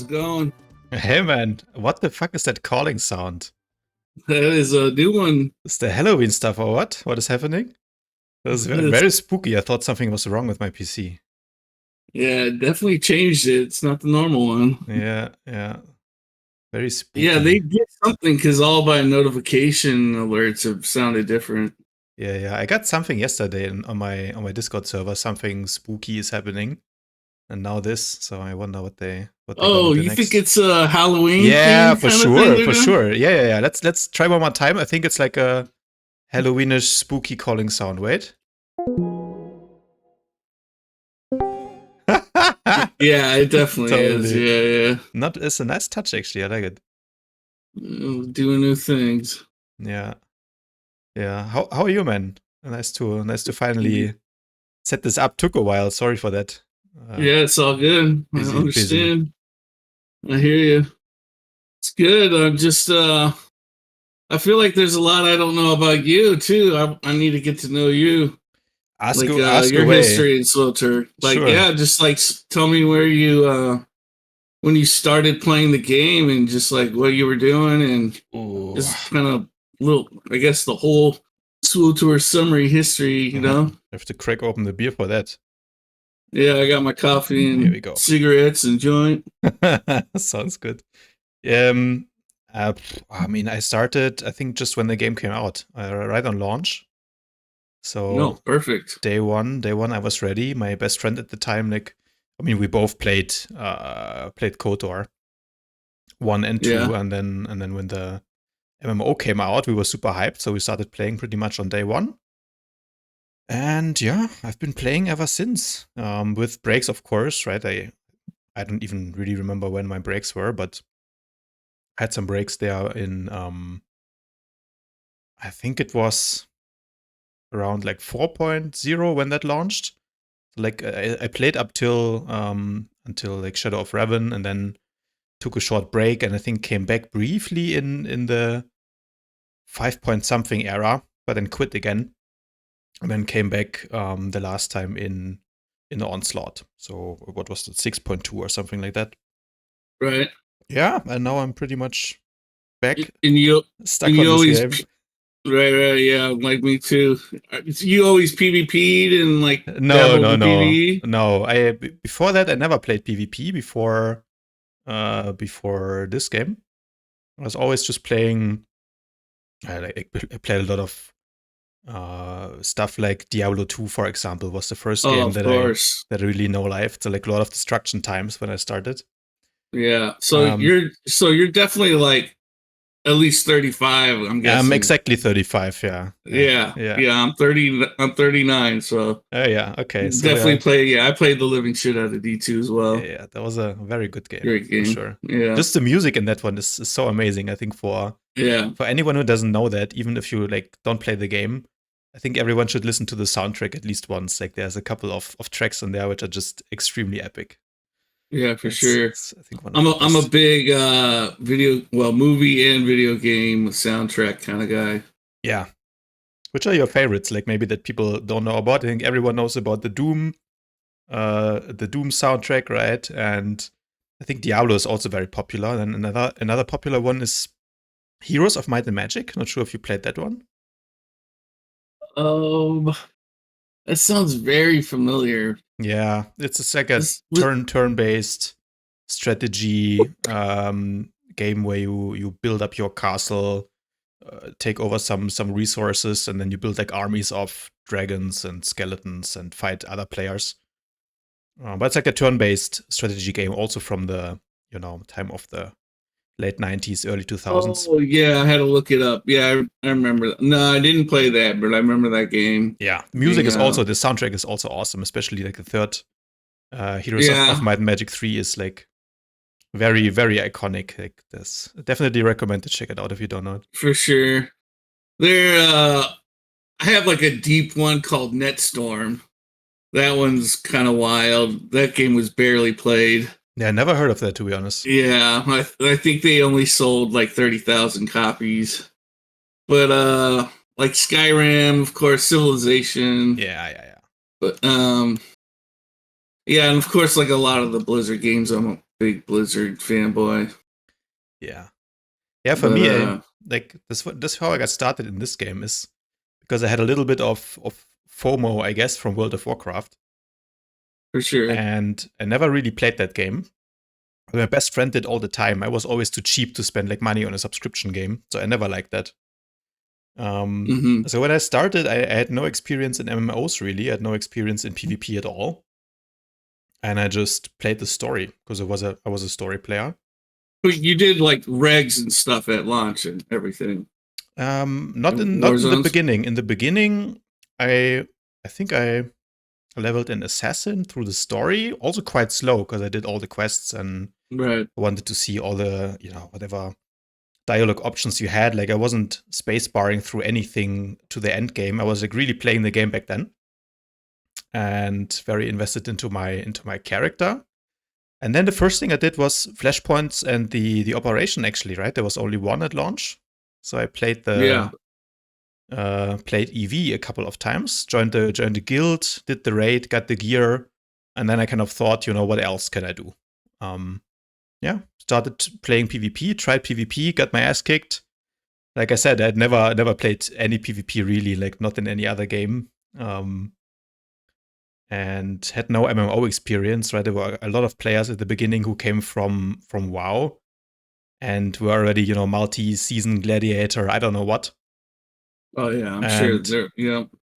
How's it going? Hey man, what the fuck is that calling sound? That is a new one. Is the Halloween stuff or what? What is happening? That was It's, very spooky. I thought something was wrong with my PC. yeah, it definitely changed it. It's not the normal one. Yeah. Very Yeah, spooky. they did something because all my notification alerts have sounded different. Yeah. I got something yesterday on my Discord server. Something spooky is happening. And now this, so I wonder what they're gonna Oh, do you think next. it's a Halloween Yeah, theme for kind of thing sure, they're for doing? sure. Yeah. Let's try one more time. I think it's like a Halloweenish spooky calling sound. Wait. Yeah, it definitely is. Totally. Yeah. Not It's a nice touch actually. I like it. Doing new things. Yeah. How are you, man? Nice to finally set this up. Took a while. Sorry for that. Yeah, it's all good. I Busy. understand. I hear you. It's good. I'm just I feel like there's a lot I don't know about you too. I need to get to know you, like Ask your away. history in SWTOR. Like, Sure. yeah, just like tell me where you when you started playing the game and just like what you were doing and Ooh. just kind of little, I guess the whole SWTOR summary history. You I know? have to crack open the beer for that. Yeah, I got my coffee Here we and go. cigarettes and joint. Sounds good. Um, I mean, I started, I think, just when the game came out, right on launch. No, So perfect. day one, I was ready. My best friend at the time, like, I mean, we both played KOTOR 1 and 2, Yeah. and then when the MMO came out, we were super hyped, so we started playing pretty much on day one. And yeah, I've been playing ever since, with breaks, of course, right? I don't even really remember when my breaks were, but I had some breaks there in, I think it was around like 4.0 when that launched. Like I played up till until like Shadow of Raven, and then took a short break, and I think came back briefly in the 5 point something era, but then quit again, and then came back the last time in the Onslaught. So what was it, 6.2 or something like that? Right. Yeah, and now I'm pretty much back, And you stuck on this always game. right, yeah, like me too. You always PvP'd and like No, dabbled no, with no, PvE. no. Before that I never played PvP before this game. I was always just playing. I played a lot of stuff like Diablo 2, for example, was the first Oh, game of that I course. really know live. So like a lot of destruction times when I started. Yeah. So Um, you're definitely like at least 35, I'm I'm guessing. exactly 35. Yeah, Yeah. yeah. Yeah, I'm 30, I'm 39, so Oh yeah. Okay. So definitely play. Yeah, I played the living shit out of D2 as well. yeah. That was a very good game Great for game. sure. Yeah. Just the music in that one is so amazing. I think Yeah. for anyone who doesn't know that, even if you like don't play the game, I think everyone should listen to the soundtrack at least once. Like there's a couple of tracks in there which are just extremely epic. Yeah, for sure. It's I think one of the I'm a best. big movie and video game soundtrack kind of guy. Yeah. Which are your favorites? Like maybe that people don't know about. I think everyone knows about the Doom soundtrack, right? And I think Diablo is also very popular. And another popular one is Heroes of Might and Magic. Not sure if you played that one. Um, that sounds very familiar. Yeah, it's like a This was turn based strategy game where you build up your castle, take over some resources, and then you build like armies of dragons and skeletons and fight other players. But it's like a turn-based strategy game, also from the time of the late 90s, early 2000s. oh yeah, I had to look it up. Yeah, I remember that. No, I didn't play that, but I remember that game Yeah, being the soundtrack is also awesome, especially like the third Heroes of yeah, Might and Magic 3 is like very, very iconic. Like this, definitely recommend to check it out if you don't know it. for sure. There I have like a deep one called Netstorm. That one's kind of wild. That game was barely played. Yeah, I never heard of that, to be honest. Yeah, I think they only sold like 30,000 copies. But like Skyrim, of course, Civilization, Yeah. but yeah, and of course like a lot of the Blizzard games big Blizzard fanboy. Yeah. Yeah, for me, like this how I got started in this game is because I had a little bit of FOMO, I guess, from World of Warcraft. For sure. And I never really played that game. My best friend did all the time. I was always too cheap to spend like money on a subscription game, so I never liked that. So when I started, I had no experience in MMOs really. I had no experience in PvP at all, and I just played the story because I was a story player. But you did like regs and stuff at launch and everything. Not in the beginning. In the beginning, I think I leveled an assassin through the story. Also quite slow because I did all the quests and wanted to see all the whatever dialogue options you had. Like I wasn't space barring through anything to the end game. I was like really playing the game back then, and very invested into my character. And then the first thing I did was flashpoints and the operation. Actually, right, there was only one at launch, so I played played EV a couple of times. Joined the guild, did the raid, got the gear, and then I kind of thought, what else can I do? Started playing PvP, tried PvP, got my ass kicked. Like I said, I'd never played any PvP really, like not in any other game. And had no MMO experience, right? There were a lot of players at the beginning who came from WoW and were already, multi-season gladiator, I don't know what. Oh yeah, I'm sure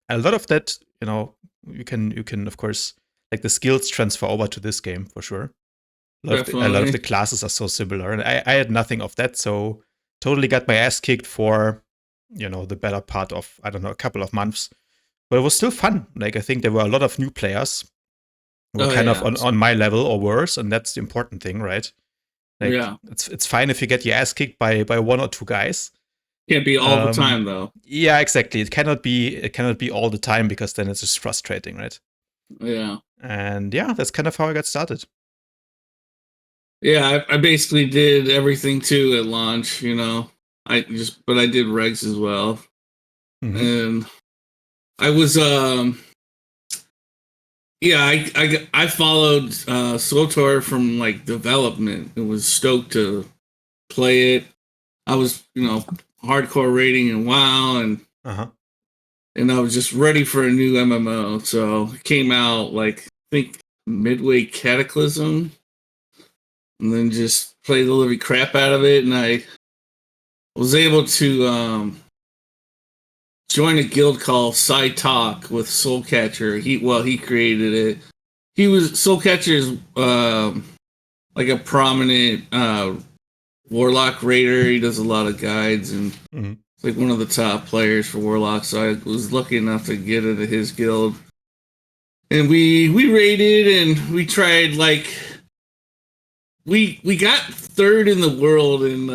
a lot of that, you can of course, like the skills transfer over to this game for sure. A lot of the classes are so similar, and I had nothing of that, so totally got my ass kicked for, the better part of, I don't know, a couple of months. But it was still fun. Like, I think there were a lot of new players who were kind of on my level or worse, and that's the important thing, right? Like, it's fine if you get your ass kicked by one or two guys. Can't be all the time, though. Yeah, exactly. It cannot be all the time, because then it's just frustrating, right? Yeah. And yeah, that's kind of how I got started. Yeah, I basically did everything too at launch, but I did regs as well. And I was I followed SWTOR from like development. It was stoked to play it. I was, hardcore rating in WoW, and I was just ready for a new MMO. So it came out like I think midway Cataclysm, and then just played the living crap out of it, and I was able to join a guild called Side Talk with Soulcatcher. He created it. Soulcatcher is like a prominent Warlock raider. He does a lot of guides, and it's like one of the top players for Warlock. So I was lucky enough to get into his guild, and we raided, and we tried like we got third in the world in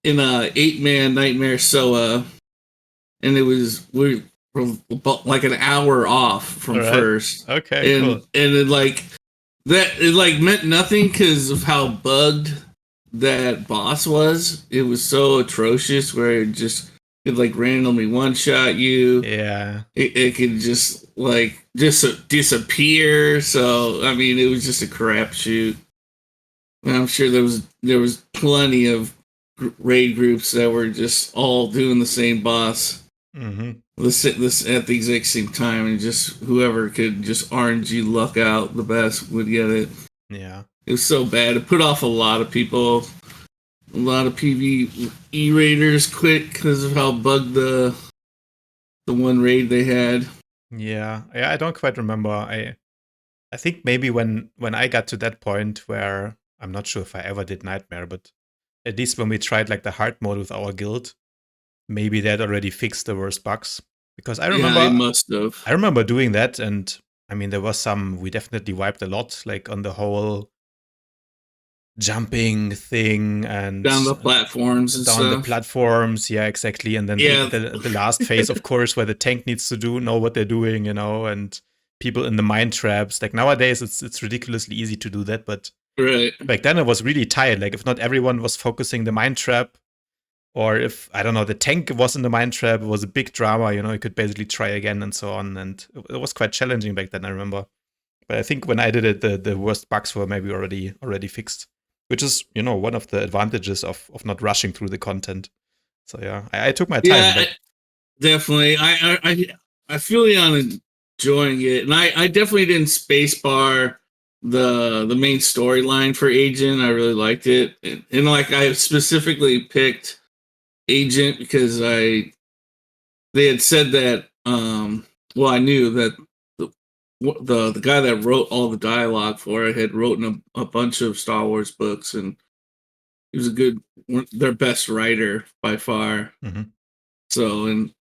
in 8-man Nightmare SOA. And we're like an hour off from first. Okay, and cool. And it like that, it like meant nothing because of how bugged that boss was. It was so atrocious where it like randomly one shot you. Yeah, it could just like disappear. So I mean, it was just a crapshoot. And I'm sure there was plenty of raid groups that were just all doing the same boss. This at the exact same time, and just whoever could just RNG luck out the best would get it. Yeah, it was so bad. It put off a lot of people. A lot of PvE raiders quit because of how bugged the one raid they had. Yeah, I don't quite remember. I think maybe when I got to that point where I'm not sure if I ever did Nightmare, but at least when we tried like the hard mode with our guild, maybe that already fixed the worst bugs. Because I remember, it must have. I remember doing that, and I mean, there was some, we definitely wiped a lot, like on the whole jumping thing and down the platforms and down the platforms. Yeah, exactly. And then the last phase, of course, where the tank needs to know what they're doing, and people in the mine traps. Like nowadays, it's ridiculously easy to do that, but back then it was really tight. Like if not everyone was focusing the mine trap, or if, I don't know, the tank was in the mine trap, it was a big drama, you could basically try again and so on. And it was quite challenging back then, I remember. But I think when I did it, the worst bugs were maybe already fixed, which is, one of the advantages of not rushing through the content. So yeah, I took my time. Yeah, but definitely. I feel you on enjoying it, and I definitely didn't spacebar the main storyline for Agent. I really liked it, and like I specifically picked Agent because they had said that well, I knew that the guy that wrote all the dialogue for it had written a bunch of Star Wars books, and he was their best writer by far. Mm-hmm. So and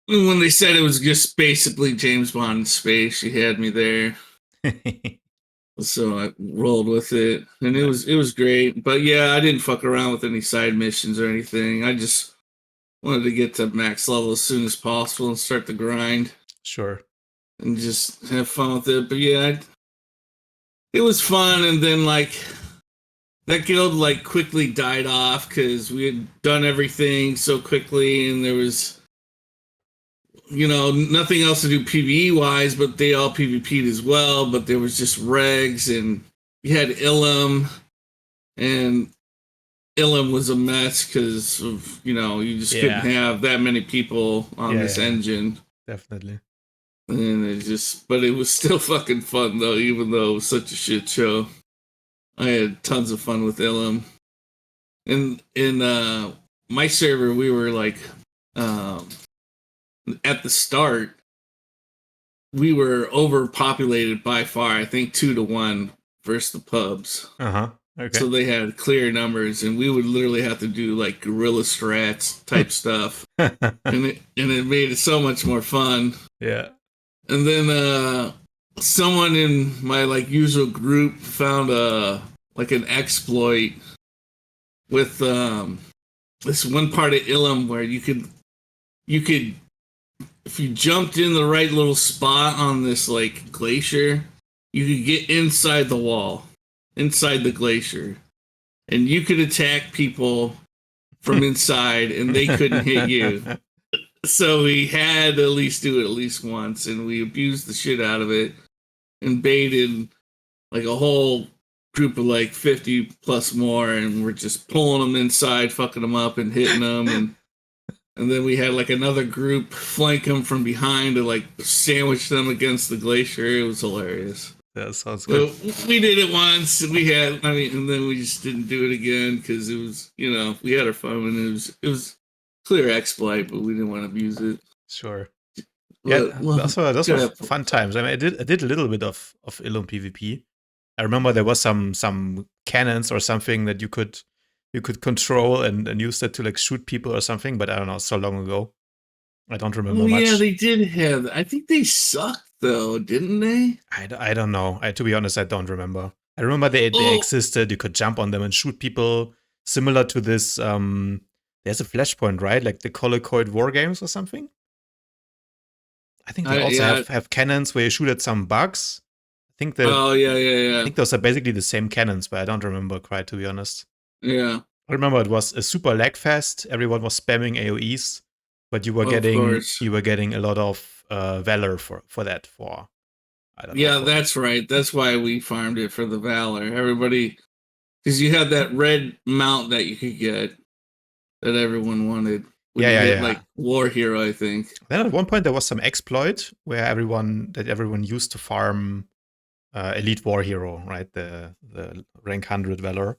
when they said it was just basically James Bond in space, she had me there. So I rolled with it, and it was great. But yeah, I didn't fuck around with any side missions or anything. I just wanted to get to max level as soon as possible and start the grind. Sure. And just have fun with it. But yeah, it was fun. And then like that guild like quickly died off because we had done everything so quickly, and there was nothing else to do PvE wise, but they all PvP'd as well. But there was just regs, and you had Ilum, and Ilum was a mess because of you just couldn't have that many people on this engine. Definitely. And but it was still fucking fun though, even though it was such a shit show. I had tons of fun with Ilum. And in my server, we were like, at the start, we were overpopulated by far. I think 2-1 versus the pubs. Okay. So they had clear numbers, and we would literally have to do like guerrilla strats type stuff, and it made it so much more fun. Yeah. And then someone in my like usual group found like an exploit with this one part of Ilum where you could if you jumped in the right little spot on this like glacier, you could get inside the wall, inside the glacier, and you could attack people from inside, and they couldn't hit you. So we had to at least do it at least once, and we abused the shit out of it and baited like a whole group of like 50 plus more, and we're just pulling them inside, fucking them up and hitting them, and then we had like another group flank them from behind to like sandwich them against the glacier. It was hilarious. That sounds good. So we did it once, and and then we just didn't do it again because it was, we had our fun, and it was clear exploit, but we didn't want to abuse it. Sure. But, those were fun times. I mean, I did a little bit of Ilum PvP. I remember there was some cannons or something that you could control and use that to like shoot people or something, but I don't know, so long ago. I don't remember much. Yeah, they did have. I think they sucked though, didn't they? I don't know. To be honest, I don't remember. I remember they existed. You could jump on them and shoot people, similar to this. There's a Flashpoint, right? Like the Colicoid War Games or something. I think they also have cannons where you shoot at some bugs. I think yeah. I think those are basically the same cannons, but I don't remember quite, to be honest. Yeah. I remember it was a super lag fest. Everyone was spamming AoEs, but you were getting a lot of valor for that. I don't know. That's right. That's why we farmed it for the valor. Everybody, because you had that red mount that you could get that everyone wanted. Like War Hero, I think. Then at one point there was some exploit where everyone used to farm Elite War Hero, right? The rank 100 valor,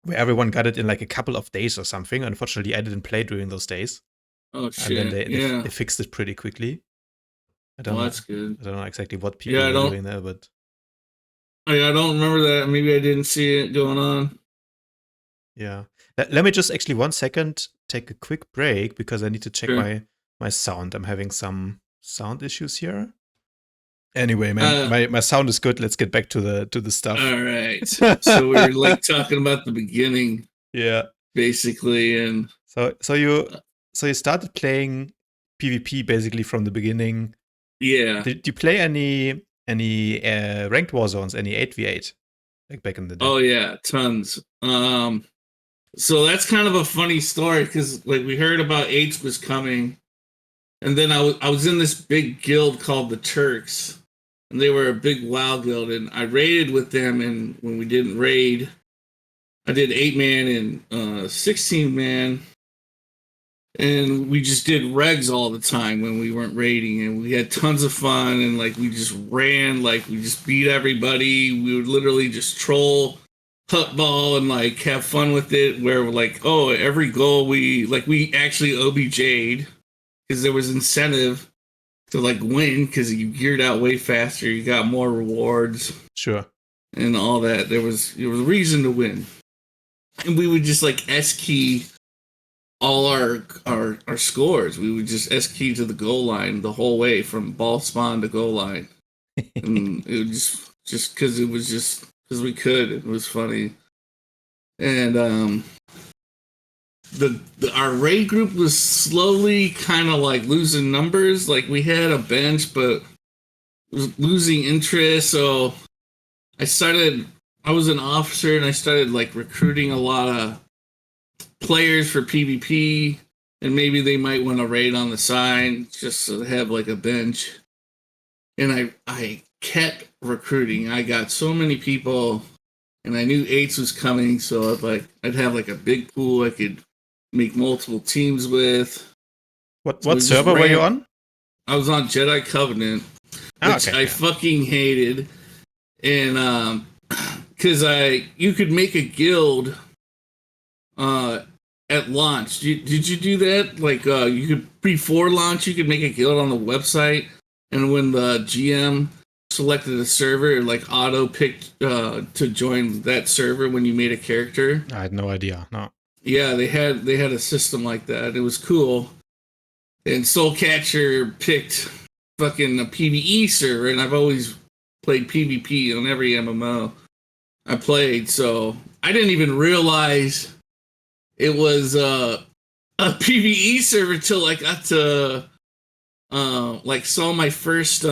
where everyone got it in like a couple of days or something. Unfortunately, I didn't play during those days. Oh shit! And then they fixed it pretty quickly. I don't know. That's good. I don't know exactly what people were doing there, but I don't remember that. Maybe I didn't see it going on. Yeah. Let me just actually 1 second take a quick break because I need to check my sound. I'm having some sound issues here. Anyway, man, my sound is good. Let's get back to the stuff. All right. So we're like talking about the beginning. Yeah. Basically, and so you started playing PvP basically from the beginning. Yeah. Did you play any ranked Warzones, any 8v8 like back in the day? Oh yeah, tons. So that's kind of a funny story because like we heard about H was coming, and then I was in this big guild called the Turks, and they were a big WoW guild, and I raided with them. And when we didn't raid, I did 8-man and 16-man, and we just did regs all the time when we weren't raiding, and we had tons of fun. And like we just ran, like we just beat everybody. We would literally just troll Hutball and like have fun with it. Where like, oh, every goal we actually OBJ'd because there was incentive to like win because you geared out way faster, you got more rewards, sure, and all that. There was a reason to win, and we would just like S key all our scores. We would just S key to the goal line the whole way from ball spawn to goal line, and it was just because it was just because we could. It was funny, and our raid group was slowly kind of like losing numbers. Like we had a bench, but was losing interest. So I was an officer, and I started like recruiting a lot of players for PvP, and maybe they might want to raid on the side just to have like a bench. And I kept recruiting. I got so many people, and I knew eights was coming, so I'd have like a big pool I could make multiple teams with. What server were you on? I was on Jedi Covenant, which I fucking hated, and because you could make a guild at launch. Did you do that? Like you could before launch, you could make a guild on the website, and when the GM selected a server, it like auto picked to join that server when you made a character. I had no idea. No. Yeah, they had a system like that. It was cool. And Soulcatcher picked fucking a PvE server, and I've always played PvP on every MMO I played, so I didn't even realize it was a PvE server till I got to like saw my first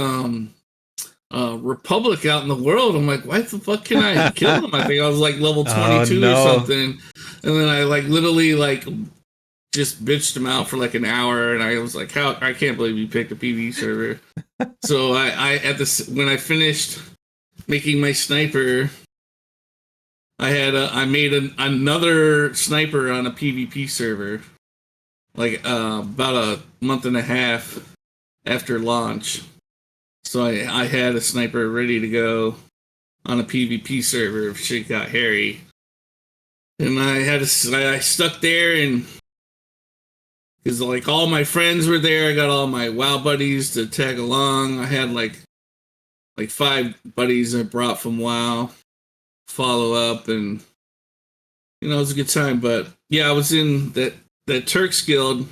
Republic out in the world. I'm like, why the fuck can I kill him? I think I was like level 22 or something. And then I like literally like just bitched him out for like an hour, and I was like, I can't believe you picked a PvE server. So when I finished making my sniper, I made another sniper on a PvP server, like about a month and a half after launch. So I had a sniper ready to go on a PvP server if shit got hairy. And I stuck there, and because like all my friends were there, I got all my WoW buddies to tag along. I had like 5 buddies I brought from WoW, follow up, and it was a good time. But yeah, I was in that Turks guild,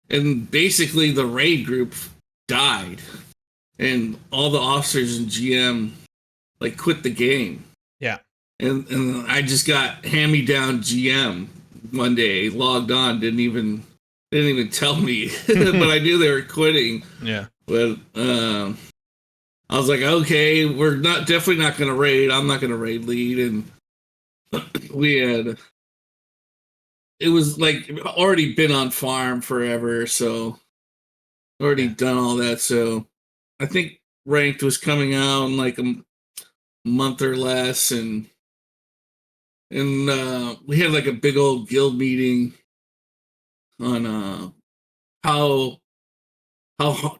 and basically the raid group died, and all the officers and GM like quit the game. Yeah. And I just got hand-me-down GM one day, logged on, didn't even tell me, but I knew they were quitting. Yeah. But I was like, okay, we're definitely not going to raid. I'm not going to raid lead. And it was like already been on farm forever, so already done all that. So I think ranked was coming out in like a month or less, and we had like a big old guild meeting on how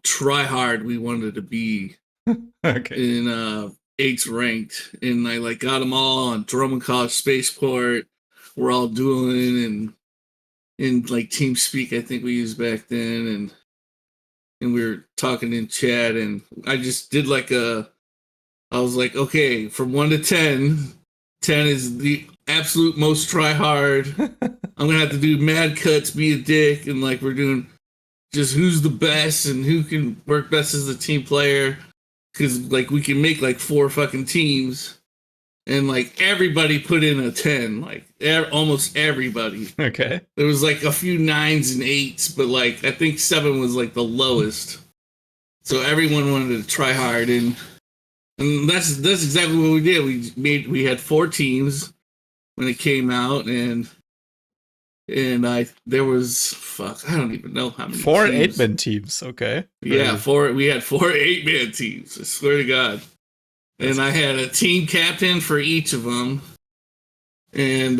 try hard we wanted to be in 8's ranked, and I like got them all on Drummond College Spaceport. We're all dueling, and in like TeamSpeak, I think we used back then, and we were talking in chat, and I just did I was like, okay, from 1 to 10, 10 is the absolute most try hard. I'm gonna have to do mad cuts, be a dick, and like we're doing just who's the best and who can work best as a team player, because like we can make like 4 fucking teams, and like everybody put in a 10, like almost everybody. Okay. There was like a few 9s and 8s, but like I think 7 was like the lowest. So everyone wanted to try hard, and that's exactly what we did. We had 4 teams when it came out, and And there was I don't even know how many 4 teams. 8-man teams, okay. Yeah, we had 4 8-man teams, I swear to God. And I had a team captain for each of them. And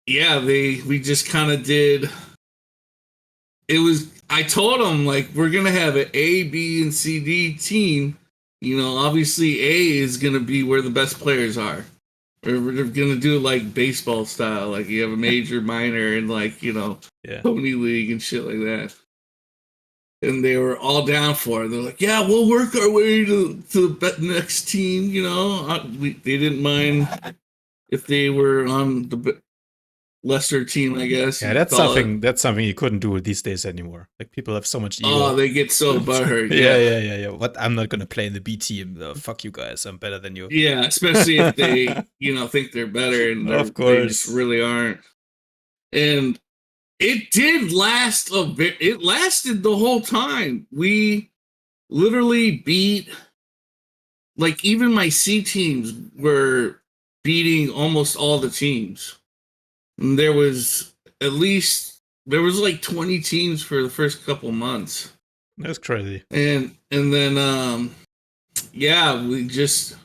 we just kind of did. I told them, like, we're going to have an A, B, and C, D team. You know, obviously A is going to be where the best players are. We're going to do it like baseball style. Like, you have a major, minor, and, like, you know, Pony League and shit like that. And they were all down for it. They're like, yeah, we'll work our way to the next team, you know. They didn't mind if they were on the lesser team, I guess. Yeah, that's something you couldn't do these days anymore. Like, people have so much ego. Oh, they get so butthurt. Yeah. What? I'm not gonna play in the B team. Fuck you guys. I'm better than you. Yeah, especially if they, you know, think they're better and they just really aren't. And it did last it lasted the whole time. We literally beat, like, even my C teams were beating almost all the teams. And there was like 20 teams for the first couple months. That's crazy. And then we just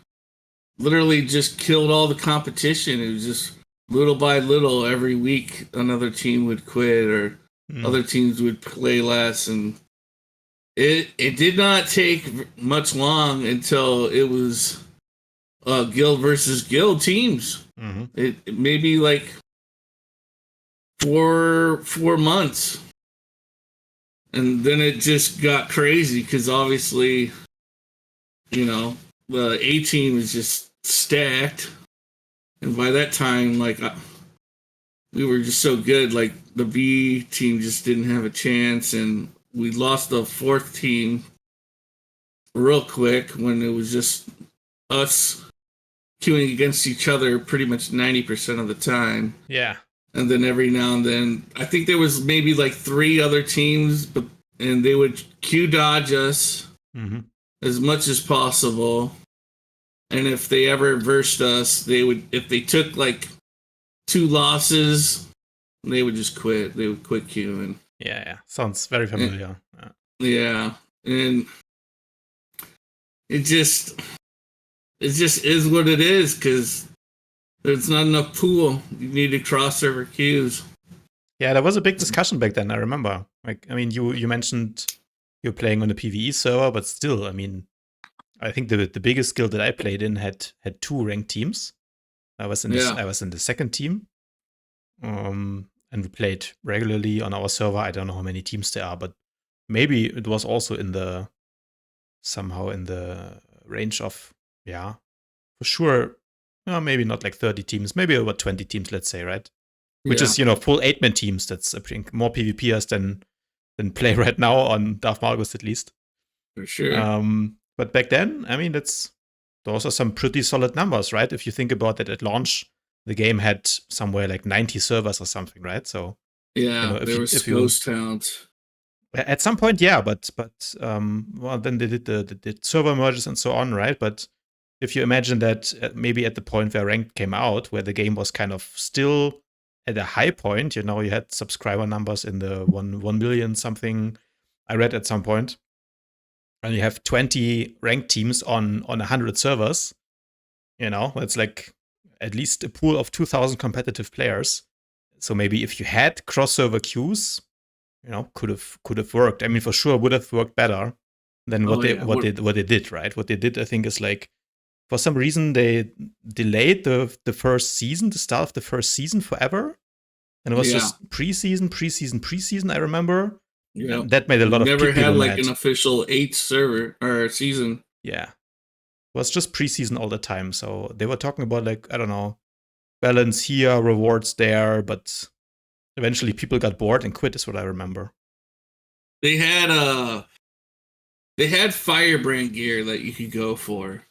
literally just killed all the competition. It was just little by little, every week another team would quit or other teams would play less, and it did not take much long until it was guild versus guild teams. It maybe like 4 months, and then it just got crazy because obviously, you know, the A team is just stacked, and by that time, like, we were just so good, like, the B team just didn't have a chance, and we lost the 4th team real quick when it was just us queuing against each other pretty much 90% of the time. Yeah. And then every now and then, I think there was maybe like 3 other teams, and they would queue dodge us as much as possible. And if they ever versed us, if they took like 2 losses, they would just quit. They would quit queuing. Yeah. Sounds very familiar. Yeah. And it just is what it is, because there's not enough pool. You need to cross-server queues. Yeah, there was a big discussion back then, I remember. Like, I mean, you mentioned you're playing on a PvE server, but still, I mean, I think the biggest guild that I played in had 2 ranked teams. I was in the second team. And we played regularly on our server. I don't know how many teams there are, but maybe it was also somehow in the range of, for sure, maybe not like 30 teams, maybe over 20 teams, let's say, right? Which is, full 8-man teams. That's, I think, more PvPers than play right now on Darth Malgus, at least. For sure. But back then, I mean, those are some pretty solid numbers, right? If you think about that, at launch, the game had somewhere like 90 servers or something, right? So there was ghost towns. At some point, yeah, but then they did the server merges and so on, right? But if you imagine that maybe at the point where Ranked came out, where the game was kind of still at a high point, you had subscriber numbers in the 1 million something, I read at some point, and you have 20 ranked teams on 100 servers, that's like at least a pool of 2,000 competitive players. So maybe if you had cross-server queues, could have worked. I mean, for sure would have worked better than what they did, right? What they did, I think, is like, for some reason they delayed the first season, the start of the first season forever. And it was just preseason, I remember. Yeah. That made a lot of people mad. Never had like an official 8th server or season. Yeah. It was just preseason all the time. So they were talking about, like, I don't know, balance here, rewards there, but eventually people got bored and quit, is what I remember. They had Firebrand gear that you could go for.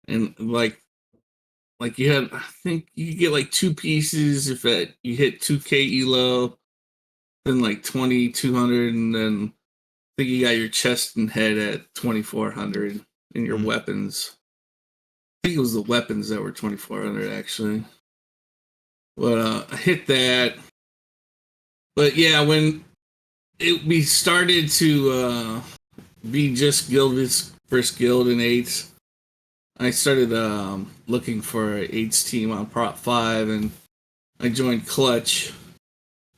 And like you had, I think you could get like 2 pieces if you hit 2k elo, then like 2,200, and then I think you got your chest and head at 2,400, and your weapons. I think it was the weapons that were 2,400 actually. But I hit that, But yeah, when we started to be just Gilda's first guild in 8s, I started looking for an 8s team on Prop 5, and I joined Clutch,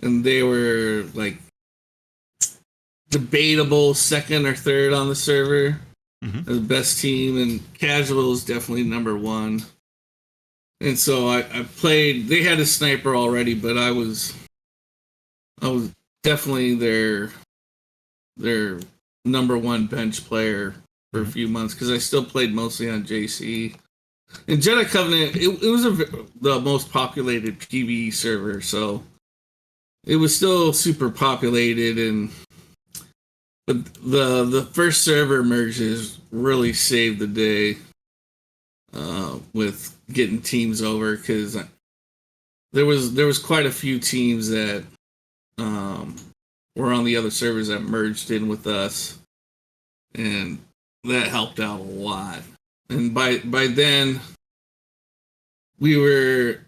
and they were like debatable second or third on the server. The best team, and casual is definitely number 1. And so I played. They had a sniper already, but I was definitely their number 1 bench player for a few months, because I still played mostly on JC. And Jedi Covenant, it was the most populated PvE server, so it was still super populated, and but the first server merges really saved the day with getting teams over, because there was quite a few teams that were on the other servers that merged in with us, and that helped out a lot. And by then we were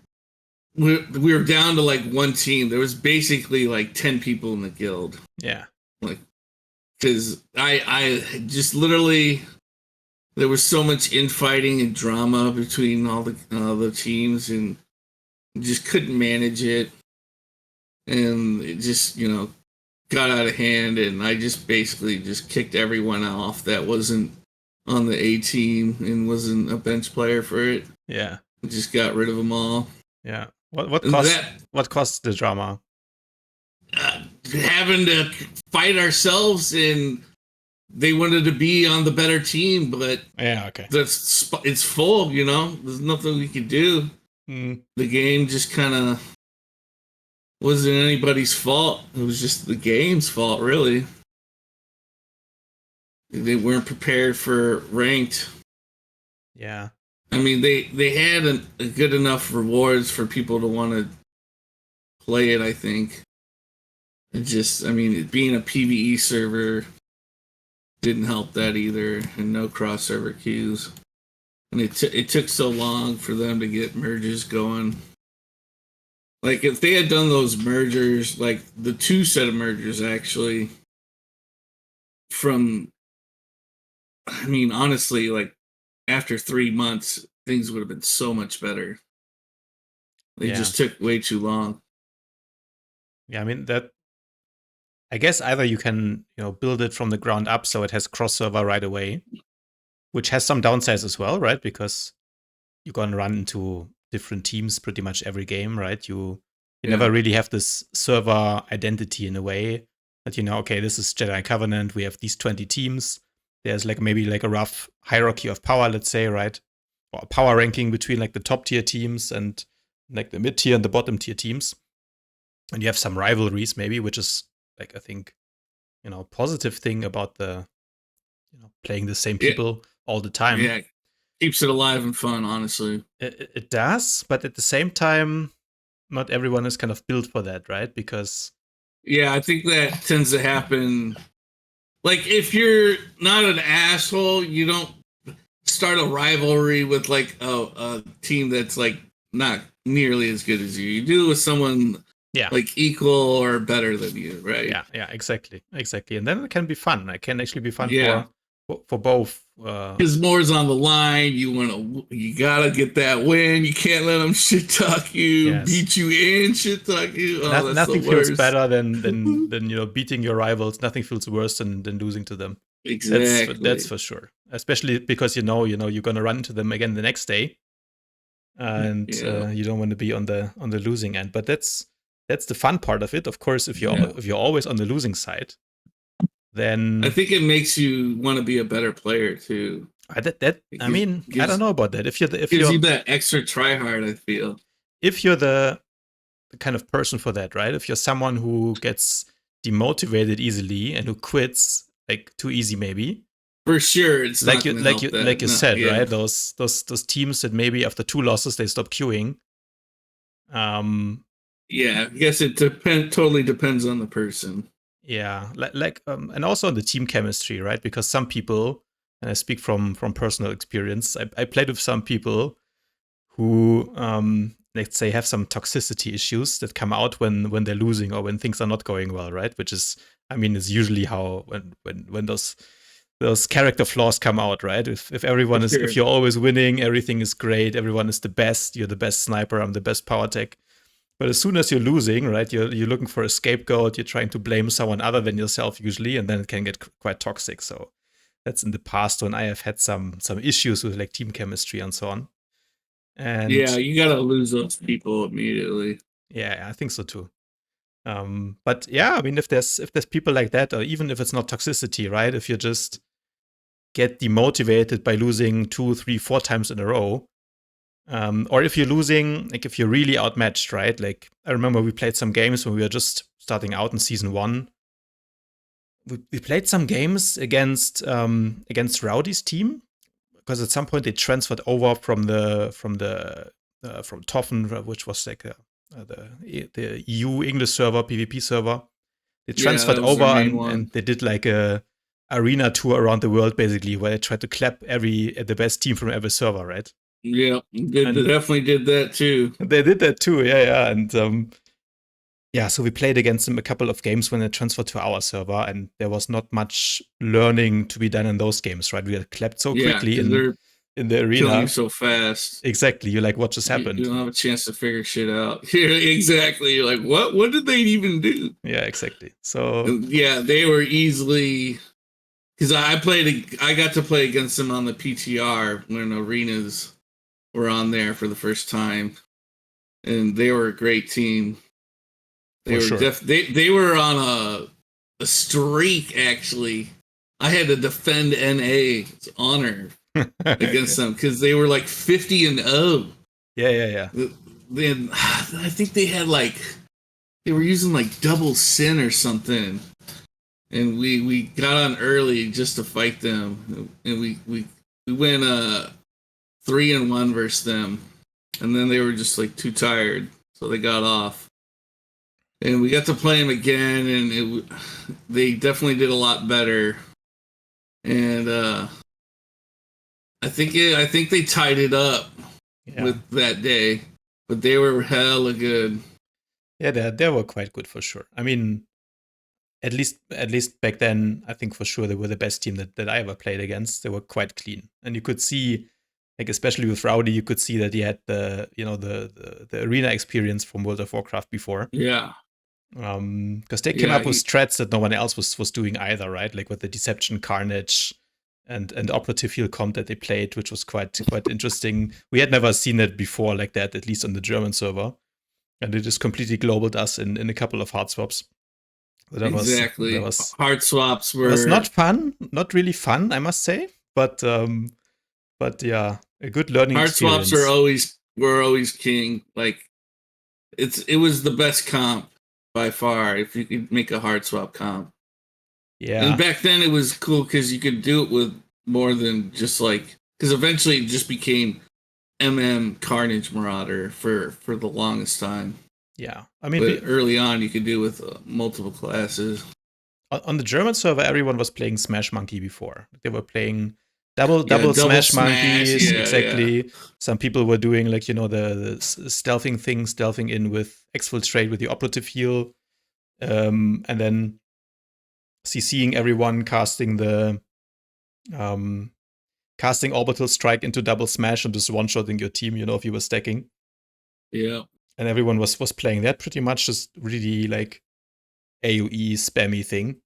down to like 1 team. There was basically like 10 people in the guild. Yeah. Like, because I just literally, there was so much infighting and drama between all the teams, and just couldn't manage it, and it just got out of hand, and I just basically just kicked everyone off that wasn't on the A team and wasn't a bench player for it. Yeah. Just got rid of them all. Yeah. What costs the drama? Having to fight ourselves, and they wanted to be on the better team, but yeah, okay, it's full. There's nothing we could do. The game just kind of wasn't anybody's fault. It was just the game's fault, really. They weren't prepared for ranked. Yeah. I mean, they had a good enough rewards for people to want to play it, I think. It just, I mean, being a PvE server didn't help that either, and no cross-server queues. And it took so long for them to get merges going. Like, if they had done those mergers, like the 2 set of mergers, actually, I mean, honestly, like, after 3 months, things would have been so much better. They just took way too long. Yeah, I mean, I guess either you can, build it from the ground up so it has cross-server right away, which has some downsides as well, right? Because you're going to run into different teams pretty much every game, right? You never really have this server identity in a way that, okay, this is Jedi Covenant, we have these 20 teams. There's maybe a rough hierarchy of power, let's say, right? Or a power ranking between the top tier teams and the mid tier and the bottom tier teams. And you have some rivalries maybe, which is I think, positive thing about the, playing the same people all the time. Yeah, keeps it alive and fun, honestly. It does, but at the same time, not everyone is kind of built for that, right? Because yeah, I think that tends to happen. Like, if you're not an asshole, you don't start a rivalry with a team that's not nearly as good as you. You do it with someone equal or better than you, right? Yeah, exactly. And then it can be fun. It can actually be fun for both. Because more's on the line. You gotta get that win. You can't let them shit talk you, beat you in, shit talk you. Oh, nothing feels better than beating your rivals. Nothing feels worse than losing to them. Exactly. That's for sure. Especially because you're gonna run into them again the next day, and you don't want to be on the losing end. But that's the fun part of it. Of course, if you're always on the losing side, then I think it makes you want to be a better player too. I don't know about that. If you're that extra try hard, I feel. If you're the kind of person for that, right? If you're someone who gets demotivated easily and who quits too easy, maybe. For sure, it's like you said, right? Those teams that maybe after 2 losses they stop queuing. Yeah, I guess it totally depends on the person. Yeah, and also on the team chemistry, right? Because some people, and I speak from personal experience, I played with some people who let's say, have some toxicity issues that come out when they're losing or when things are not going well, right? Which is, I mean, is usually how when those character flaws come out, right? If everyone is, if you're always winning, everything is great, everyone is the best, you're the best sniper, I'm the best PowerTech. But as soon as you're losing, right, you're looking for a scapegoat, you're trying to blame someone other than yourself usually, and then it can get quite toxic. So that's in the past when I have had some issues with like team chemistry and so on. And yeah, you gotta lose those people immediately. Yeah, I think so too. But yeah, I mean, if there's people like that, or even if it's not toxicity, right? If you just get demotivated by losing 2, 3, 4 times in a row, or if you're losing, like if you're really outmatched, right? Like I remember we played some games when we were just starting out in season 1. We played some games against Rowdy's team, because at some point they transferred over from Toffen, which was like the EU English server, PvP server. They transferred over and they did like a arena tour around the world, basically, where they tried to clap the best team from every server, right? Yeah, they definitely did that too. They did that too, yeah. And yeah, so we played against them a couple of games when they transferred to our server, and there was not much learning to be done in those games, right? We got clapped so quickly in the arena. Killing you so fast. Exactly. You're like, what just happened? You don't have a chance to figure shit out. Yeah, exactly. You're like, what did they even do? Yeah, exactly. So yeah, they were easily, because I got to play against them on the PTR when arenas were on there for the first time, and they were a great team. They they were on a streak, actually. I had to defend NA's honor against them because they were like 50-0. Yeah. Then I think they had they were using like double sin or something, and we got on early just to fight them, and we went 3-1 versus them, and then they were just like too tired, so they got off, and we got to play them again, and they definitely did a lot better, and I think they tied it up with that day, but they were hella good. Yeah, they were quite good for sure. I mean, at least back then, I think for sure they were the best team that I ever played against. They were quite clean, and you could see, like especially with Rowdy, you could see that he had the arena experience from World of Warcraft before. Yeah. Because they came up with strats that no one else was doing either, right? Like with the Deception, Carnage, and Operative Field comp that they played, which was quite interesting. We had never seen it before like that, at least on the German server. And it just completely globaled us in a couple of hard swaps. Exactly. Hard swaps were... It was not fun. Not really fun, I must say. But yeah, a good learning experience. Hard swaps were always king. Like, it was the best comp by far if you could make a hard swap comp. Yeah. And back then it was cool because you could do it with more than just because eventually it just became Carnage Marauder for the longest time. Yeah. I mean, early on you could do with multiple classes. On the German server, everyone was playing Smash Monkey before. They were playing double Smash Monkeys. Yeah, exactly. Yeah. Some people were doing the stealthing in with Exfiltrate with the Operative Heal. And then CCing everyone, casting Orbital Strike into double smash and just one-shotting your team, if you were stacking. Yeah. And everyone was playing that pretty much, just really like AoE spammy thing.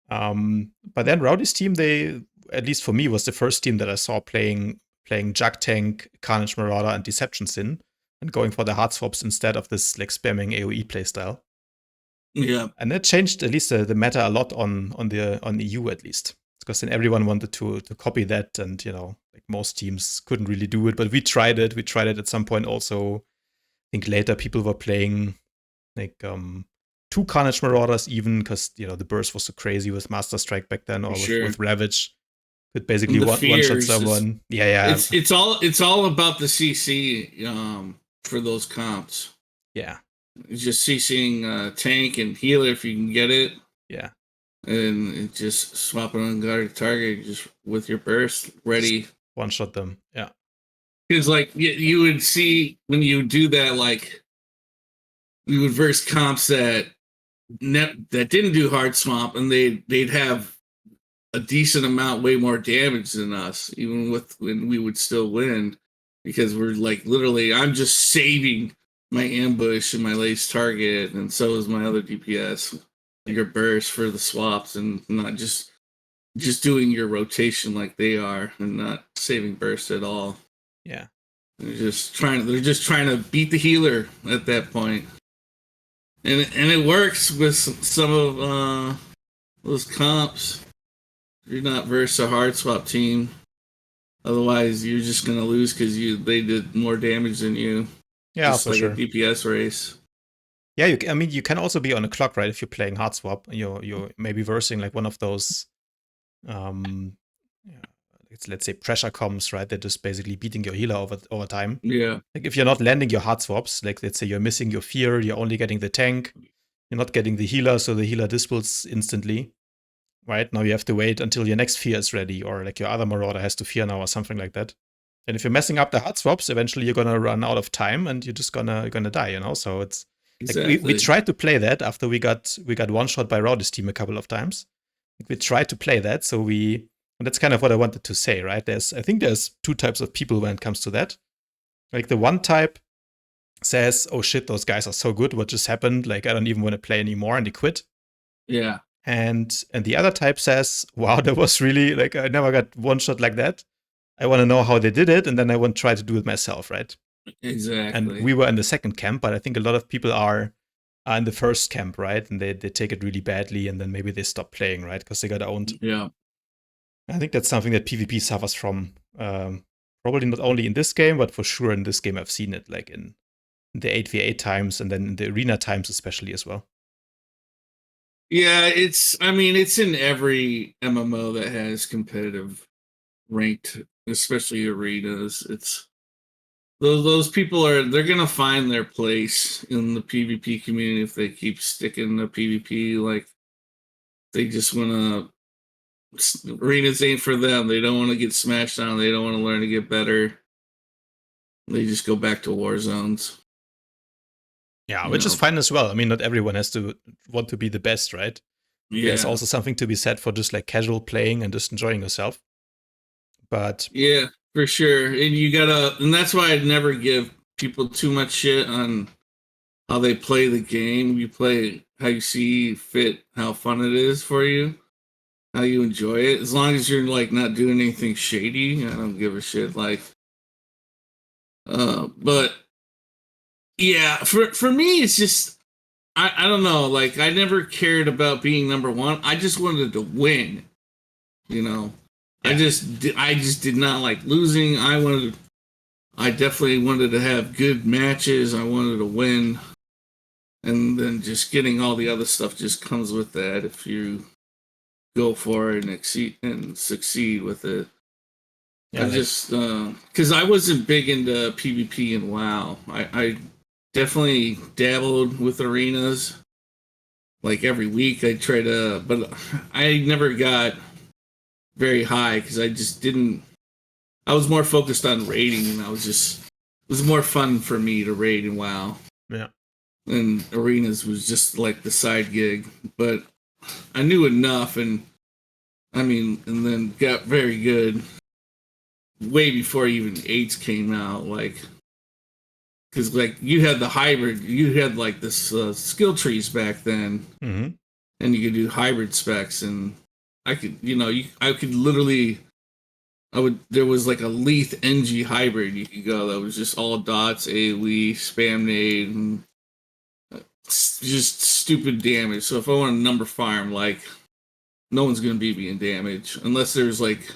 But then Rowdy's team, they, at least for me, was the first team that I saw playing Jug Tank, Carnage Marauder, and Deception Sin, and going for the hard swaps instead of this spamming AoE playstyle. Yeah. And that changed at least the meta a lot on EU at least. Because then everyone wanted to copy that, and most teams couldn't really do it. But we tried it. We tried it at some point also. I think later people were playing 2 Carnage Marauders even, because the burst was so crazy with Master Strike back then, or with Ravage. Could basically one-shot someone. Yeah. It's all about the CC for those comps. Yeah. It's just CCing tank and healer if you can get it. Yeah. And just swap it on guard target just with your burst ready. Just one-shot them. Yeah. Because like you would see when you do that, like you would verse comps that didn't do hard swamp, and they'd have a decent amount, way more damage than us, even when we would still win, because we're like literally, I'm just saving my ambush and my lace target, and so is my other DPS, your burst for the swaps, and not just doing your rotation like they are, and not saving burst at all. Yeah, they're just trying to beat the healer at that point, and it works with some of those comps. You're not versus a hard swap team. Otherwise, you're just gonna lose because they did more damage than you. Yeah, just for like sure. a DPS race. Yeah, you can also be on a clock, right? If you're playing hard swap, you're maybe versing like one of those, let's say pressure comms, right? They're just basically beating your healer over time. Yeah. Like if you're not landing your hard swaps, like let's say you're missing your fear, you're only getting the tank, you're not getting the healer, so the healer dispels instantly. Right? Now you have to wait until your next fear is ready, or like your other marauder has to fear now, or something like that. And if you're messing up the hard swaps, eventually you're gonna run out of time and you're just gonna die, So it's exactly. like we tried to play that after we got one shot by Rowdy's team a couple of times. Like we tried to play that, so and that's kind of what I wanted to say, right? I think there's two types of people when it comes to that. Like the one type says, "Oh shit, those guys are so good. What just happened? Like I don't even want to play anymore," and they quit. Yeah. And the other type says, "Wow, that was really like I never got one shot like that. I want to know how they did it, and then I want to try to do it myself, right?" Exactly. And we were in the second camp, but I think a lot of people are in the first camp, right? And they take it really badly, and then maybe they stop playing, right? Because they got owned. Yeah. I think that's something that PvP suffers from. Probably not only in this game, but for sure in this game I've seen it, like in the 8v8 times, and then in the arena times especially as well. Yeah, it's in every MMO that has competitive ranked, especially arenas. It's those people they're gonna find their place in the PvP community if they keep sticking to PvP. Like they just wanna, arenas ain't for them. They don't want to get smashed on. They don't want to learn to get better. They just go back to Warzones. Yeah, which is fine as well. I mean, not everyone has to want to be the best, right? Yeah. There's also something to be said for just like casual playing and just enjoying yourself. But yeah, for sure. And that's why I'd never give people too much shit on how they play the game. You play how you see fit, how fun it is for you, how you enjoy it. As long as you're like not doing anything shady, I don't give a shit. Like, but yeah, for me, it's just I don't know. Like, I never cared about being number one. I just wanted to win. Yeah. I just did not like losing. I definitely wanted to have good matches. I wanted to win, and then just getting all the other stuff just comes with that if you go for it and succeed with it. Yeah, I just because I wasn't big into PvP and WoW. I definitely dabbled with arenas. Like every week, I try to, but I never got very high because I just didn't. I was more focused on raiding, and it was more fun for me to raid in WoW. Yeah. And arenas was just like the side gig, but I knew enough, and then got very good way before even 8s came out. Like, because like you had the hybrid, you had like this skill trees back then, and you could do hybrid specs, and I could, I could literally. There was like a Leith NG hybrid you could go that was just all dots, AoE, spam nade, and just stupid damage. So if I want a number farm, like, no one's gonna beat me in damage unless there's like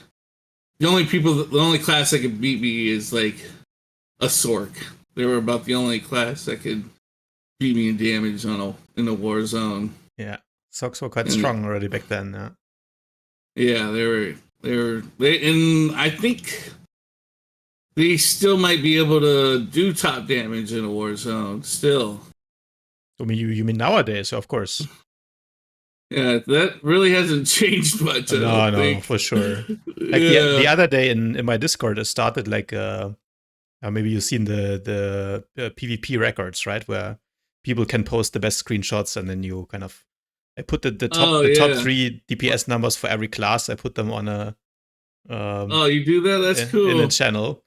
the only class that could beat me is like a Sork. They were about the only class that could beat me in damage in a war zone. Yeah, Sorks were quite strong already back then. Yeah, they were, and I think they still might be able to do top damage in a war zone still. I mean, you mean nowadays, of course. Yeah, that really hasn't changed much. No, for sure. Like the other day in my Discord, I started like maybe you've seen the PvP records, right? Where people can post the best screenshots, and then you kind of I put the top 3 DPS numbers for every class. I put them on a you do that? That's cool. In a channel,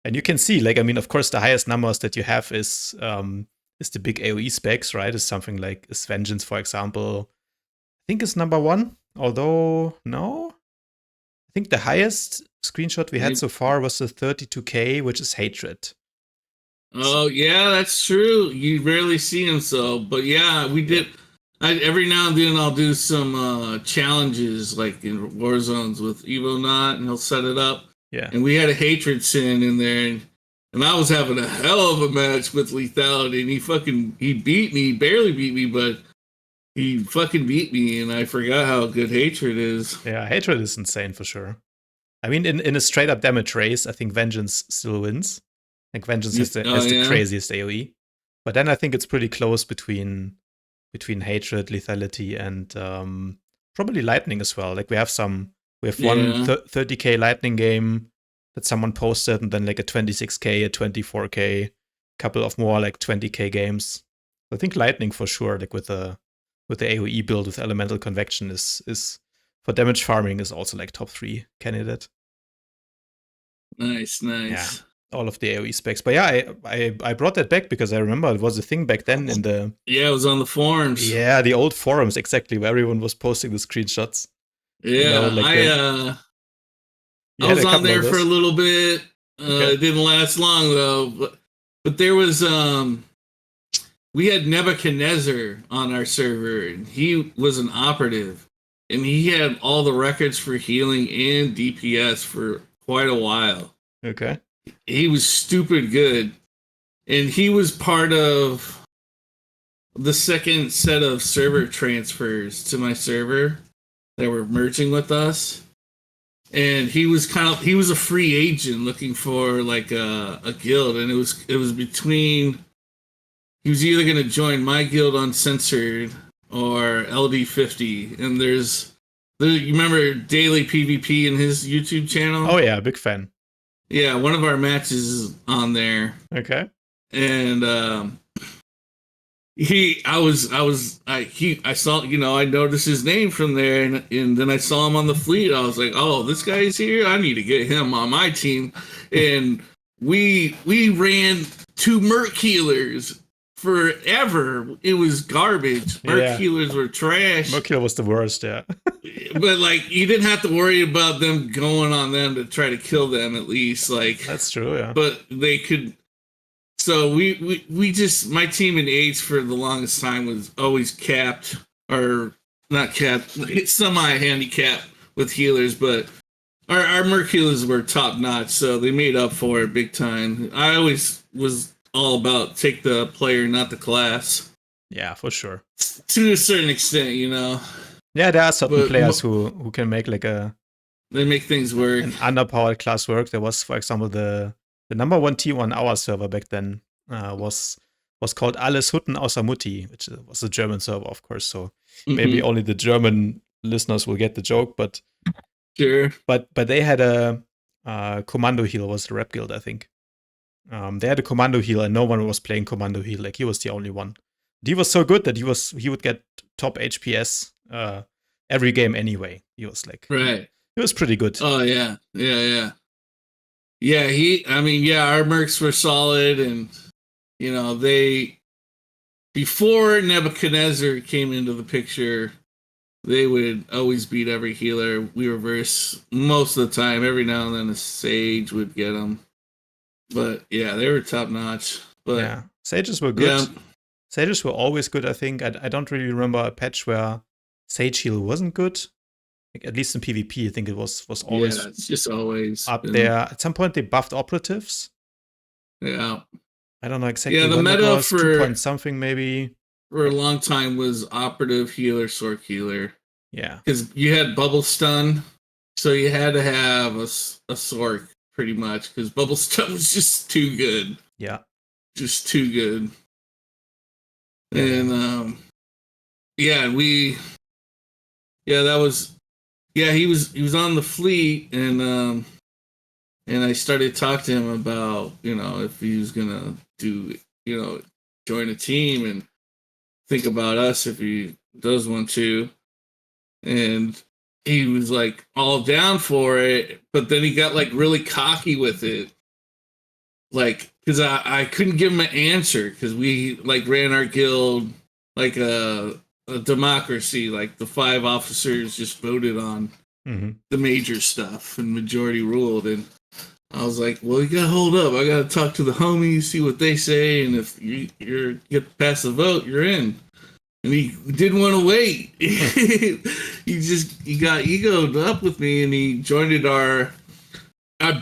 and you can see, like, I mean, of course, the highest numbers that you have is the big AOE specs, right? Is something like Vengeance, for example. I think is number 1. Although no, I think the highest screenshot we had so far was the 32k, which is Hatred. Oh yeah, that's true. You rarely see him, but yeah, we did. Every now and then I'll do some challenges like in Warzones with Ivano, and he'll set it up. Yeah. And we had a Hatred Sin in there, and I was having a hell of a match with Lethality, and he beat me, barely beat me, but he fucking beat me, and I forgot how good Hatred is. Yeah, Hatred is insane for sure. I mean, in a straight up damage race, I think Vengeance still wins. Like Vengeance has the craziest AoE, but then I think it's pretty close between Hatred, Lethality, and probably Lightning as well. Like we have one 30k Lightning game that someone posted, and then like a 26k, a 24k, couple of more like 20k games. I think Lightning for sure, like with the AoE build with Elemental Convection is for damage farming is also like top 3 candidate. Nice. Yeah, all of the AoE specs. But yeah, I brought that back because I remember it was a thing back then in the... Yeah, it was on the forums. Yeah, the old forums, exactly, where everyone was posting the screenshots. Yeah, I was on there for a little bit. It didn't last long though, but there was we had Nebuchadnezzar on our server, and he was an operative, and he had all the records for healing and DPS for quite a while. Okay. He was stupid good, and he was part of the second set of server transfers to my server that were merging with us. And he was a free agent looking for like a guild, and it was between, he was either going to join my guild Uncensored or LD50. And you remember Daily PvP in his YouTube channel? Oh yeah, big fan. Yeah, one of our matches is on there. Okay. And I saw, I noticed his name from there, and then I saw him on the fleet. I was like, oh, this guy's here. I need to get him on my team. And we ran 2 Merc healers forever. It was garbage. Merc healers were trash. Merc healer was the worst, yeah. But like, you didn't have to worry about them going on them to try to kill them, at least. Like, that's true, yeah. But they could. So we just, my team in AIDS for the longest time was always capped, or not capped, it's semi-handicapped with healers, but our Merc healers were top notch, so they made up for it big time. I always was all about take the player, not the class. Yeah, for sure. To a certain extent, Yeah, there are certain players who can make like they make things work. An underpowered class work. There was, for example, the number 1 team on our server back then was called Alles Hutten außer Mutti, which was a German server, of course. So maybe only the German listeners will get the joke, but sure. But they had a commando heal, was the rep guild, I think. They had a commando heal, and no one was playing commando heal. Like, he was the only one. He was so good that he would get top HPS every game anyway. He was like, right. He was pretty good. Oh yeah. Yeah, our mercs were solid, and before Nebuchadnezzar came into the picture, they would always beat every healer. We reverse most of the time. Every now and then a Sage would get them. But yeah, they were top notch. But yeah, Sages were good. Yeah. Sages were always good, I think. I don't really remember a patch where Sage heal wasn't good. Like, at least in PvP, I think it was always, it's just always up there. At some point, they buffed operatives. Yeah. I don't know exactly. Yeah, the meta for 2 point something maybe. For a long time was operative healer, sword healer. Yeah. Because you had bubble stun, so you had to have a sword pretty much, because bubble stun was just too good. Yeah. Just too good. And that was, he was on the fleet, and And I started talking to him about, if he was gonna do, join a team and think about us if he does want to. And he was like all down for it, but then he got like really cocky with it. Like, because I couldn't give him an answer because we like ran our guild like a democracy, like the 5 officers just voted on the major stuff and majority ruled. And I was like, well, you gotta hold up. I gotta talk to the homies, see what they say, and if you're get past the vote, you're in. And he didn't want to wait. he got egoed up with me, and he joined our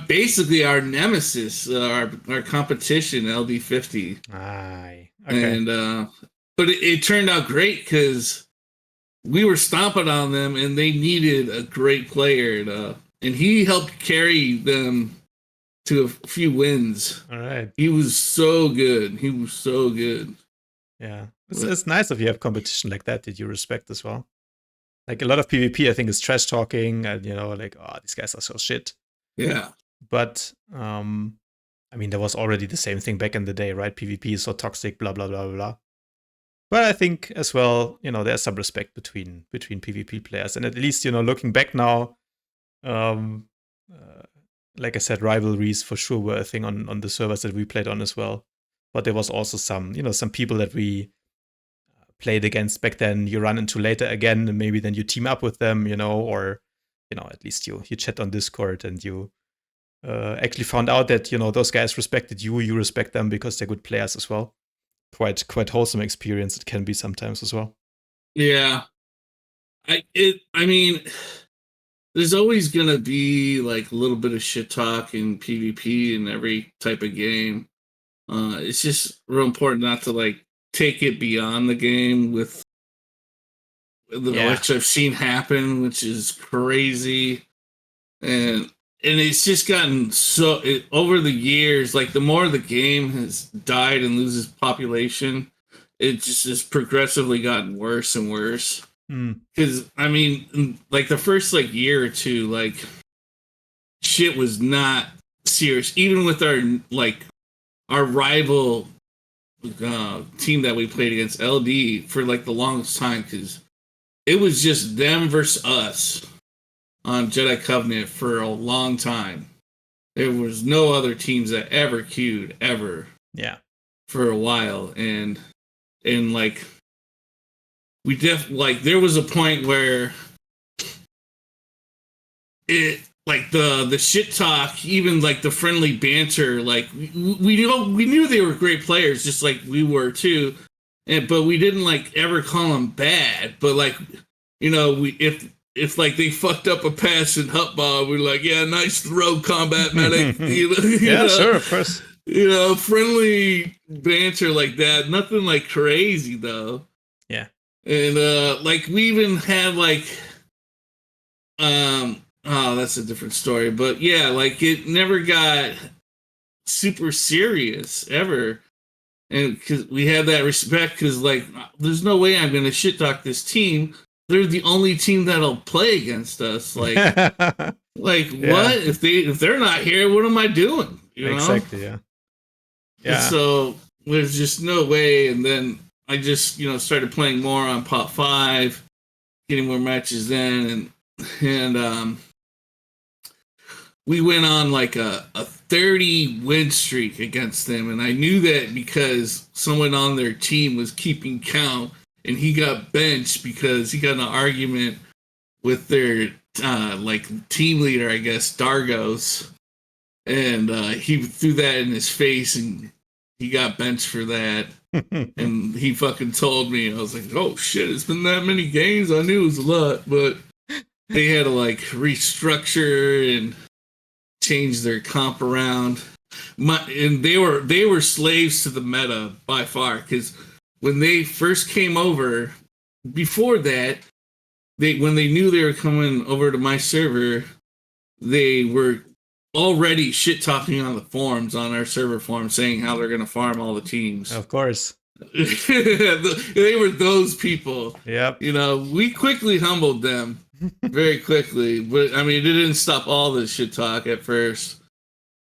basically our nemesis, our competition, LD50. Aye. Okay. And but it turned out great because we were stomping on them, and they needed a great player, and he helped carry them to a few wins. All right. He was so good. Yeah. It's nice if you have competition like that you respect as well. Like a lot of PvP, I think, is trash talking and, like, oh, these guys are so shit. Yeah. But, I mean, there was already the same thing back in the day, right? PvP is so toxic, blah, blah, blah, blah. But I think as well, there's some respect between PvP players. And at least, looking back now, like I said, rivalries for sure were a thing on the servers that we played on as well. But there was also some people that we played against back then you run into later again, and maybe then you team up with them, or, at least you chat on Discord and you actually found out that, those guys respected you respect them because they're good players as well. Quite wholesome experience it can be sometimes as well. Yeah. I mean, there's always gonna be like a little bit of shit talk in PvP in every type of game. It's just real important not to like take it beyond the game with which I've seen happen, which is crazy. And it's just gotten over the years, like the more the game has died and loses population, it just has progressively gotten worse and worse. Because I mean, like the first like year or two, like shit was not serious. Even with our rival team that we played against, LD, for like the longest time, because it was just them versus us on Jedi Covenant for a long time. There was no other teams that ever queued ever. Yeah. For a while, and like we there was a point where it like the shit talk, even like the friendly banter, like we knew they were great players, just like we were too, but we didn't like ever call them bad. But like if like they fucked up a pass in Hutball, we're like, yeah, nice throw, combat medic. Sure, of course. Friendly banter like that. Nothing like crazy though. Yeah. And like we even had like that's a different story. But yeah, like it never got super serious ever. And because we had that respect, because like there's no way I'm gonna shit talk this team. They're the only team that'll play against us. Like like what? If they're not here, what am I doing? Exactly, yeah. Yeah. And so there's just no way. And then I just, started playing more on Pop 5, getting more matches then, and we went on like a 30 win streak against them, and I knew that because someone on their team was keeping count, and he got benched because he got in an argument with their like team leader, I guess, Dargos, and he threw that in his face, and he got benched for that. And he fucking told me, I was like, oh shit, it's been that many games. I knew it was a lot, but they had to like restructure and change their comp around. And they were slaves to the meta by far, because when they first came over, before that, when they knew they were coming over to my server, they were already shit talking on the forums, on our server forums, saying how they're going to farm all the teams. Of course. They were those people. Yep. We quickly humbled them very quickly, but I mean, it didn't stop all the shit talk at first.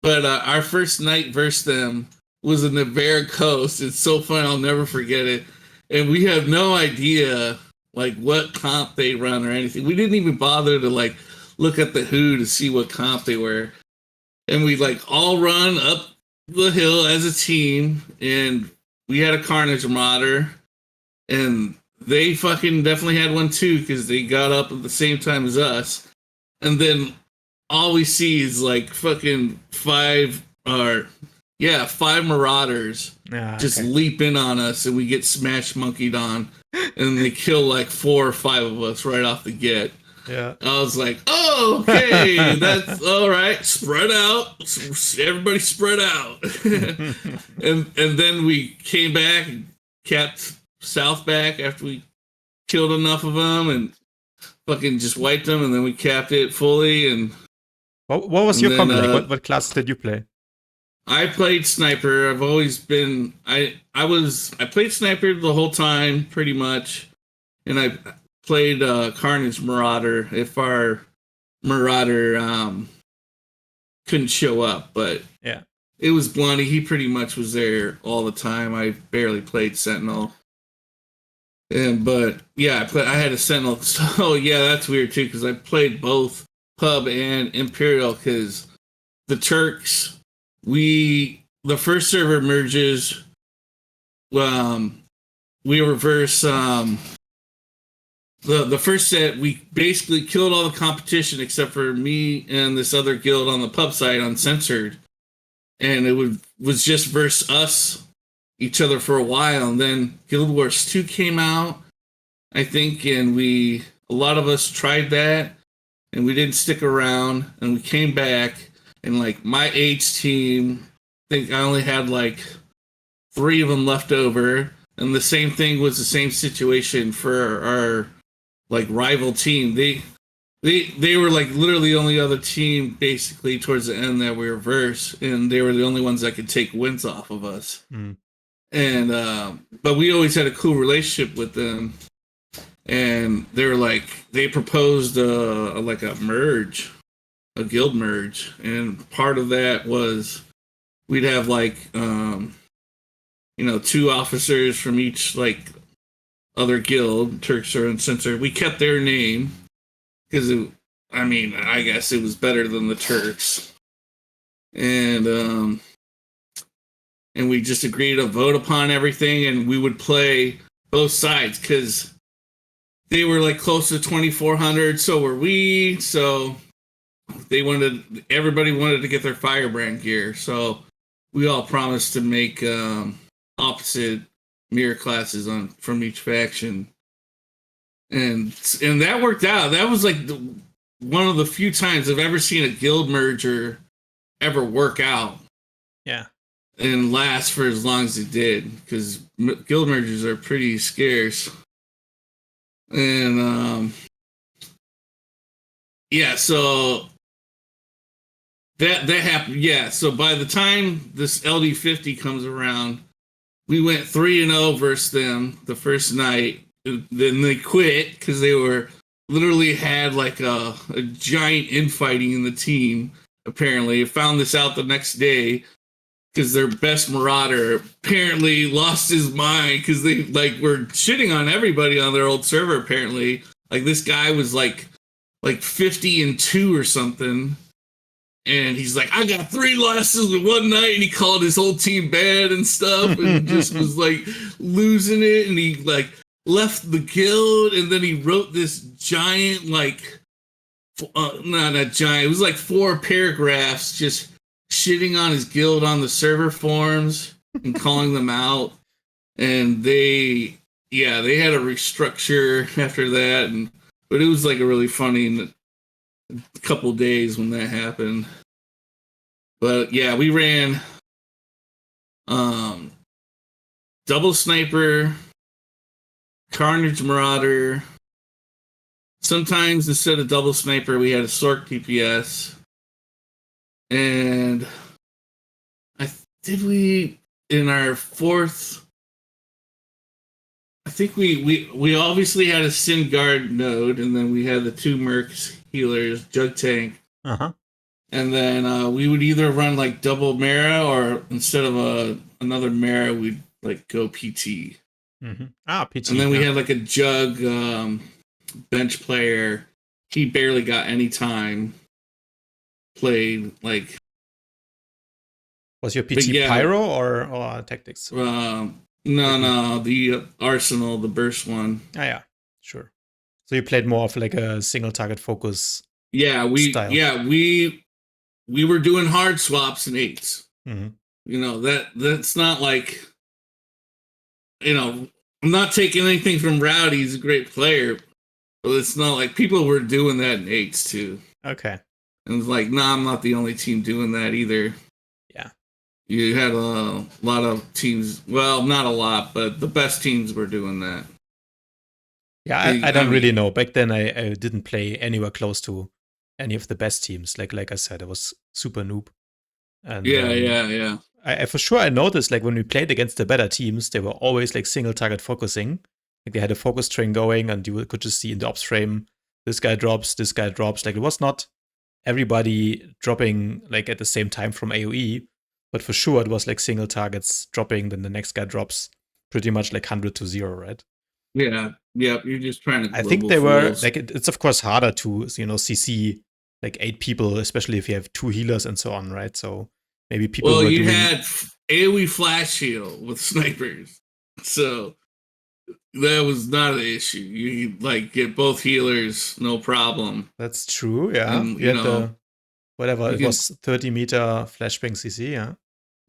But our first night versus them was in the Bear Coast. It's so fun. I'll never forget it. And we have no idea like what comp they run or anything. We didn't even bother to like look at the Who to see what comp they were. And we like all run up the hill as a team, and we had a Carnage Marauder, and they fucking definitely had one too because they got up at the same time as us. And then all we see is like fucking five Marauders just leap in on us, and we get smash monkeyed on, and they kill like 4 or 5 of us right off the get. Yeah. I was like, oh, okay, that's all right. Spread out. Everybody spread out. and then we came back and kept South back after we killed enough of them and fucking just wiped them, and then we capped it fully. And what was your comp like? What class did you play? I played sniper. I've always been I played sniper the whole time pretty much, and I played Carnage Marauder if our Marauder couldn't show up, but yeah, it was Blondie. He pretty much was there all the time. I barely played Sentinel. But yeah, I had a Sentinel. So yeah, that's weird too because I played both Pub and Imperial because the Turks. The first server merges. We reverse. The first set, we basically killed all the competition except for me and this other guild on the pub side uncensored, and it was just versus us, each other for a while. And then Guild Wars 2 came out, I think, and a lot of us tried that, and we didn't stick around, and we came back. And like my H team, I think I only had like 3 of them left over. And the same thing was the same situation for our like rival team. They were like literally the only other team basically towards the end that we reversed, and they were the only ones that could take wins off of us. Mm. And but we always had a cool relationship with them. And they proposed like a merge. A guild merge, and part of that was we'd have like 2 officers from each like other guild, Turks or Uncensored. We kept their name because I guess it was better than the Turks, and we just agreed to vote upon everything, and we would play both sides because they were like close to 2,400, so were we, so. Everybody wanted to get their Firebrand gear, so we all promised to make opposite mirror classes from each faction, and that worked out. That was like one of the few times I've ever seen a guild merger ever work out. Yeah, and last for as long as it did, because guild mergers are pretty scarce, and yeah, so. That happened, yeah. So by the time this LD50 comes around, we went 3-0 versus them the first night. Then they quit because they were literally had like a giant infighting in the team. Apparently, I found this out the next day because their best Marauder apparently lost his mind because they like were shitting on everybody on their old server. Apparently, like this guy was like 50-2 or something. And he's like, I got 3 losses in one night, and he called his whole team bad and stuff, and just was like losing it. And he like left the guild, and then he wrote this giant like, not giant. It was like 4 paragraphs just shitting on his guild on the server forums and calling them out. And they had a restructure after that, but it was like a really funny couple days when that happened. But yeah, we ran double sniper, Carnage Marauder. Sometimes instead of double sniper, we had a Sork DPS. And in our 4th, I think we obviously had a Sin Guard node, and then we had the 2 Mercs healers, Jug Tank. Uh-huh. And then we would either run like double Mara, or instead of another Mara, we'd like go PT. PT. And then we had like a Jug bench player. He barely got any time. Played like. Was your PT Pyro or Tactics? No, the Arsenal, the burst one. Yeah, sure. So you played more of like a single target focus. Style. We were doing hard swaps and 8s. You know, that's not like, you know, I'm not taking anything from Rowdy. He's a great player, but it's not like people were doing that in 8s too. Okay. And it's like, I'm not the only team doing that either. Yeah. You had a lot of teams. Well, not a lot, but the best teams were doing that. Yeah, I don't really know. Back then, I didn't play anywhere close to any of the best teams. Like I said, I was super noob. And yeah. I for sure I noticed, like, when we played against the better teams, they were always like single target focusing. Like they had a focus train going, and you could just see in the ops frame, this guy drops. Like it was not everybody dropping like at the same time from AoE, but for sure it was like single targets dropping, then the next guy drops pretty much like 100 to 0, right? Yeah. You're just trying to. I think they were like, it's of course harder to, you know, CC like 8 people, especially if you have 2 healers and so on, right? So maybe people. Well, you had AoE flash heal with snipers, so that was not an issue. You like get both healers, no problem. That's true. Yeah, and, you had the whatever it was, 30-meter flashbang CC. Yeah.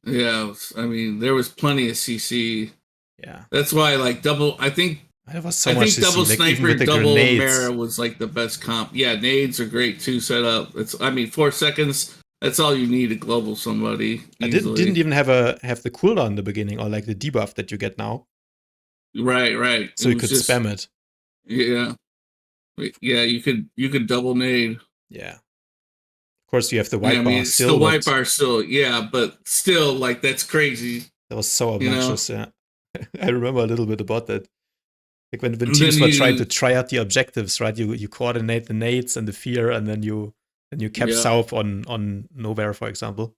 Yeah, I mean there was plenty of CC. Yeah, that's why like double. I think it was so much CC. Double like, sniper, double Mara was like the best comp. Yeah, nades are great too. Set up. 4 seconds. That's all you need to global somebody. I didn't even have the cooldown in the beginning, or like the debuff that you get now. Right. So you could spam it. Yeah. You could double nade. Yeah. Of course, you have the white bar still. The white bar still, yeah, but still, like that's crazy. That was so obnoxious. Yeah, I remember a little bit about that. Like when teams were trying to try out the objectives, right? You coordinate the nades and the fear, and then you kept south on Nowhere, for example.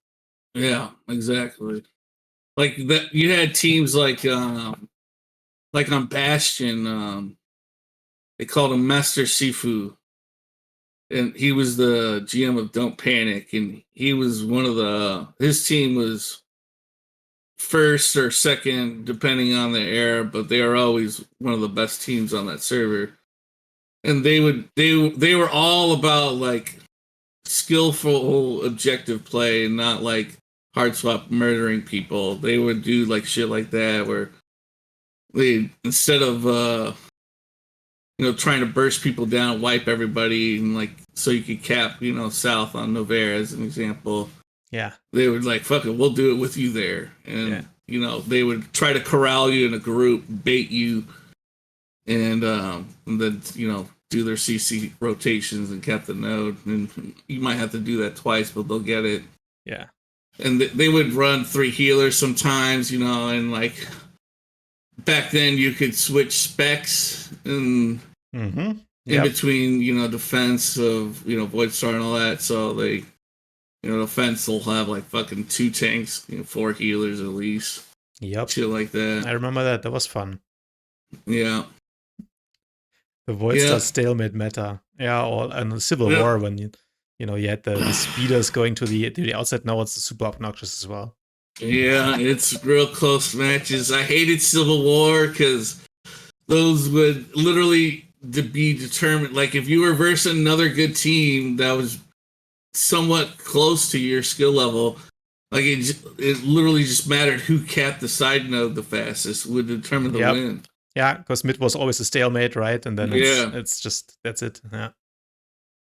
Yeah, exactly. Like that, you had teams like on Bastion, they called him Master Sifu, and he was the GM of Don't Panic, and he was one of his team was first or second depending on the era, but they are always one of the best teams on that server. And they were all about like skillful objective play and not like hard swap murdering people. They would do like shit like that where they, instead of trying to burst people down, wipe everybody, and like so you could cap south on Novera as an example. Yeah, they would like, fuck it, we'll do it with you there. And they would try to corral you in a group, bait you, and then do their CC rotations and cap the node. And you might have to do that twice, but they'll get it. Yeah. And they would run 3 healers sometimes, and like back then you could switch specs and in between, defense of, Void Star and all that. So they, defense will have like fucking 2 tanks, 4 healers at least. Yep. Shit like that. I remember that. That was fun. Yeah. The Void Star stalemate meta. Yeah, or in the Civil War when you had the speeders going to the outside nodes, it's super obnoxious as well. Yeah, it's real close matches. I hated Civil War because those would literally be determined. Like if you were versus another good team that was somewhat close to your skill level, like it literally just mattered who capped the side node the fastest would determine the win. Yeah, because mid was always a stalemate, right? And then it's just, that's it. Yeah.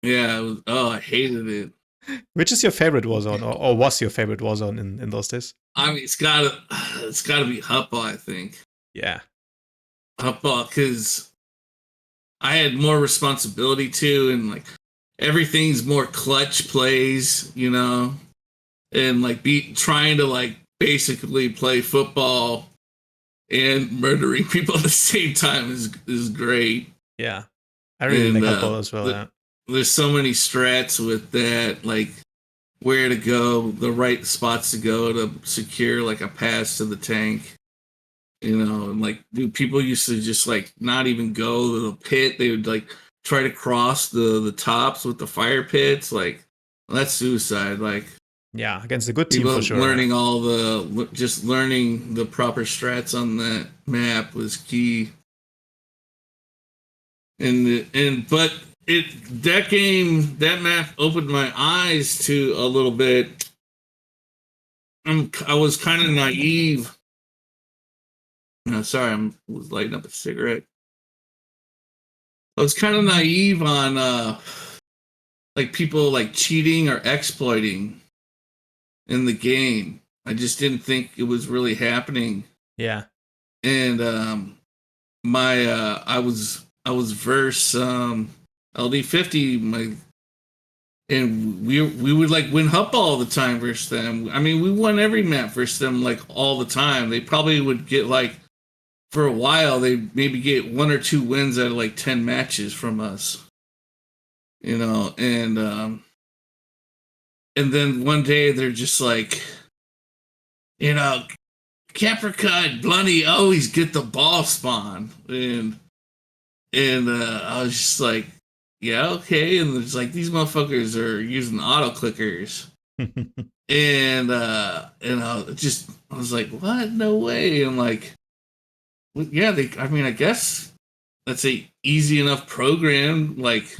Yeah. I hated it. Which is your favorite Warzone, or was your favorite Warzone in those days? I mean, it's gotta be Huppa, I think. Yeah. Huppa, because I had more responsibility too, and like everything's more clutch plays, and like trying to like basically play football and murdering people at the same time is great. Yeah. I really like Huppa as well, There's so many strats with that, like where to go, the right spots to go to secure like a pass to the tank. You know, and like dude, people used to just like not even go to the pit. They would like try to cross the tops with the fire pits. Like that's suicide. Like Yeah, against a good team people for sure. learning all the just learning the proper strats on that map was key. But that map opened my eyes to a little bit. I was kind of naive. No, sorry, I was lighting up a cigarette. I was kind of naive on like people like cheating or exploiting in the game. I just didn't think it was really happening. Yeah. And I was verse LD50 and we would like win Hup all the time versus them. I mean, we won every map versus them like all the time. They probably would get like for a while they'd maybe get 1 or 2 wins out of like 10 matches from us. You know, and then one day they're just like, you know, Caprica and Blunny always get the ball spawn. And I was just like, yeah, okay. And it's like these motherfuckers are using auto clickers. And I was like, what? No way. And like, well, yeah, I guess that's a easy enough program. Like,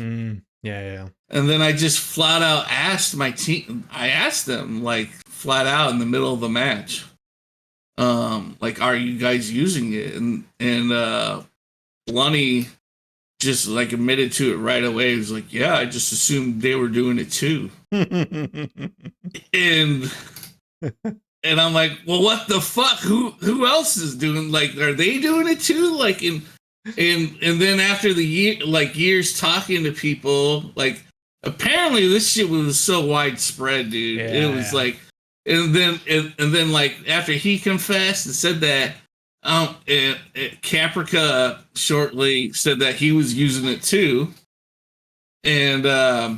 yeah. And then I just flat out asked my team. I asked them like flat out in the middle of the match, like, are you guys using it? And Blunny just like admitted to it right away. He was like, yeah, I just assumed they were doing it too. and I'm like, well, what the fuck? Who else is doing, like, are they doing it too? Like, and then after the years talking to people, like, apparently this shit was so widespread, dude. Yeah. It was like, and then like after he confessed and said that, Caprica shortly said that he was using it too, and I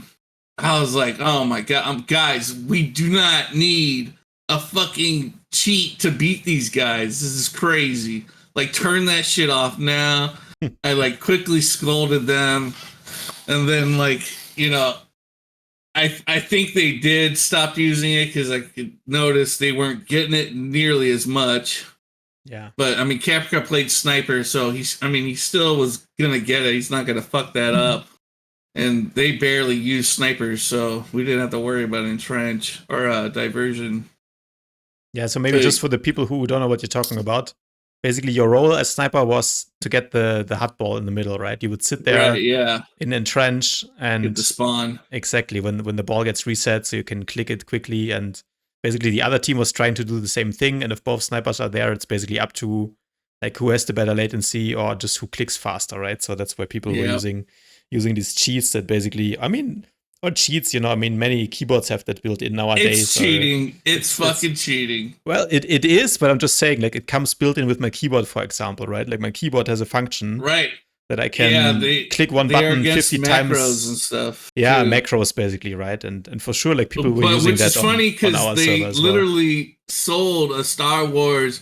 was like, oh my god, guys, we do not need a fucking cheat to beat these guys. This is crazy. Like, turn that shit off now. I like quickly scolded them, and then like, you know, I think they did stop using it because I could notice they weren't getting it nearly as much. Yeah. But I mean, Caprica played sniper, so he still was gonna get it. He's not gonna fuck that up. And they barely use snipers, so we didn't have to worry about entrench or diversion. Yeah, so maybe just for the people who don't know what you're talking about, basically your role as sniper was to get the hot ball in the middle, right? You would sit there, right, yeah, in entrench and get the spawn. Exactly, when the ball gets reset, so you can click it quickly. And basically the other team was trying to do the same thing. And if both snipers are there, it's basically up to like who has the better latency or just who clicks faster, right? So that's where people were using these cheats that basically, I mean, or cheats, you know, I mean, many keyboards have that built in nowadays. It's cheating. It's fucking cheating. Well, it is, but I'm just saying, like, it comes built in with my keyboard, for example, right? Like, my keyboard has a function, right, that I can click one button 50 times. Macros and stuff. Yeah, too. Macros basically, right? And for sure, like, people were using that on our server. Which is funny because they literally sold a Star Wars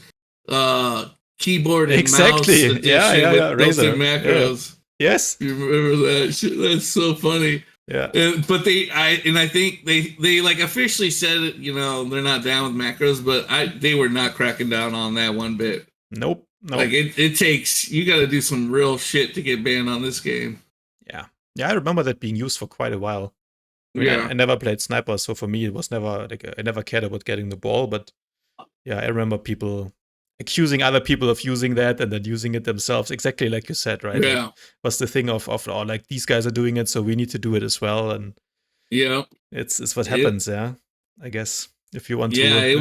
keyboard and mouse edition with built-in macros. Yeah. Yes, you remember that shit? That's so funny. Yeah, but I think they like officially said it. You know, they're not down with macros, but they were not cracking down on that one bit. Nope. Like it takes, you got to do some real shit to get banned on this game. Yeah, I remember that being used for quite a while. I never played sniper, so for me it was never like I never cared about getting the ball. But yeah, I remember people accusing other people of using that and then using it themselves, exactly like you said, right? Yeah, like, was the thing of oh, like these guys are doing it, so we need to do it as well. And yeah, it's what happens. Yeah, I guess if you want to. Yeah, it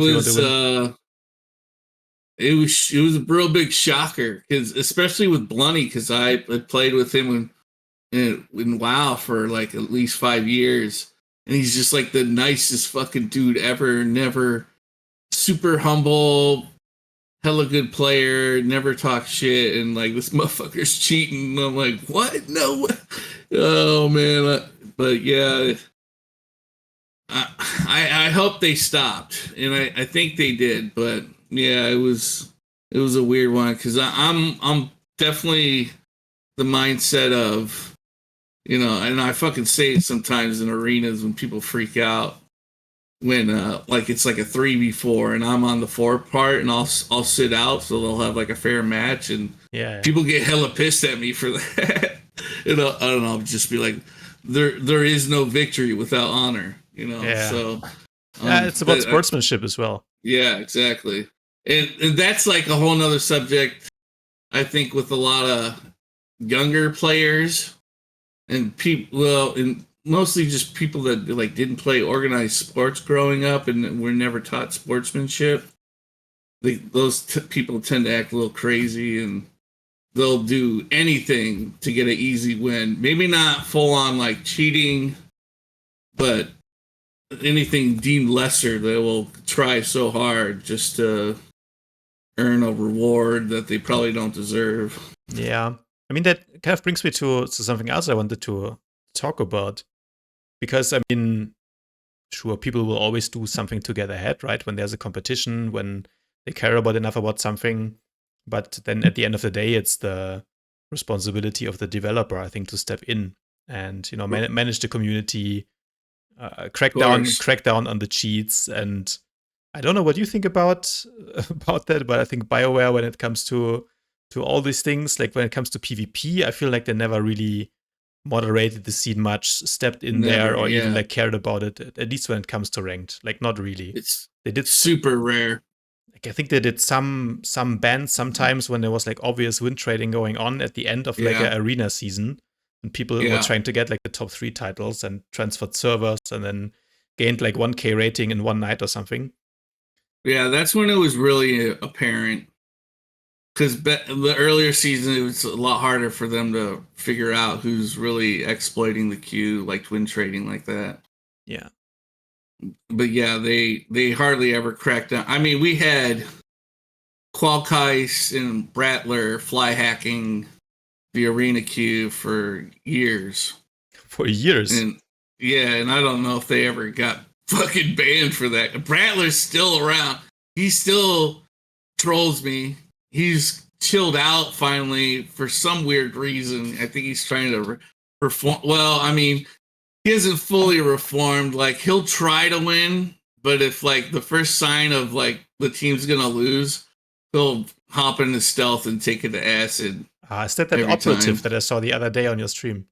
was a real big shocker, because especially with Blunny, because I had played with him in WoW for like at least 5 years, and he's just like the nicest fucking dude ever. Never, super humble, hella good player, never talk shit, and like this motherfucker's cheating. And I'm like, what? No way. Oh man. But yeah, I hope they stopped, and I think they did, but yeah, it was a weird one because I'm definitely the mindset of, and I fucking say it sometimes in arenas when people freak out when like it's like a 3v4 and I'm on the 4 part and I'll sit out so they'll have like a fair match, and Yeah. people get hella pissed at me for that. I don't know, just be like, there is no victory without honor, Yeah. so Yeah, it's about sportsmanship as well. yeah, exactly. And that's like a whole nother subject, I think, with a lot of younger players and people, well, and mostly just people that like didn't play organized sports growing up and were never taught sportsmanship. Those people tend to act a little crazy, and they'll do anything to get an easy win. Maybe not full on like cheating, but anything deemed lesser, they will try so hard just to earn a reward that they probably don't deserve. Yeah. I mean, that kind of brings me to something else I wanted to talk about. Because, I mean, sure, people will always do something to get ahead, right? When there's a competition, when they care enough about something. But then at the end of the day, it's the responsibility of the developer, I think, to step in and, manage the community, crack down on the cheats. And I don't know what you think about that, but I think BioWare, when it comes to all these things, like when it comes to PvP, I feel like they never really moderated the scene much, stepped in there, or even like cared about it. At least when it comes to ranked, like not really. They did super rare. Like I think they did some bans sometimes when there was like obvious win trading going on at the end of like an arena season, and people were trying to get like the top 3 titles and transferred servers and then gained like 1K rating in one night or something. Yeah, that's when it was really apparent. Because the earlier season, it was a lot harder for them to figure out who's really exploiting the queue, like twin trading like that. Yeah. But yeah, they hardly ever cracked down. I mean, we had Qualkais and Brattler fly hacking the arena queue for years. For years? And yeah, and I don't know if they ever got fucking banned for that. Brattler's still around. He still trolls me. He's chilled out finally for some weird reason. I think he's trying to reform. Well, I mean, he hasn't fully reformed. Like, he'll try to win, but if like the first sign of like the team's gonna lose, he'll hop into stealth and take it to acid. Is that operative that I saw the other day on your stream?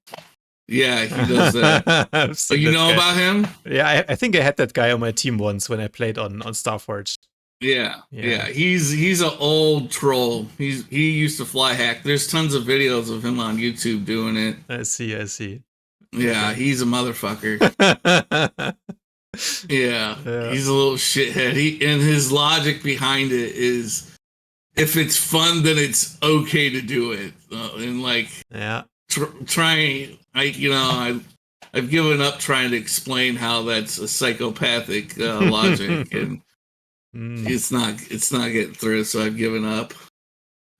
Yeah, he does that. Oh, you know about him? Yeah, I think I had that guy on my team once when I played on Starforge. Yeah. He's an old troll. He used to fly hack. There's tons of videos of him on YouTube doing it. I see. Yeah, he's a motherfucker. yeah, he's a little shithead. And his logic behind it is, if it's fun, then it's okay to do it. And like, trying, I've given up trying to explain how that's a psychopathic logic, and it's not getting through. So I've given up.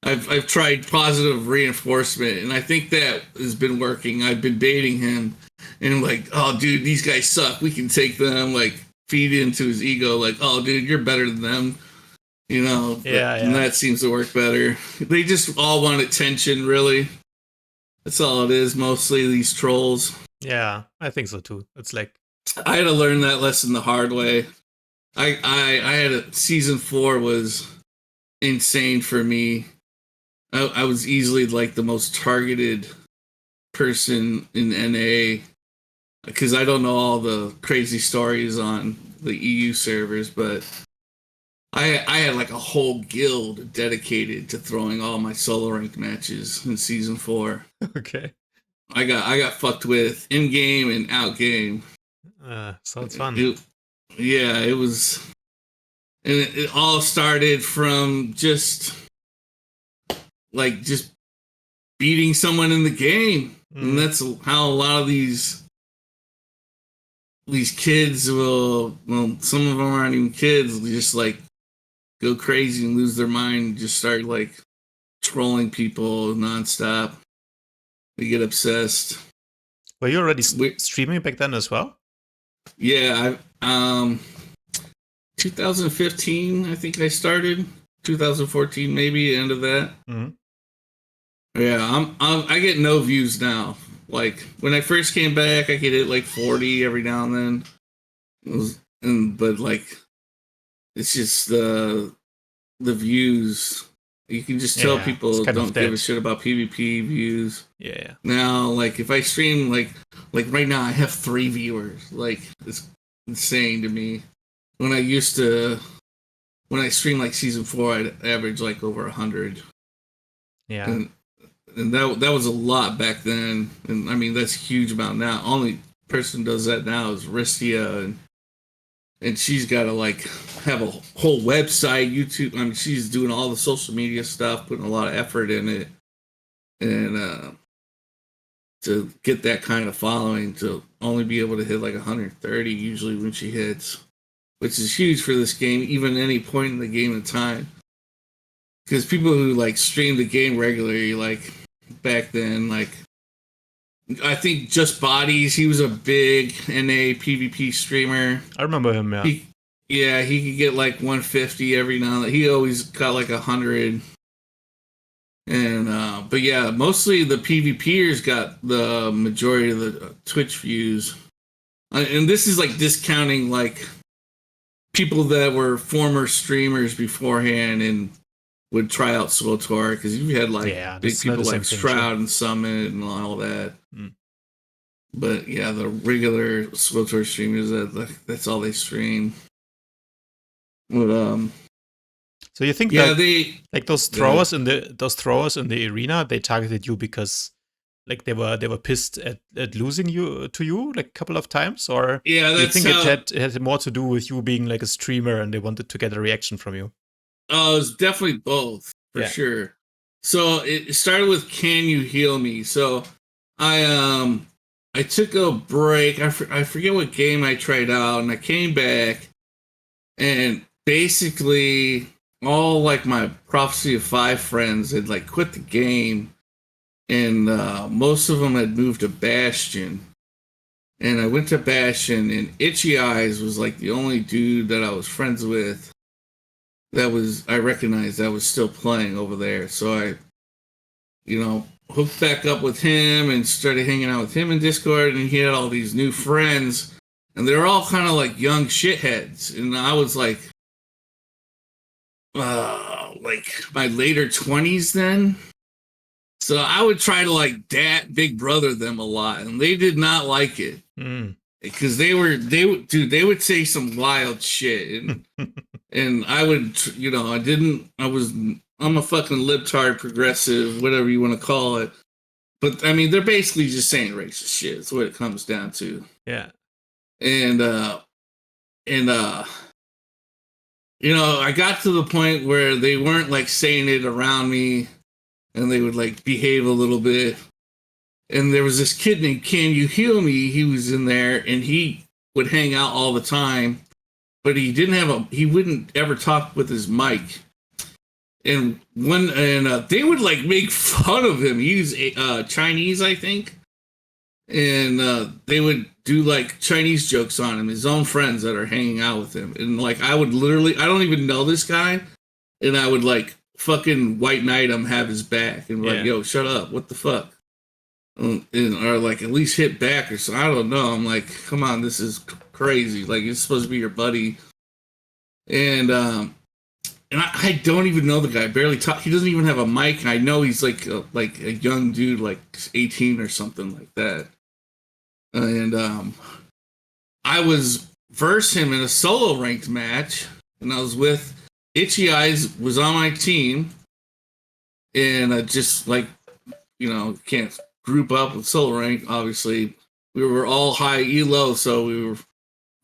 I've tried positive reinforcement, and I think that has been working. I've been baiting him, and I'm like, oh, dude, these guys suck. We can take them. Like, feed into his ego, like, oh, dude, you're better than them. And that seems to work better. They just all want attention, really. That's all it is, mostly, these trolls. Yeah, I think so too. It's like, I had to learn that lesson the hard way. I had season 4 was insane for me. I was easily like the most targeted person in NA, because I don't know all the crazy stories on the EU servers, but I had like a whole guild dedicated to throwing all my solo rank matches in season 4. Okay. I got fucked with in game and out game. Sounds fun. It was, and it all started from just beating someone in the game, and that's how a lot of these kids will. Well, some of them aren't even kids. They just like go crazy and lose their mind. Just start like trolling people nonstop. They get obsessed. Were you already streaming back then as well? Yeah, Um, 2015, I think I started. 2014, maybe end of that. Mm-hmm. Yeah, I get no views now. Like when I first came back, I could hit like 40 every now and then. But like, it's just the views. You can just tell people don't give a shit about PvP views. Yeah. Now, like if I stream, like right now, I have 3 viewers. Like it's insane to me. When I streamed like season 4, I'd average like over 100. Yeah. And that was a lot back then. And I mean that's a huge amount now. Only person does that now is Ristia, and she's got to like have a whole website, YouTube. I mean, she's doing all the social media stuff, putting a lot of effort in it, and to get that kind of following, to only be able to hit like 130 usually when she hits, which is huge for this game, even any point in the game in time. Because people who like stream the game regularly, like back then, like I think Just Bodies, he was a big NA PvP streamer. I remember him, yeah. He could get like 150 every now and then. He always got like 100. And but yeah, mostly the PvPers got the majority of the Twitch views. And this is like discounting like people that were former streamers beforehand and would try out SWTOR, because you had like big people like Shroud and Summit and all that. But yeah, the regular SWTOR streamers, that's all they stream. But so you think that they like those throwers in the arena, they targeted you because like they were pissed at losing to you like a couple of times, or do you think it had more to do with you being like a streamer and they wanted to get a reaction from you? Oh, it was definitely both, for sure. So it started with "Can you heal me?" So I took a break. I forget what game I tried out, and I came back, and basically all like my Prophecy of 5 friends had like quit the game, and most of them had moved to Bastion. And I went to Bastion, and Itchy Eyes was like the only dude that I was friends with I recognized that was still playing over there. So I, hooked back up with him and started hanging out with him in Discord, and he had all these new friends, and they were all kind of like young shitheads. And I was like my later 20s then. So I would try to like big brother them a lot, and they did not like it. Because they would say some wild shit, and and I would, I'm a fucking libtard progressive, whatever you want to call it. But I mean, they're basically just saying racist shit. That's what it comes down to. Yeah. And I got to the point where they weren't like saying it around me, and they would like behave a little bit. And there was this kid named Can You Heal Me? He was in there, and he would hang out all the time, but he wouldn't ever talk with his mic. And they would like make fun of him. He was Chinese, I think. And they would do like Chinese jokes on him, his own friends that are hanging out with him. And like, I would literally, I don't even know this guy, and I would like fucking white knight him, have his back, and like, yo, shut up, what the fuck? Or like at least hit back or something. I don't know. I'm like, come on, this is crazy. Like, it's supposed to be your buddy. And I don't even know the guy. Barely talk. He doesn't even have a mic. I know he's like a young dude, like 18 or something like that. And I was versus him in a solo ranked match, and I was with Itchy Eyes was on my team, and I just like, can't group up with solo rank. Obviously, we were all high elo, so we were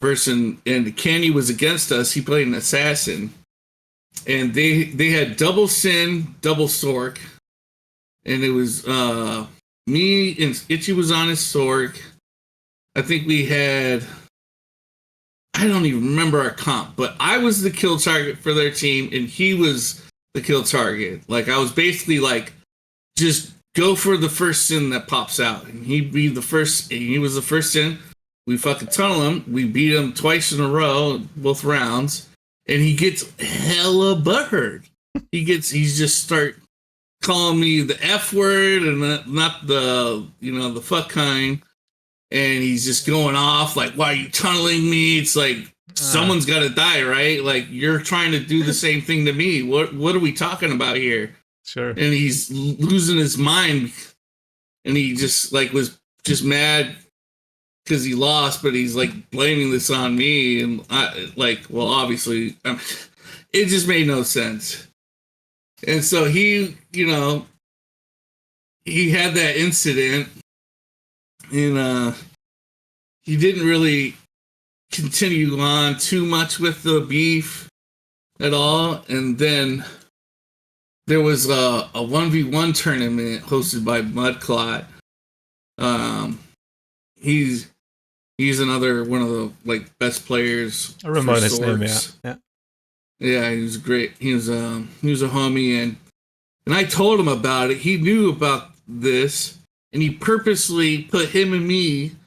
versing, and Candy was against us. He played an assassin, and they had double Sin, double Sork, and it was me and Itchy was on his Sork. I think we had, I don't even remember our comp, but I was the kill target for their team, and he was the kill target. Like, I was basically like, just go for the first Sin that pops out, and he'd be the first. And he was the first Sin. we fucking tunnel him. We beat him twice in a row, both rounds, and he gets hella butthurt. He's just start calling me the F word and not the, the fuck kind. And he's just going off like, why are you tunneling me? It's like, someone's got to die, right? Like, you're trying to do the same thing to me. What are we talking about here? Sure. And he's losing his mind. And he just like was just mad because he lost, but he's like blaming this on me. And obviously, it just made no sense. And so he had that incident, and he didn't really continue on too much with the beef at all. And then there was a 1v1 tournament hosted by Mudclot. He's another one of the like best players. I remember his name, yeah. Yeah, he was great. He was a homie, and I told him about it. He knew about this, and he purposely put him and me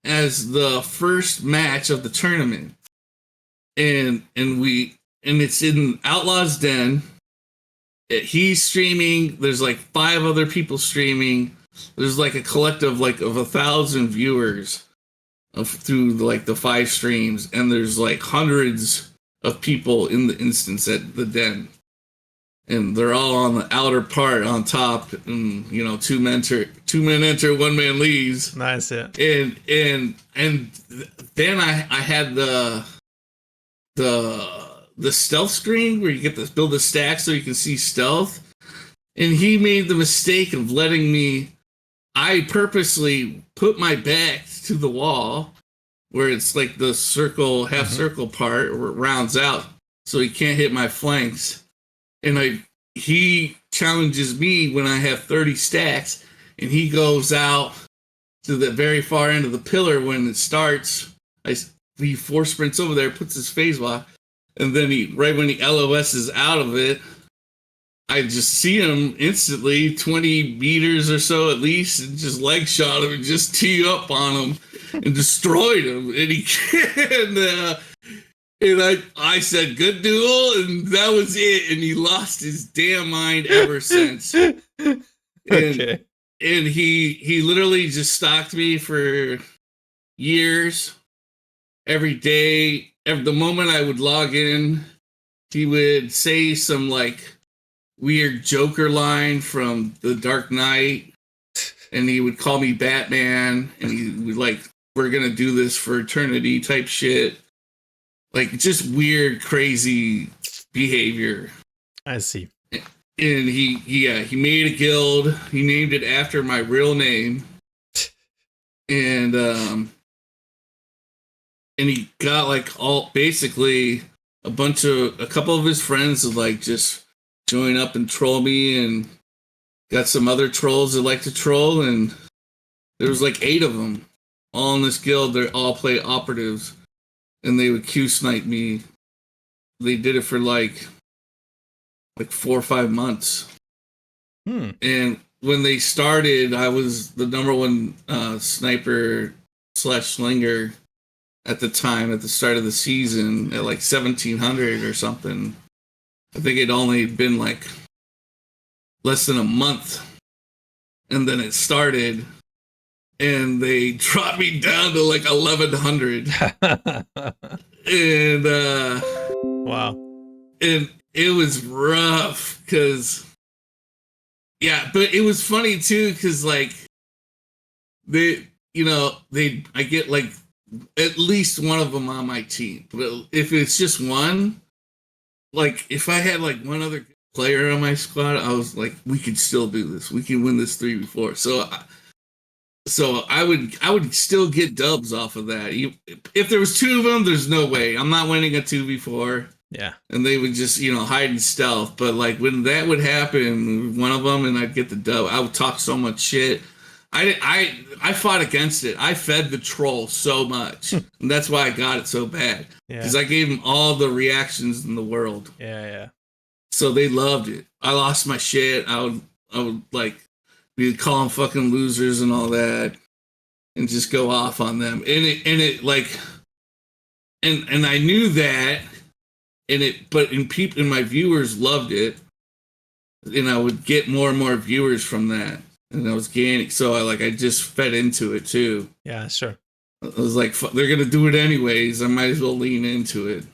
as the first match of the tournament. And it's in Outlaw's Den. He's streaming. There's like 5 other people streaming. There's like a collective like of 1,000 viewers through like the 5 streams, and there's like hundreds of people in the instance at the Den, and they're all on the outer part on top, and 2 men enter, 1 man leaves. Nice, yeah. And then I had the stealth screen where you get to build a stack so you can see stealth, and he made the mistake of letting me. I purposely put my back to the wall where it's like the circle, half circle part where it rounds out so he can't hit my flanks. And he challenges me when I have 30 stacks, and he goes out to the very far end of the pillar when it starts. He 4 sprints over there, puts his phase lock, and then right when he LOS's out of it, I just see him instantly 20 meters or so at least, and just leg shot him and just tee up on him and destroyed him. And I said, good duel, and that was it. And he lost his damn mind ever since. Okay. And he literally just stalked me for years. Every day, the moment I would log in, he would say some like weird Joker line from The Dark Knight, and he would call me Batman, and he would like, we're gonna do this for eternity type shit. Like, just weird, crazy behavior. I see. And he made a guild. He named it after my real name. And he got like basically a couple of his friends would like just join up and troll me, and got some other trolls that like to troll, and there was like 8 of them all in this guild. They all play operatives, and they would Q snipe me. They did it for like 4 or 5 months. And when they started, I was the number 1 sniper / slinger at the time, at the start of the season, at like 1,700 or something. I think it only been like less than a month, and then it started, and they dropped me down to like 1,100. And wow, and it was rough because, yeah, but it was funny too because like I get like at least one of them on my team, but if it's just one. Like, if I had, like, one other player on my squad, I was like, we could still do this. We can win this 3v4. So I would still get dubs off of that. If there was 2 of them, there's no way. I'm not winning a 2v4. Yeah. And they would just, hide in stealth. But, like, when that would happen, one of them, and I'd get the dub, I would talk so much shit. I fought against it. I fed the troll so much. And that's why I got it so bad. Because I gave them all the reactions in the world. Yeah. So they loved it. I lost my shit. I would like, we'd call them fucking losers and all that. and just go off on them. And it like, and I knew that, and my viewers loved it, and I would get more and more viewers from that, and I was gaining. So I just fed into it too. Yeah, sure. I was like, they're gonna do it anyways. I might as well lean into it.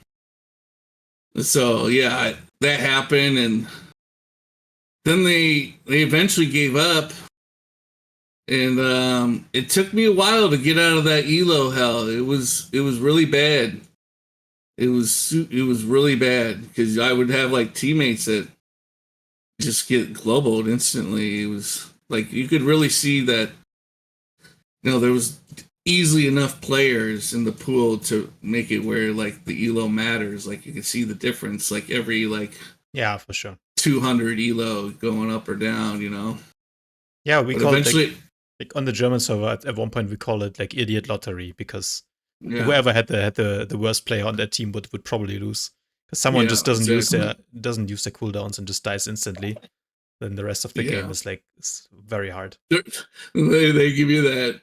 So yeah, that happened, and then they eventually gave up, and it took me a while to get out of that elo hell. It was really bad. It was really bad because I would have like teammates that just get globaled instantly. It was like you could really see that, there was easily enough players in the pool to make it where like the elo matters. Like you can see the difference, like every yeah, for sure, 200 elo going up or down. Yeah, we call it like on the German server at one point we call it like idiot lottery because whoever had the worst player on their team would probably lose because someone just doesn't use their cooldowns and just dies instantly. Then the rest of the game is like it's very hard. They give you that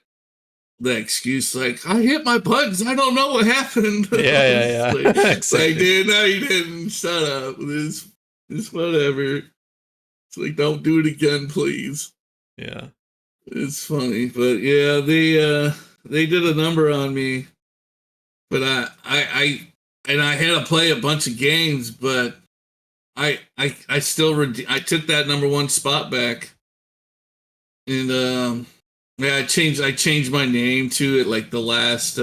excuse like I hit my buttons, I don't know what happened. Yeah. Like, exactly. Like, dude, no, you didn't. Shut up. This whatever. It's like don't do it again, please. Yeah. It's funny, but yeah, they did a number on me, but I had to play a bunch of games, but I still I took that number one spot back, and yeah, I changed my name to it like the last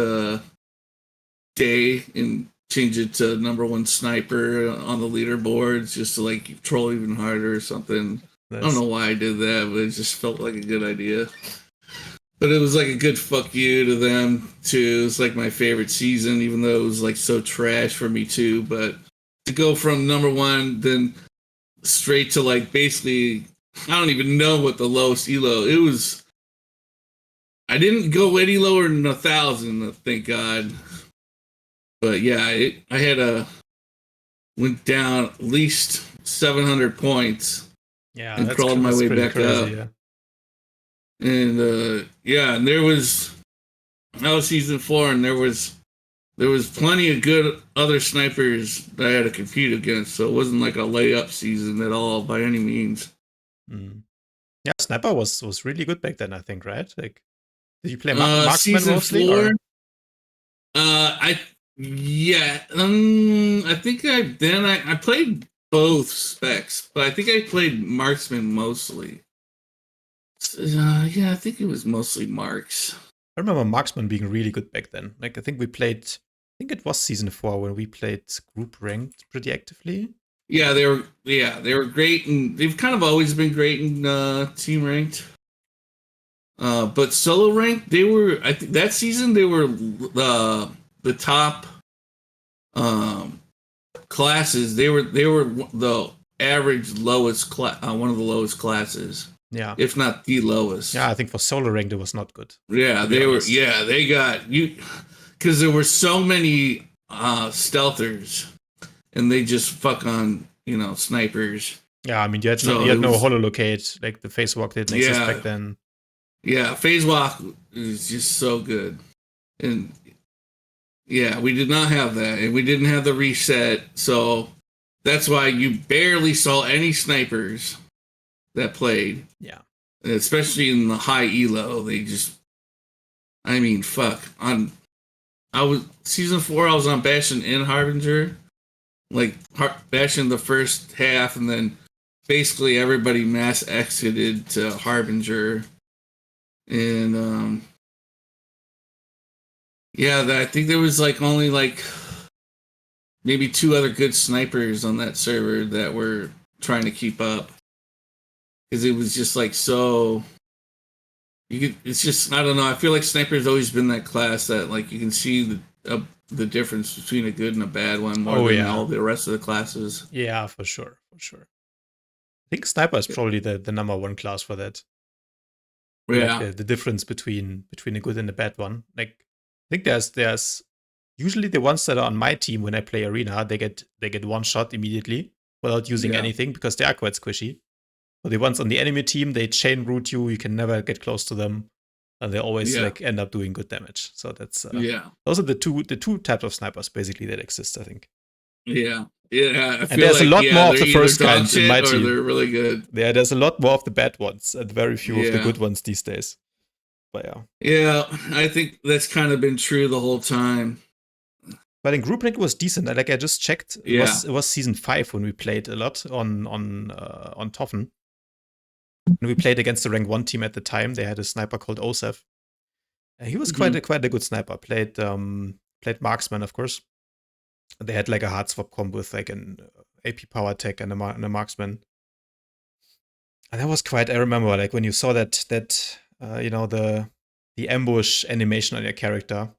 day and changed it to number one sniper on the leaderboards just to like troll even harder or something. Nice. I don't know why I did that, but it just felt like a good idea. But it was like a good fuck you to them too. It's like my favorite season, even though it was like so trash for me too. But to go from number one then straight to like basically, I don't even know what the lowest elo. It was. I didn't go any lower than 1,000, thank God. But yeah, I went down at least 700 points. Yeah, and crawled my way back crazy, up. Yeah. And and that was season 4, and there was plenty of good other snipers that I had to compete against. So it wasn't like a layup season at all by any means. Mm. Yeah, sniper was really good back then, I think, right? Like. Did you play marksman mostly? 4, I think I played both specs, but I think I played marksman mostly. Yeah, I think it was mostly marks. I remember marksman being really good back then. Like I think it was season 4 when we played group ranked pretty actively. Yeah, they were great, and they've kind of always been great in team ranked. But solo rank, I think that season they were the top classes. They were the average lowest one of the lowest classes. Yeah, if not the lowest. Yeah, I think for solo rank it was not good. Yeah, they were. Yeah, they got you because there were so many stealthers, and they just fuck on snipers. Yeah, I mean you had no hololocate, like the phase walk didn't exist back then. Yeah, phase walk is just so good. And yeah, we did not have that. And we didn't have the reset. So that's why you barely saw any snipers that played. Yeah. Especially in the high elo. They just, I mean, fuck. Season 4, I was on Bastion and Harbinger. Like, Bastion the first half, and then basically everybody mass exited to Harbinger. And I think there was like only like maybe 2 other good snipers on that server that were trying to keep up, because it was just like so. It's just, I don't know. I feel like sniper's always been that class that like you can see the difference between a good and a bad one more than all the rest of the classes. Yeah, for sure. I think sniper is probably the number one class for that. Yeah, like the difference between a good and a bad one. Like I think there's usually the ones that are on my team when I play arena, they get one shot immediately without using anything because they are quite squishy. But the ones on the enemy team, they chain root you. You can never get close to them. and they always like end up doing good damage. So that's those are the two types of snipers basically that exist, I think. Yeah. I feel and there's like, a lot more of the they're first either dog kinds in my shit or team. they're really good. Yeah, there's a lot more of the bad ones and very few of the good ones these days. But yeah, I think that's kind of been true the whole time. But in Group Link it was decent. I just checked. It was season 5 when we played a lot on Toffen. And we played against the rank 1 team at the time. They had a sniper called Osef. He was quite a good sniper. Played marksman, of course. They had like a hard swap combo with like an AP PowerTech and a marksman. And that was quite. I remember like when you saw that the ambush animation on your character,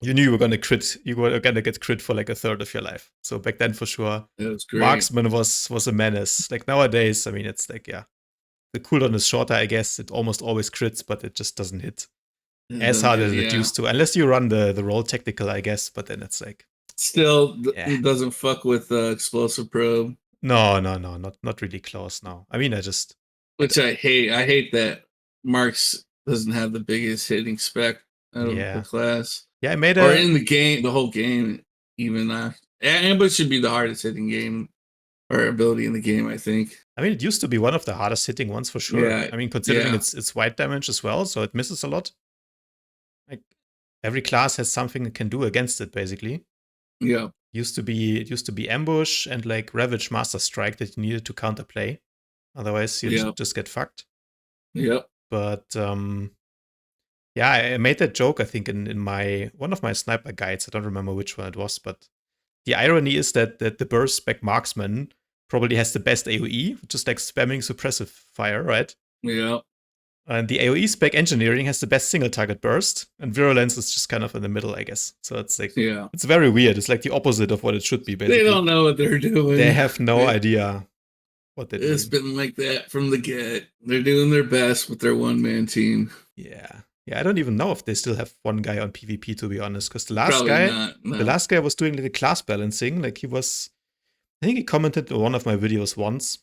you knew you were gonna crit. You were gonna get crit for like a third of your life. So back then, for sure, marksman was a menace. Like nowadays, I mean, it's like the cooldown is shorter. I guess it almost always crits, but it just doesn't hit as hard as it used to, unless you run the roll tactical, I guess. But then it's like still doesn't fuck with explosive probe. No, not really close. No, I mean, I hate. I hate that Marks doesn't have the biggest hitting spec out of the class. Yeah, I made or in the game, the whole game, even ambush should be the hardest hitting game or ability in the game, I think. I mean, it used to be one of the hardest hitting ones for sure. Yeah, I mean, considering it's white damage as well, so it misses a lot. Like every class has something it can do against it, basically. Yeah. It used to be ambush and like Ravage Master Strike that you needed to counterplay. Otherwise, you just get fucked. Yep. But I made that joke, I think, in one of my sniper guides. I don't remember which one it was, but the irony is that the burst spec marksman probably has the best AoE, just like spamming suppressive fire, right? Yeah. And the AoE spec engineering has the best single target burst, and virulence is just kind of in the middle, I guess. So it's like it's very weird. It's like the opposite of what it should be, basically. They don't know what they're doing. They have no idea what they're doing. It's been like that from the get. They're doing their best with their one-man team. Yeah, I don't even know if they still have one guy on PvP, to be honest, because the last the last guy was doing like the class balancing. Like I think he commented on one of my videos once.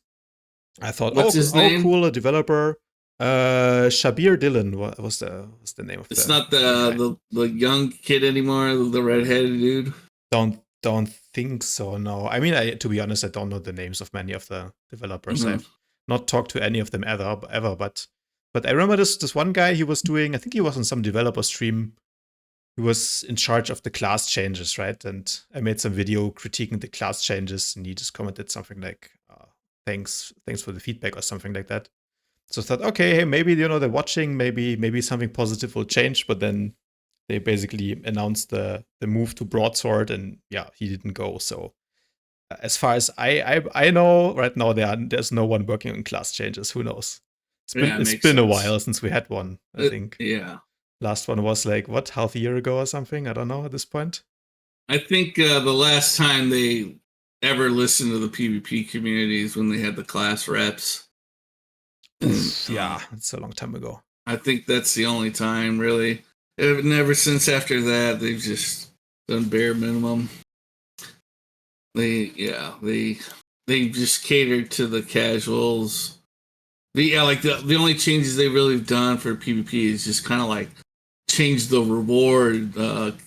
I thought, what's his name? Cool, a developer. Shabir Dillon was the name of it's not the young kid anymore, the redheaded dude. Don't think so. No, I mean, to be honest, I don't know the names of many of the developers. I've not talked to any of them ever. But I remember this one guy. He was doing. I think he was on some developer stream. He was in charge of the class changes, right? And I made some video critiquing the class changes, and he just commented something like, "Thanks for the feedback" or something like that. So I thought, okay, hey, maybe they're watching, maybe something positive will change. But then they basically announced the move to broadsword, and he didn't go. So as far as I know, right now there's no one working on class changes. Who knows? It's been a while since we had one, I think. Yeah. Last one was like half a year ago or something. I don't know at this point. I think the last time they ever listened to the PvP communities when they had the class reps. It's a long time ago. I think that's the only time, really. And ever since after that, they've just done bare minimum. They just catered to the casuals. The only changes they really have done for PvP is just kind of like change the reward, like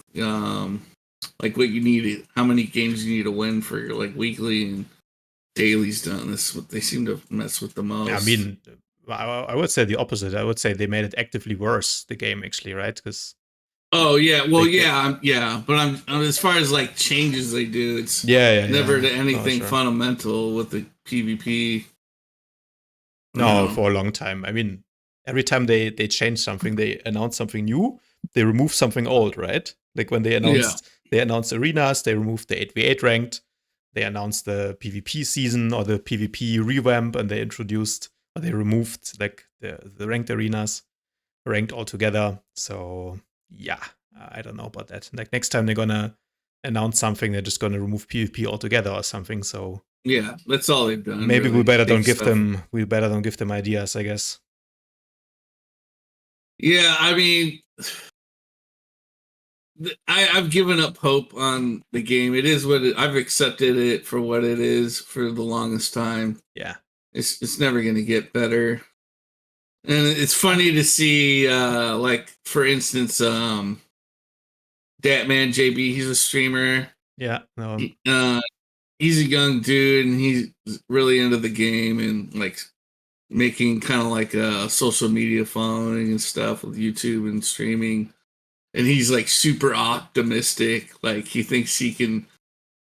what you need, how many games you need to win for your like weekly and daily's done. That's what they seem to mess with the most. I mean, I would say the opposite. I would say they made it actively worse, the game, actually, right? Because but I'm as far as like changes they do, it's never anything fundamental with the PvP. No, for a long time. I mean, every time they change something, they announce something new, they remove something old, right? Like when they announced arenas, they removed the 8v8 ranked, they announced the PvP season or the PvP revamp, and they removed like the ranked arenas, ranked altogether. So I don't know about that. Like next time they're gonna announce something, they're just gonna remove PvP altogether or something. So that's all they've done. Maybe really. we better don't give them ideas, I guess. Yeah, I mean, I've given up hope on the game. It is what I've accepted it for what it is for the longest time. Yeah, it's never gonna get better. And it's funny to see, like for instance, Datman JB. He's a streamer. Yeah, no. He's a young dude, and he's really into the game and like making kind of like a social media following and stuff with YouTube and streaming. And he's like super optimistic. Like he thinks he can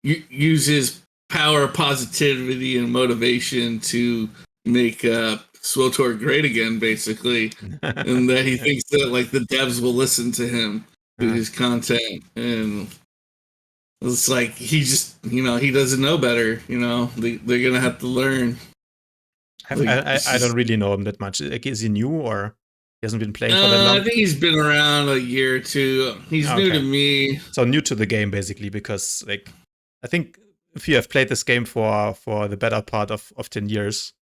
use his power of positivity and motivation to make SWTOR great again, basically. And that he thinks that like the devs will listen to him through his content. And it's like he just, he doesn't know better. They're gonna have to learn. I don't really know him that much. Like, is he new or he hasn't been playing for that long? I think he's been around a year or two. He's new to me. So new to the game, basically, because like I think if you have played this game for the better part of 10 years,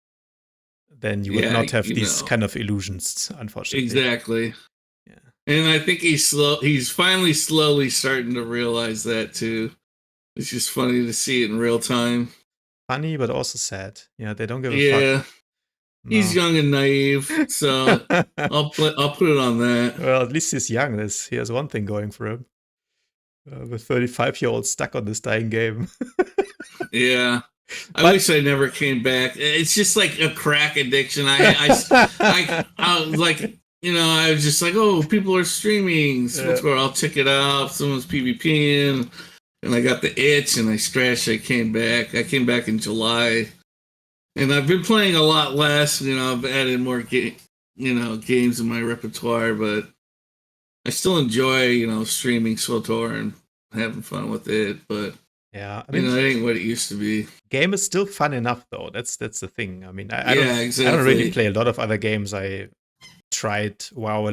then you would not have these kind of illusions, unfortunately. Exactly. Yeah. And I think he's finally slowly starting to realize that too. It's just funny to see it in real time. Funny, but also sad. Yeah, they don't give a fuck. Yeah. No. He's young and naive, so I'll put it on that. Well, at least he's young. He has one thing going for him. The 35-year-old stuck on this dying game. Yeah. I wish I never came back. It's just like a crack addiction. I was like, I was just like, oh, people are streaming. SWTOR, I'll check it out. Someone's PvPing. And I got the itch and I scratched. I came back. I came back in July. And I've been playing a lot less. I've added more games in my repertoire, but I still enjoy, streaming SWTOR and having fun with it. But yeah, I mean, it ain't what it used to be. Game is still fun enough, though. That's the thing. I mean, I don't really play a lot of other games. I tried WoW,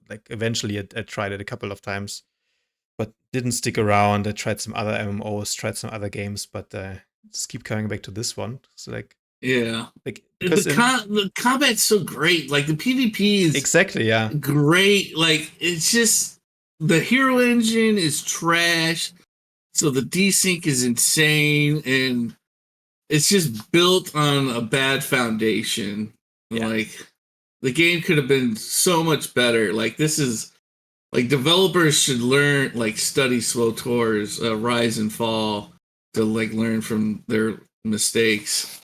like eventually I tried it a couple of times, but didn't stick around. I tried some other MMOs, tried some other games, but just keep coming back to this one. So like. Yeah, like the combat's so great. Like the PvP is exactly great. Like it's just the hero engine is trash, so the desync is insane, and it's just built on a bad foundation. Yeah. Like the game could have been so much better. Like this is like developers should learn, like study SWTOR's rise and fall to like learn from their mistakes.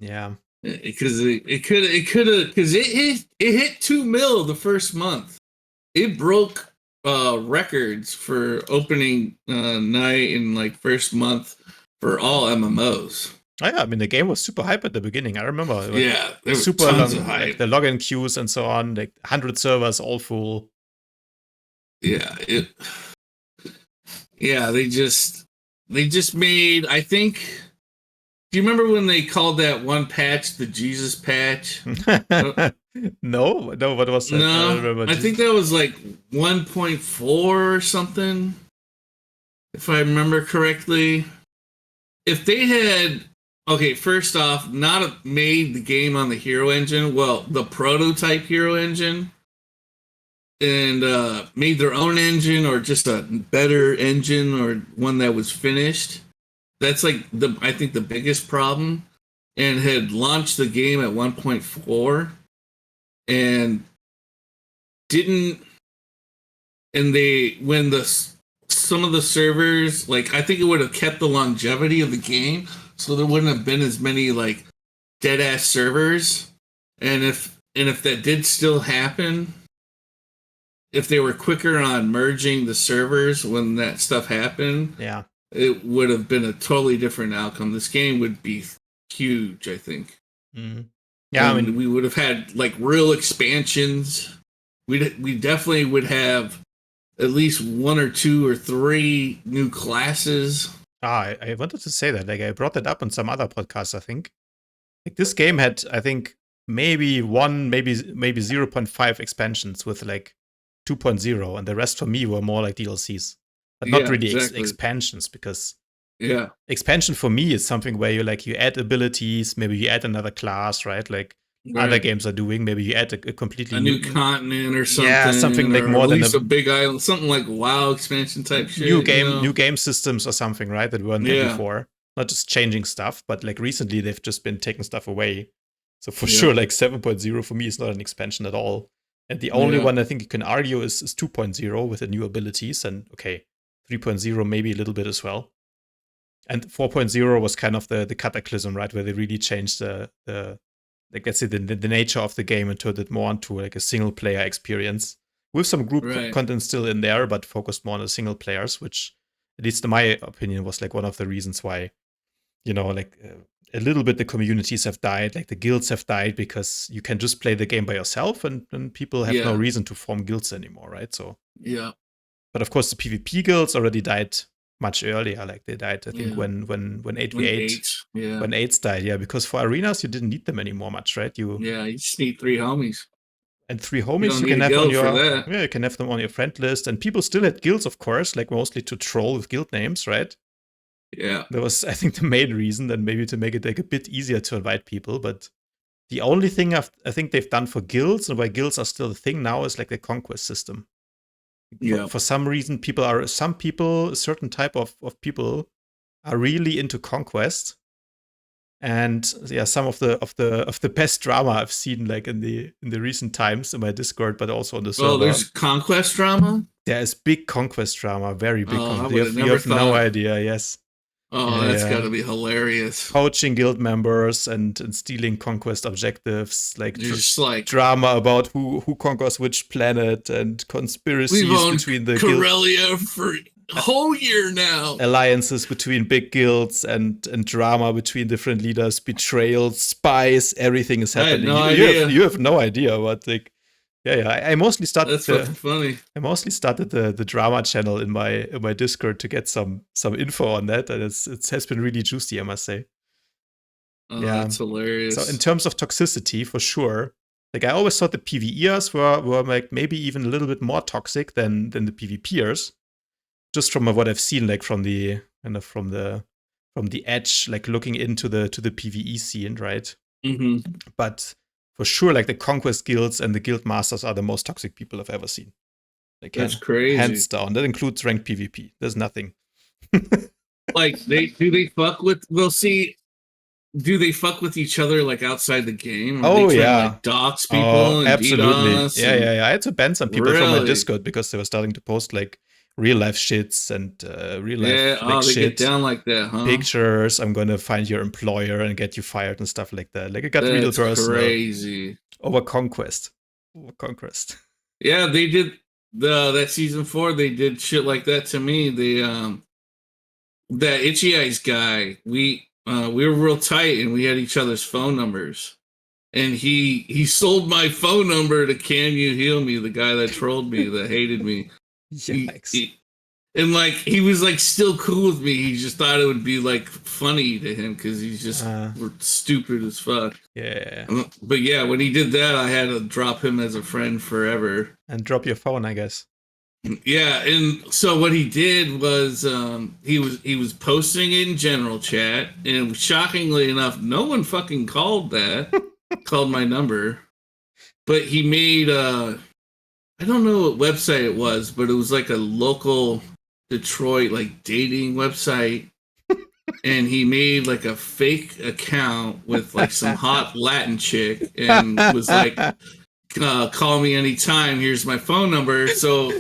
Yeah, because it could have because it hit 2 mil the first month. It broke records for opening night and like first month for all MMOs. Oh yeah, I mean the game was super hype at the beginning. I remember. Yeah, there was super tons long, of hype. Like the login queues and so on. Like 100 servers all full. Yeah, they just made. I think. Do you remember when they called that one patch the Jesus patch? No, what was that? No, I think that was like 1.4 or something, if I remember correctly. If they had, first off, not made the game on the hero engine, well, the prototype hero engine, and made their own engine or just a better engine or one that was finished. That's like I think the biggest problem, and had launched the game at 1.4 and didn't, and some of the servers, like I think it would have kept the longevity of the game, so there wouldn't have been as many like dead ass servers. And if that did still happen, if they were quicker on merging the servers when that stuff happened, yeah, it would have been a totally different outcome. This game would be huge, I think. Mm-hmm. Yeah, and I mean, we would have had like real expansions. We definitely would have at least 1 or 2 or 3 new classes. I wanted to say that. Like I brought that up on some other podcasts, I think. Like this game had, I think, maybe 0.5 expansions with like 2.0, and the rest for me were more like DLCs. But not really expansions, because expansion for me is something where you add abilities, maybe you add another class, right? Like other games are doing. Maybe you add a completely new continent or something. Yeah, something like more than a big island, something like WoW expansion type shit. New game systems or something, right? That weren't there before. Not just changing stuff, but like recently they've just been taking stuff away. So for sure, like 7.0 for me is not an expansion at all. And the only one I think you can argue is 2.0 with the new abilities. And okay, 3.0 maybe a little bit as well. And 4.0 was kind of the cataclysm, right? Where they really changed the like, let's say the nature of the game and turned it more into like a single player experience with some group content still in there, but focused more on the single players, which at least in my opinion was like one of the reasons why, like a little bit the communities have died, like the guilds have died, because you can just play the game by yourself and people have no reason to form guilds anymore, right? So but of course the PvP guilds already died much earlier. Like they died, I think, when 8v8 when 8s died, because for arenas you didn't need them anymore much, right? You just need 3 homies. And 3 homies you can have on your you can have them on your friend list. And people still had guilds, of course, like mostly to troll with guild names, right? Yeah. That was, I think, the main reason, and maybe to make it like a bit easier to invite people. But the only thing I think they've done for guilds, and why guilds are still a thing now, is like the conquest system. For some reason, a certain type of people are really into conquest. And some of the best drama I've seen, like in the recent times in my Discord, but also on the server. Oh, there's conquest drama? There is big conquest drama, very big conquest. You have no idea, yes. Oh, that's gotta be hilarious. Poaching guild members and stealing conquest objectives, like just like drama about who conquers which planet, and conspiracies between the Corellia for a whole year now. Alliances between big guilds and drama between different leaders, betrayals, spies, everything is happening. You have no idea, but like I mostly started. That's fucking funny. I mostly started the drama channel in my Discord to get some info on that, and it has been really juicy, I must say. Oh, that's hilarious. So in terms of toxicity, for sure, like I always thought the PvEers were like maybe even a little bit more toxic than the PvPers, just from what I've seen, like from the from the edge, like looking into the PvE scene, right? Mm-hmm. But for sure, like the conquest guilds and the guild masters are the most toxic people I've ever seen. Like that's crazy. Hands down. That includes ranked PvP. There's nothing. Like do they fuck with? We'll see. Do they fuck with each other like outside the game? Or they like dox people and absolutely. DDoS Yeah. I had to ban some people from my Discord because they were starting to post like real life shits and real life like they shit. Get down like that, huh? Pictures. I'm gonna find your employer and get you fired and stuff like that. Like it got real personal. Crazy. Over conquest. Yeah, they did that season 4. They did shit like that to me. That Itchy Eyes guy. We were real tight and we had each other's phone numbers. And he sold my phone number to Can You Heal Me, the guy that trolled me, that hated me. Yikes. And like he was like still cool with me. He just thought it would be like funny to him because he's just stupid as fuck. Yeah. But yeah, when he did that, I had to drop him as a friend forever. And drop your phone, I guess. Yeah, and so what he did was he was posting in general chat, and shockingly enough, no one fucking called called my number. But he made I don't know what website it was, but it was like a local Detroit like dating website. And he made like a fake account with like some hot Latin chick and was like, call me anytime. Here's my phone number. So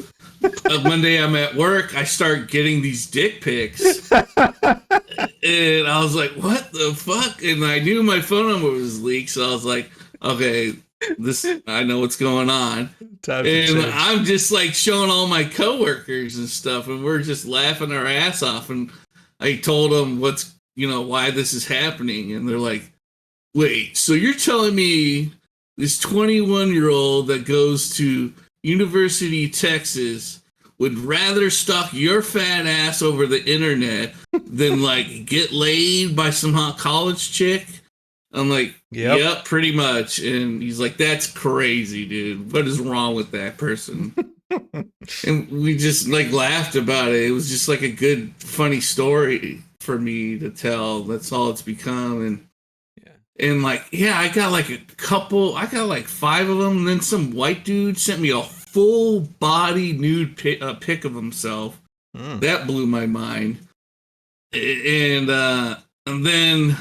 Monday I'm at work. I start getting these dick pics. And I was like, what the fuck? And I knew my phone number was leaked. So I was like, okay, I know what's going on. And I'm just like showing all my coworkers and stuff. And we're just laughing our ass off. And I told them why this is happening. And they're like, wait, so you're telling me this 21-year-old that goes to University, Texas would rather stalk your fat ass over the internet than like get laid by some hot college chick? I'm like, yep, pretty much. And he's like, that's crazy, dude. What is wrong with that person? And we just like laughed about it. It was just like a good, funny story for me to tell. That's all it's become. And like, I got like a couple. I got like 5 of them. And then some white dude sent me a full body nude pic of himself. That blew my mind. And then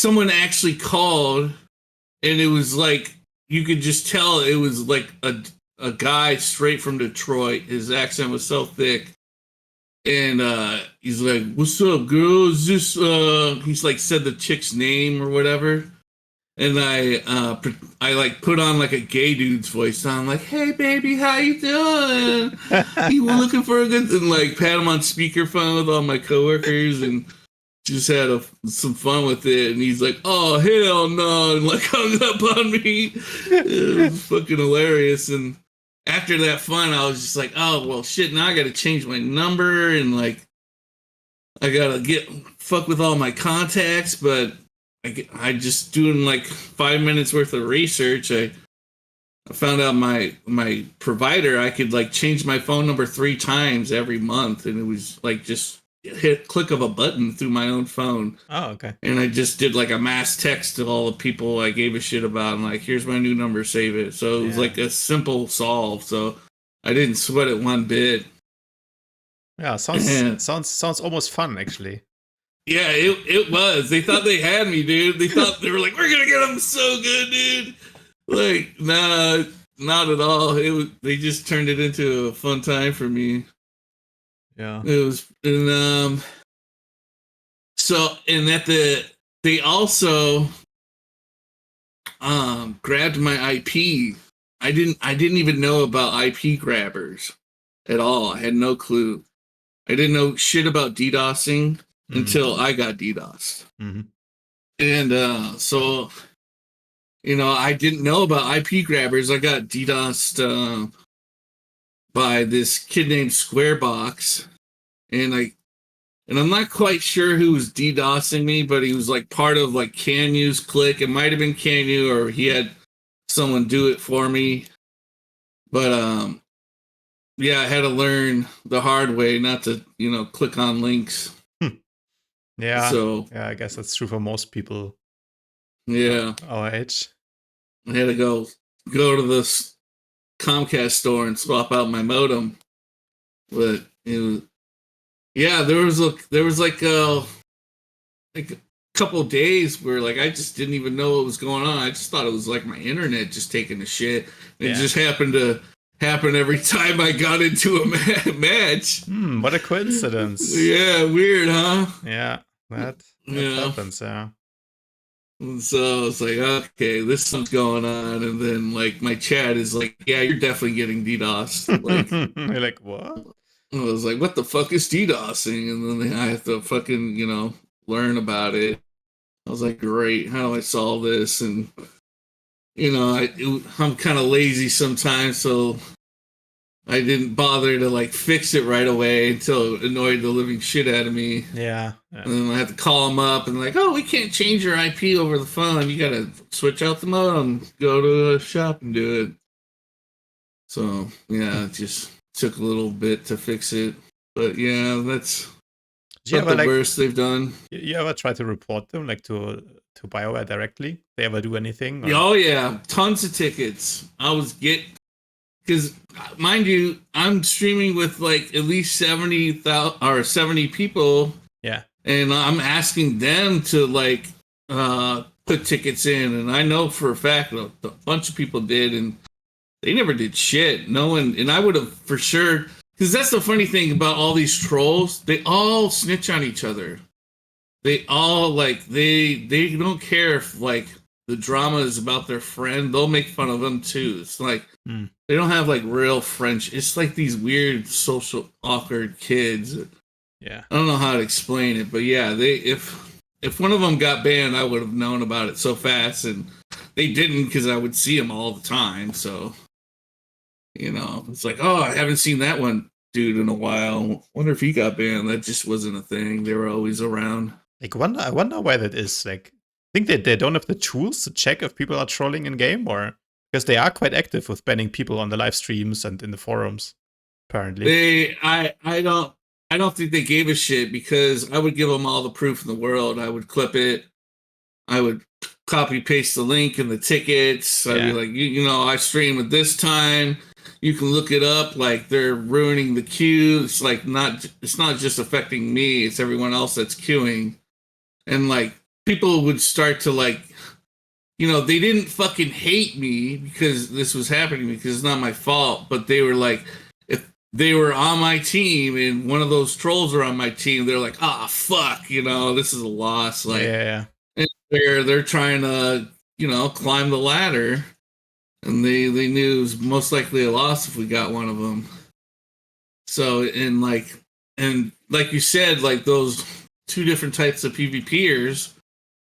someone actually called, and it was like you could just tell it was like a guy straight from Detroit. His accent was so thick. And he's like, "What's up, girl? Is this?" He's like said the chick's name or whatever, and I like put on like a gay dude's voice. So I'm like, "Hey, baby, how you doing? You were looking for a good?" And like pat him on speakerphone with all my coworkers, and just had some fun with it. And he's like, "Oh hell no!" and like hung up on me. It was fucking hilarious. And after that fun, I was just like, oh, well, shit, now I got to change my number and, like, I got to fuck with all my contacts. But I just doing, like, 5 minutes worth of research. I found out my provider, I could, like, change my phone number 3 times every month. And it was, like, just click of a button through my own phone. Oh, okay. And I just did, like, a mass text to all the people I gave a shit about. And, like, here's my new number, save it. So it was, like, a simple solve. So I didn't sweat it one bit. Yeah, sounds almost fun, actually. Yeah, it was. They thought they had me, dude. They thought they were like, we're gonna get them so good, dude. Like, nah, not at all. They just turned it into a fun time for me. Yeah. It was, and so, and they also grabbed my IP. I didn't even know about IP grabbers at all. I had no clue. I didn't know shit about DDoSing until I got DDoSed. Mm-hmm. And so, you know, I didn't know about IP grabbers. I got DDoSed by this kid named Squarebox. And I'm not quite sure who was DDoSing me, but he was like part of like Canyu's clique. It might have been Canyu, or he had someone do it for me. But yeah, I had to learn the hard way not to, you know, click on links. Yeah. So yeah, I guess that's true for most people. Yeah. Our age. I had to go to the Comcast store and swap out my modem. But it was, yeah, there was like a couple of days where like I just didn't even know what was going on. I just thought it was like my internet just taking a shit. It just happened to happen every time I got into a match. What a coincidence. Yeah, weird, huh? Yeah, that happens, yeah. And so it's like, okay, this is what's going on. And then like my chat is like, yeah, you're definitely getting DDoSed. Like, you're like, what? I was like, what the fuck is DDoSing? And then I have to fucking, you know, learn about it. I was like, great, how do I solve this? And, you know, I'm kind of lazy sometimes, so I didn't bother to like fix it right away until it annoyed the living shit out of me. Yeah. And then I had to call them up and like, oh, we can't change your IP over the phone. You got to switch out the modem, go to a shop and do it. So, yeah, it just took a little bit to fix it. But yeah, that's not the worst they've done. You ever try to report them, like to Bioware directly? They ever do anything? Or? Oh yeah, tons of tickets. Because mind you, I'm streaming with like at least 70,000 or 70 people. Yeah, and I'm asking them to like put tickets in, and I know for a fact a bunch of people did, and they never did shit. No one, and I would have for sure. Because that's the funny thing about all these trolls. They all snitch on each other. They all, like, they don't care if, like, the drama is about their friend. They'll make fun of them, too. It's like, they don't have, like, real friendship. It's like these weird, social, awkward kids. Yeah. I don't know how to explain it, but yeah, if one of them got banned, I would have known about it so fast. And they didn't because I would see them all the time, so... You know, it's like, oh, I haven't seen that one dude in a while. Wonder if he got banned. That just wasn't a thing. They were always around. Like, I wonder why that is. Like, I think they don't have the tools to check if people are trolling in game, or because they are quite active with banning people on the live streams and in the forums. Apparently, I don't think they gave a shit because I would give them all the proof in the world. I would clip it. I would copy paste the link and the tickets. I'd be like, you know, I stream at this time. You can look it up. Like, they're ruining the queue. It's like it's not just affecting me. It's everyone else that's queuing. And like people would start to like, they didn't fucking hate me because this was happening because it's not my fault, but they were like, if they were on my team and one of those trolls are on my team, they're like, ah, fuck, this is a loss. Like, yeah. And they're trying to, climb the ladder, and they knew it was most likely a loss if we got one of them. So, and like you said, like those two different types of PvPers,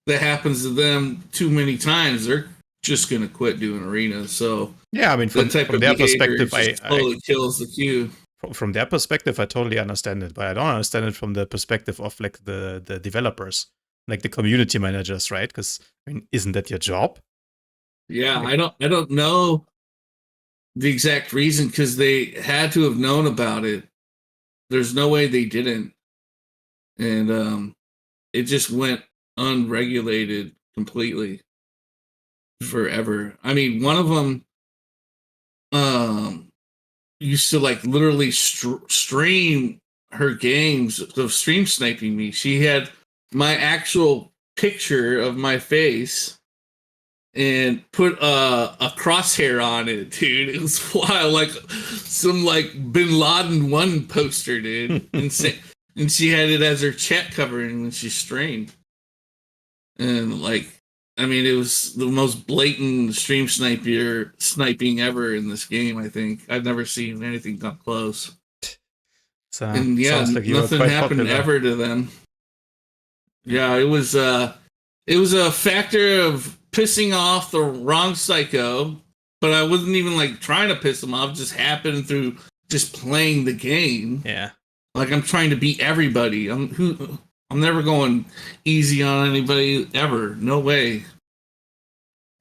that happens to them too many times, they're just gonna quit doing arenas. So yeah, I mean, from their perspective, I totally kills the queue. From their perspective, I totally understand it, but I don't understand it from the perspective of like the developers, like the community managers, right? Because I mean, isn't that your job? Yeah, I don't know the exact reason because they had to have known about it. There's no way they didn't, and it just went unregulated completely forever. I mean, one of them used to like literally stream her games of stream sniping me. She had my actual picture of my face and put a crosshair on it, dude. It was wild, like some like Bin Laden 1 poster, dude. And she had it as her chat covering when she streamed. And like, I mean, it was the most blatant stream sniping ever in this game. I think I've never seen anything come close. And yeah, like nothing happened popular. Ever to them. Yeah, it was a factor of pissing off the wrong psycho, but I wasn't even like trying to piss him off. It just happened through just playing the game. Yeah, like I'm trying to beat everybody. I'm never going easy on anybody ever. No way.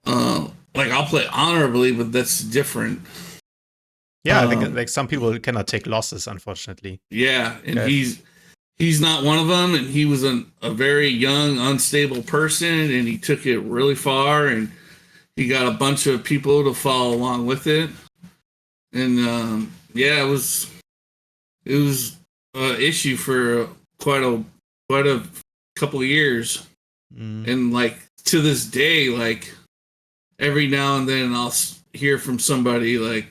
Like I'll play honorably, but that's different. Yeah, I think like some people cannot take losses, unfortunately. Yeah, and he's not one of them, and he was a very young, unstable person, and he took it really far, and he got a bunch of people to follow along with it. And yeah, it was an issue for quite a couple of years. And like to this day, like every now and then I'll hear from somebody like,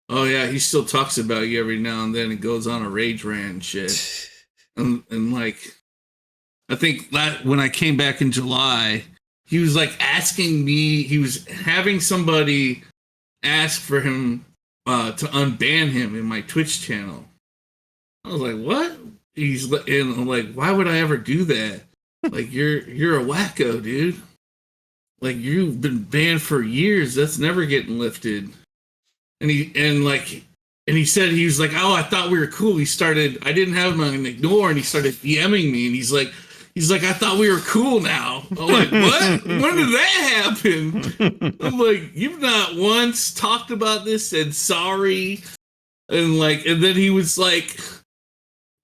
oh yeah, he still talks about you every now and then. It goes on a rage rant and shit. And like, I think that when I came back in July, he was like asking me, he was having somebody ask for him to unban him in my Twitch channel. I was like, what? And I'm like, why would I ever do that? Like, you're a wacko, dude. Like, you've been banned for years. That's never getting lifted. And he said, he was like, oh, I thought we were cool. I didn't have him on ignore, and he started DMing me, and he's like, I thought we were cool now. I'm like, what? When did that happen? I'm like, you've not once talked about this, said sorry. And then he was like,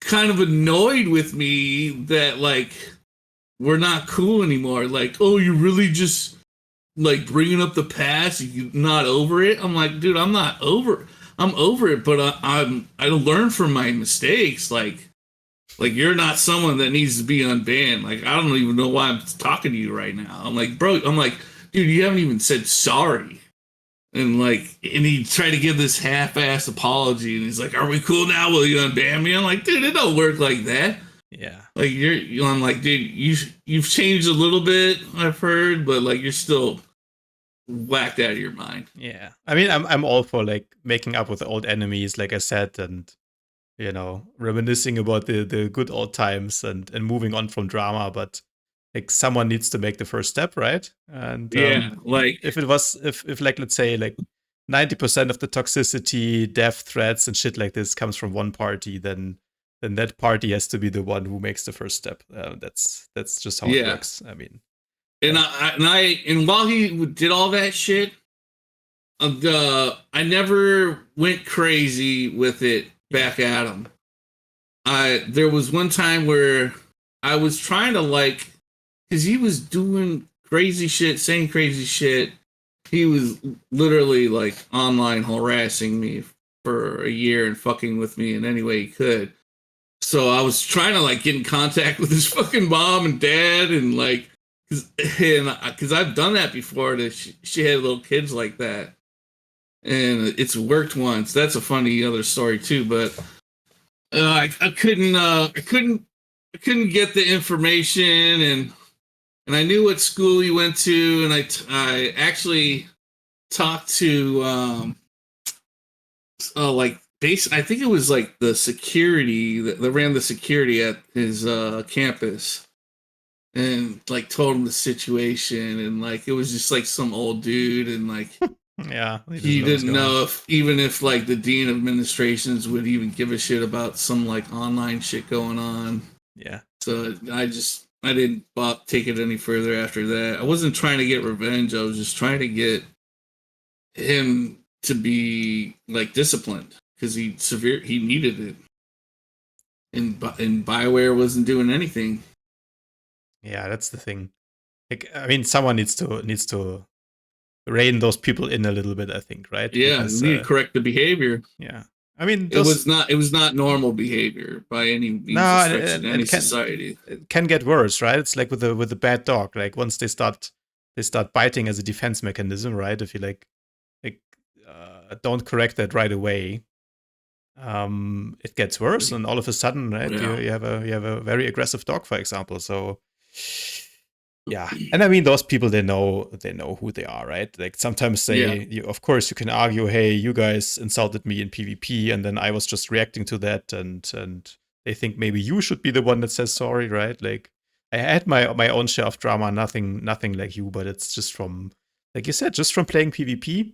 kind of annoyed with me that like, we're not cool anymore. Like, oh, you really just like bringing up the past? You're not over it? I'm like, dude, I'm not over. I'm over it, but I learn from my mistakes. Like you're not someone that needs to be unbanned. Like, I don't even know why I'm talking to you right now. I'm like, bro, dude, you haven't even said sorry. And he tried to give this half-ass apology, and he's like, are we cool now? Will you unban me? I'm like, dude, it don't work like that. Yeah. Like I'm like, dude, you've changed a little bit, I've heard, but like you're still whacked out of your mind. Yeah. I mean, I'm all for like making up with the old enemies, like I said, and reminiscing about the good old times and moving on from drama, but like someone needs to make the first step, right? And like if like let's say like 90% of the toxicity, death threats and shit like this comes from one party, then that party has to be the one who makes the first step. That's just how it works. I mean, and while he did all that shit, I never went crazy with it back at him. There was one time where I was trying to like, because he was doing crazy shit, saying crazy shit. He was literally like online harassing me for a year and fucking with me in any way he could. so I was trying to like get in contact with his fucking mom and dad, and like, because I've done that before. That she had little kids like that, and it's worked once. That's a funny other story too. But I couldn't get the information, and I knew what school he went to, and I actually talked to like base. I think it was like the security that ran the security at his campus, and like told him the situation, and like it was just like some old dude, and like Yeah, he didn't know if even if like the dean of administrations would even give a shit about some like online shit going on. Yeah. So I didn't take it any further after that. I wasn't trying to get revenge. I was just trying to get him to be like disciplined because he needed it, and Bioware wasn't doing anything. Yeah, that's the thing. Like, I mean, someone needs to rein those people in a little bit, I think, right? Yeah, because, you need to correct the behavior. Yeah, I mean, it was not normal behavior by any means of stretch in any society. It can get worse, right? It's like with the bad dog. Like once they start biting as a defense mechanism, right? If you like don't correct that right away, it gets worse, and all of a sudden, right? Yeah. You have a very aggressive dog, for example. So. Yeah, and I mean those people they know who they are, right? Like sometimes of course you can argue, hey, you guys insulted me in PvP, and then I was just reacting to that, and they think maybe you should be the one that says sorry, right? Like I had my own share of drama, nothing like you, but it's just from, like you said, just from playing PvP.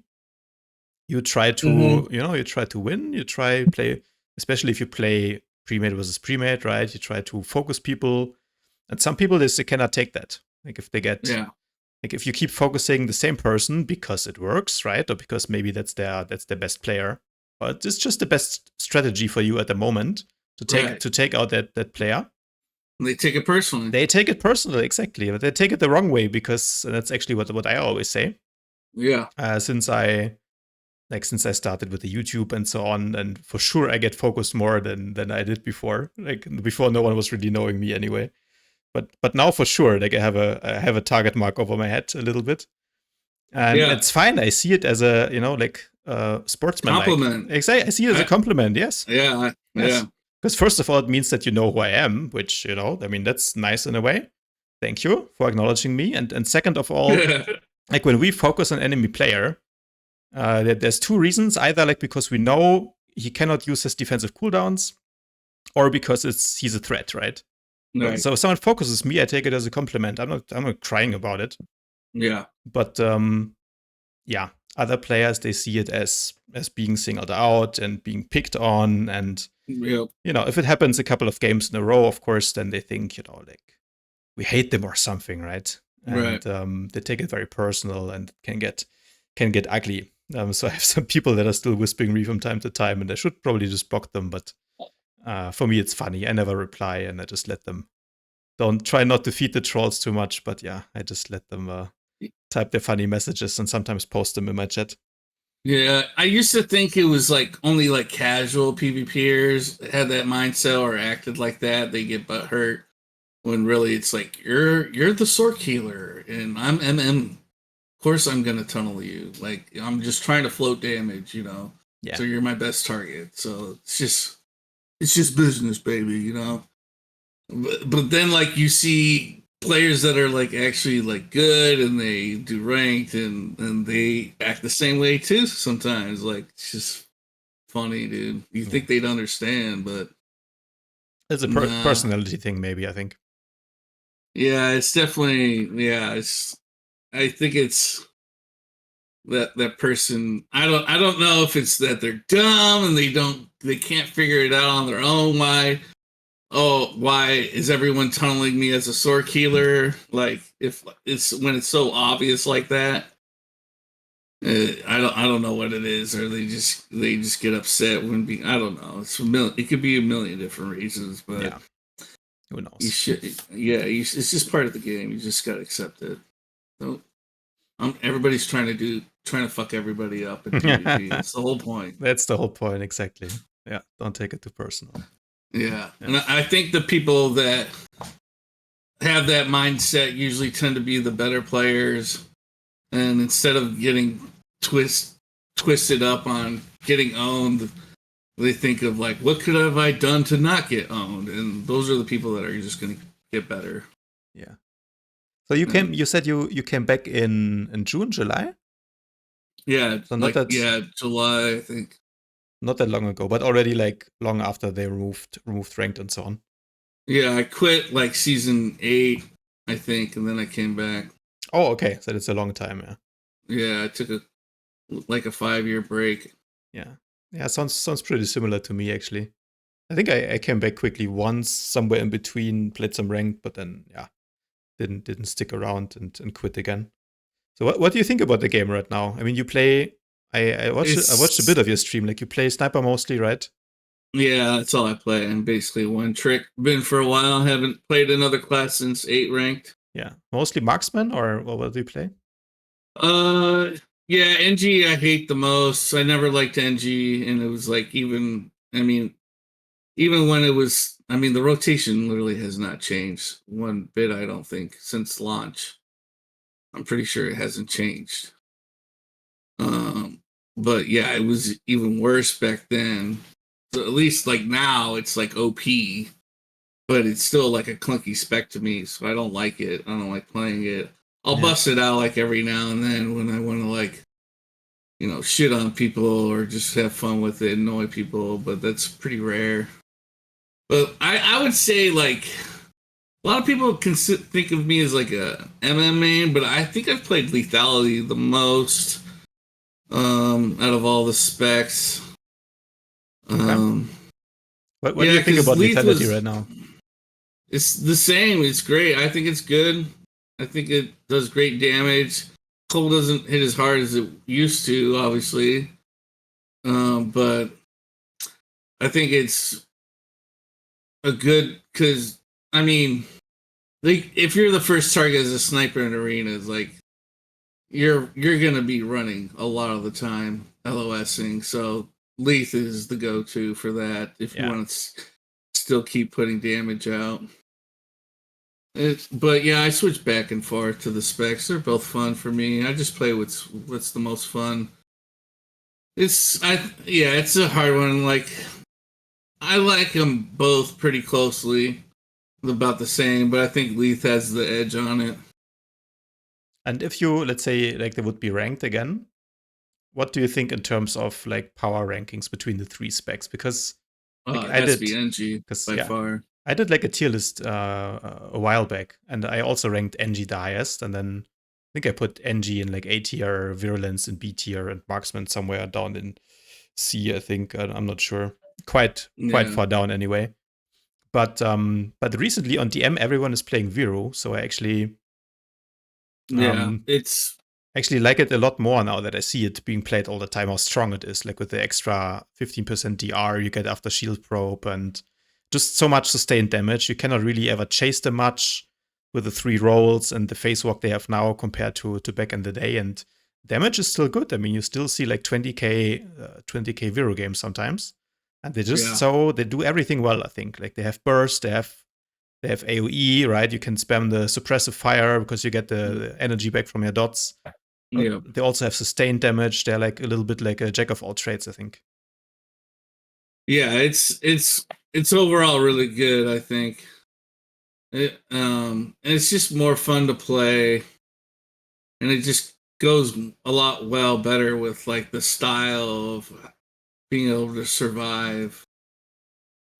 You try to you try to win, you try play, especially if you play pre-made versus pre-made, right? You try to focus people, and some people they cannot take that. Like if they get, like if you keep focusing the same person because it works, right, or because maybe that's their best player, but it's just the best strategy for you at the moment to take out that player. They take it personally. They take it personally, exactly. But they take it the wrong way because that's actually what I always say. Yeah. Since I started with the YouTube and so on, and for sure I get focused more than I did before. Like before, no one was really knowing me anyway. But now for sure, like I have a target mark over my head a little bit, and it's fine. I see it as a sportsman compliment. Exactly, I see it as a compliment. Yes. Yeah. Yes. Because first of all, it means that you know who I am, which I mean that's nice in a way. Thank you for acknowledging me. And second of all, like when we focus on enemy player, there's two reasons: either like because we know he cannot use his defensive cooldowns, or because he's a threat, right? Right. So if someone focuses me, I take it as a compliment. I'm not crying about it. Yeah. But other players they see it as being singled out and being picked on, and if it happens a couple of games in a row, of course, then they think like we hate them or something, right? And they take it very personal and can get ugly. So I have some people that are still whispering me from time to time, and I should probably just block them, but. For me, it's funny. I never reply, and I just let them. Don't try not to feed the trolls too much, but yeah, I just let them type their funny messages and sometimes post them in my chat. Yeah, I used to think it was like only like casual PvPers had that mindset or acted like that. They get butthurt when really it's like you're the Sork healer and I'm MM. Of course, I'm gonna tunnel you. Like I'm just trying to float damage, Yeah. So you're my best target. So it's just business, baby, But then, like, you see players that are like actually like good and they do ranked and they act the same way too. Sometimes, like, it's just funny, dude. You think they'd understand, but it's a personality thing, maybe. I think. Yeah, it's definitely. Yeah, I think it's that person. I don't know if it's that they're dumb and they can't figure it out on their own. Why is everyone tunneling me as a Sork healer? Like if it's when it's so obvious like that. I don't know what it is, or they just get upset when I don't know. It could be a million different reasons, but who knows? You should, it's just part of the game. You just gotta accept it. So, everybody's trying to fuck everybody up in PvP. That's the whole point. That's the whole point, exactly. Yeah, don't take it too personal. Yeah. And I think the people that have that mindset usually tend to be the better players. And instead of getting twisted up on getting owned, they think of like, what could have I done to not get owned? And those are the people that are just going to get better. Yeah. So you said you came back in June, July? Yeah, So July, I think. Not that long ago, but already like long after they removed ranked and so on. Yeah, I quit like season 8, I think, and then I came back. Oh, okay. So it's a long time, yeah. Yeah, I took a 5-year break. Yeah. Yeah, sounds pretty similar to me actually. I think I came back quickly once, somewhere in between, played some ranked, but then yeah, didn't stick around and quit again. So what do you think about the game right now? I mean, you play. I watched a bit of your stream. Like you play sniper mostly, right? Yeah, that's all I play. And basically one trick. Been for a while. Haven't played another class since 8 ranked. Yeah, mostly marksman, or what do you play? Yeah, NG I hate the most. I never liked NG, and it was like even when it was, the rotation literally has not changed one bit. I don't think since launch. I'm pretty sure it hasn't changed. But yeah, it was even worse back then. So at least like now it's like OP, but it's still like a clunky spec to me, so I don't like it. I don't like playing it. I'll bust it out like every now and then when I want to like, shit on people or just have fun with it, annoy people, but that's pretty rare. But I would say like a lot of people can think of me as like a MM main, but I think I've played lethality the most out of all the specs. Okay. What do you think about lethality right now? It's the same. It's great. I think it's good. I think it does great damage. Cold doesn't hit as hard as it used to, obviously. But I think it's a good, because like if you're the first target as a sniper in arenas, like you're gonna be running a lot of the time, LOSing. So Leith is the go-to for that if you want to still keep putting damage out. But yeah, I switch back and forth to the specs. They're both fun for me. I just play what's the most fun. It's a hard one. Like I like them both pretty closely, about the same, but I think Leith has the edge on it. And if you, let's say, like they would be ranked again, what do you think in terms of like power rankings between the 3 specs? Because like, it has to be NG by far. I did like a tier list a while back, and I also ranked NG the highest, and then I think I put NG in like A tier, Virulence in B tier, and Marksman somewhere down in C. I think I'm not sure, quite far down anyway. But recently on DM everyone is playing Viru, so I actually it's actually like it a lot more now that I see it being played all the time. How strong it is, like with the extra 15% DR you get after shield probe and just so much sustained damage. You cannot really ever chase them much with the 3 rolls and the phase walk they have now compared to back in the day. And damage is still good. I mean, you still see like 20k Viro games sometimes, and they just they do everything well. I think like they have burst, they have AoE, right? You can spam the suppressive fire because you get the energy back from your dots. They also have sustained damage. They're like a little bit like a jack of all trades, I think. Yeah, it's overall really good, I think. It's just more fun to play, and it just goes a lot better with like the style of being able to survive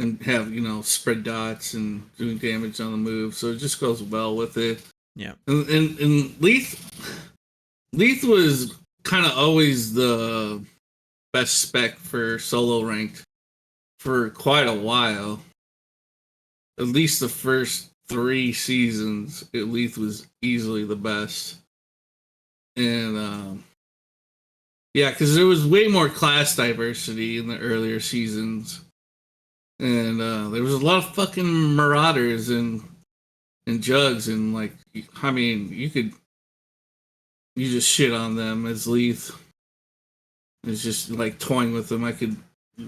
and have spread dots and doing damage on the move. So it just goes well with it. Yeah, and Leith was kind of always the best spec for solo ranked for quite a while. At least the first 3 seasons, Leith was easily the best. And because there was way more class diversity in the earlier seasons, and there was a lot of fucking marauders and jugs, and like you just shit on them as Leith. It's just like toying with them. I could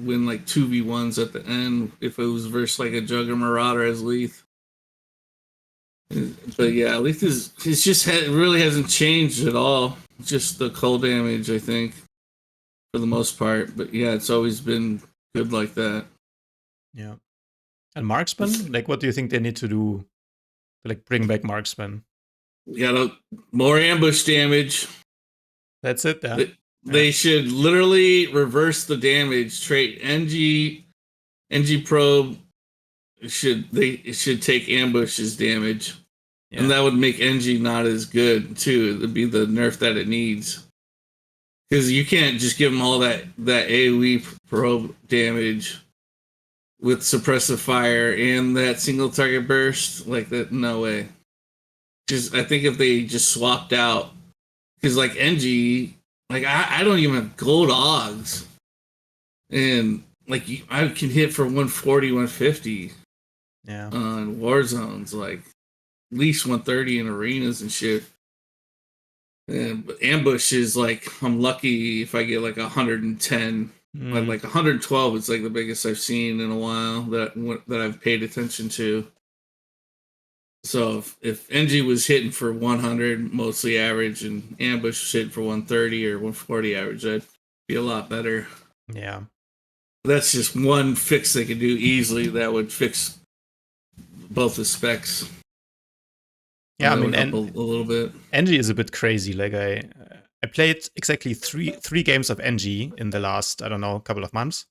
win like 2v1s at the end if it was versus like a Jugger Marauder as Leith. But yeah, Leith it's just really hasn't changed at all. Just the cold damage, I think, for the most part. But yeah, it's always been good like that. Yeah. And marksman, like, what do you think they need to do to like bring back marksman? You got more ambush damage. That's it. Yeah. They should literally reverse the damage. Trait NG probe should take ambushes damage. Yeah. And that would make NG not as good too. It'd be the nerf that it needs. Because you can't just give them all that AoE probe damage with suppressive fire and that single target burst. Like that, no way. Just I think if they just swapped out, because like NG, like I don't even have gold Augs, and like I can hit for 140, 150. Yeah. On Warzones, like at least 130 in arenas and shit. And ambush is like I'm lucky if I get like 110. Like 112 is like the biggest I've seen in a while that I've paid attention to. So if NG was hitting for 100 mostly average and ambush was hitting for 130 or 140 average, that'd be a lot better. Yeah. That's just one fix they could do easily that would fix both the specs. Yeah, I mean, a little bit. NG is a bit crazy. Like I played exactly three games of NG in the last, I don't know, couple of months.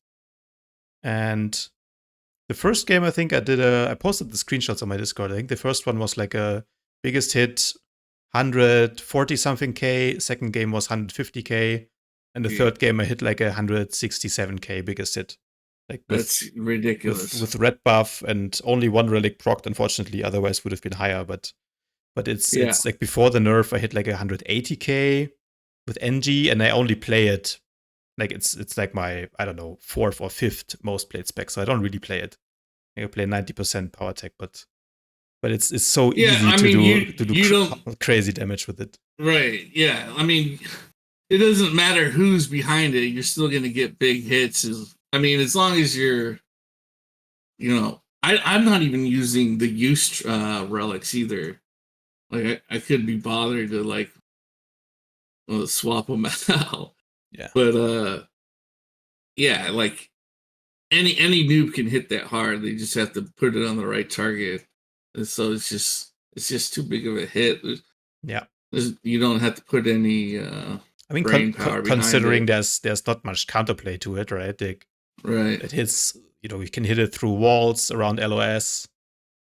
And the first game, I think I posted the screenshots on my Discord. I think the first one was like a biggest hit, 140 something K. Second game was 150K. And the third game, I hit like 167K biggest hit. Like that's ridiculous. With red buff and only one relic procced, unfortunately. Otherwise, would have been higher. But it's like before the nerf, I hit like 180K with NG, and I only play it. Like it's like my, I don't know, 4th or 5th most played spec, so I don't really play it. I play 90% PowerTech, but it's so easy to do crazy damage with it. Right. Yeah. I mean, it doesn't matter who's behind it. You're still going to get big hits. I mean, as long as you're, I'm not even using the use relics either. Like I could be bothered to like swap them out. Yeah. But yeah, like any noob can hit that hard. They just have to put it on the right target. And so it's just too big of a hit. You don't have to put any I mean, considering there's not much counterplay to it, right? Right. It hits, you can hit it through walls around LOS.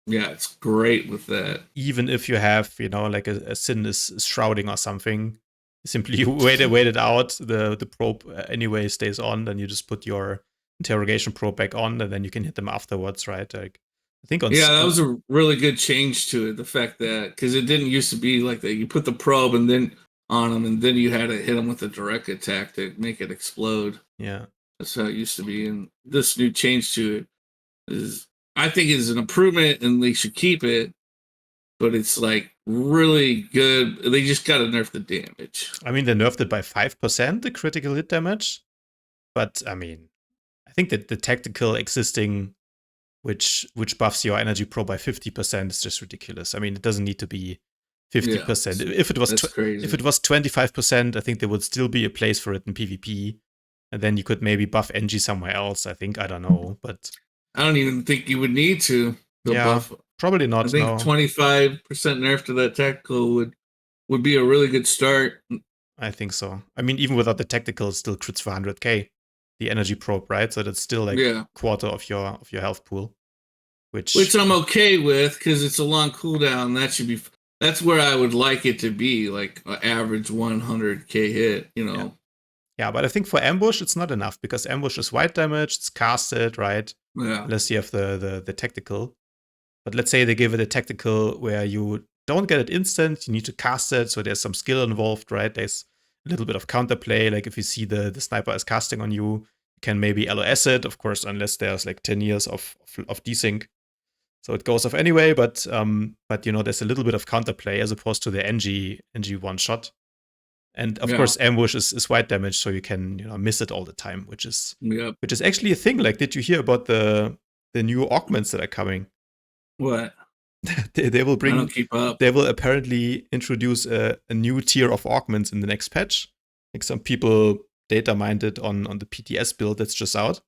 Yeah, it's great with that. Even if you have, like a Sin is shrouding or something, simply wait it out. The probe anyway stays on. Then you just put your interrogation probe back on, and then you can hit them afterwards, right? Like, I think that was a really good change to it. The fact that because it didn't used to be like that. You put the probe and then on them, and then you had to hit them with a direct attack to make it explode. Yeah, that's how it used to be. And this new change to it is, I think, is an improvement, and they should keep it. But it's like really good. They just got to nerf the damage. I mean, they nerfed it by 5%, the critical hit damage. But I mean, I think that the tactical existing, which buffs your energy pro by 50%, is just ridiculous. I mean, it doesn't need to be 50%. Yeah, if it was 25%, I think there would still be a place for it in PvP. And then you could maybe buff NG somewhere else. I don't know, but I don't even think you would need to. Buff. Probably not. I think 25% nerf to that tactical would be a really good start. I think so. I mean, even without the tactical, it still crits for 100K. The energy probe, right? So that's still like a quarter of your health pool. Which I'm okay with because it's a long cooldown. That's where I would like it to be, like an average 100K hit, Yeah, but I think for ambush, it's not enough because ambush is white damage, it's casted, right? Yeah. Unless you have the tactical. But let's say they give it a tactical where you don't get it instant, you need to cast it, so there's some skill involved, right? There's a little bit of counterplay, like if you see the sniper is casting on you, you can maybe LOS it, of course, unless there's like 10 years of desync. So it goes off anyway, but there's a little bit of counterplay as opposed to the NG one shot. And of course, ambush is white damage, so you can miss it all the time, which is actually a thing. Like, did you hear about the new augments that are coming? What? they will bring. I don't keep up. They will apparently introduce a new tier of augments in the next patch. Like, some people data mined it on the PTS build that's just out.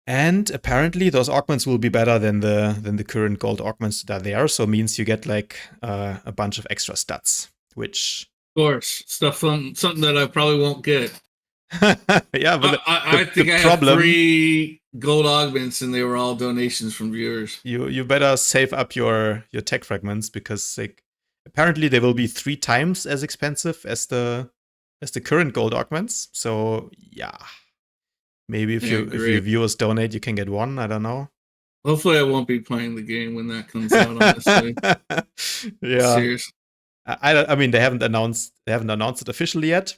And apparently those augments will be better than the current gold augments that are there. So it means you get like a bunch of extra stats, which of course, something that I probably won't get. Yeah, but I think I have 3 gold augments, and they were all donations from viewers. You better save up your tech fragments, because like apparently they will be 3 times as expensive as the current gold augments. So yeah, maybe if your viewers donate, you can get 1. I don't know. Hopefully, I won't be playing the game when that comes out. Honestly, yeah. Seriously. I mean, they haven't announced it officially yet.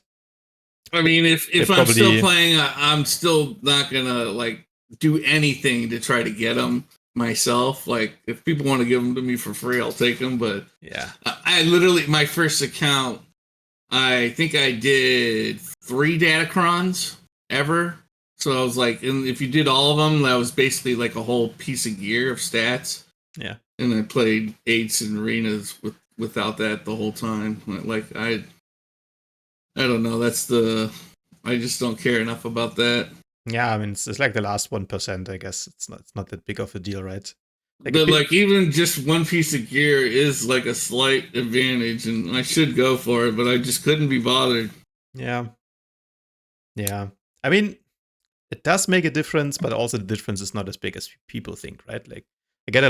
I mean, if I'm still playing, I'm still not gonna like do anything to try to get them myself. Like, if people want to give them to me for free, I'll take them. But yeah, I literally, my first account, I think I did 3 datacrons ever. So I was like, and if you did all of them, that was basically like a whole piece of gear of stats. Yeah. And I played 8s and arenas without that the whole time. Like, I don't know. I just don't care enough about that. Yeah, I mean, it's like the last 1%, I guess. It's not that big of a deal, right? Like even just 1 piece of gear is like a slight advantage, and I should go for it, but I just couldn't be bothered. Yeah. Yeah. I mean, it does make a difference, but also the difference is not as big as people think, right? Like, I get a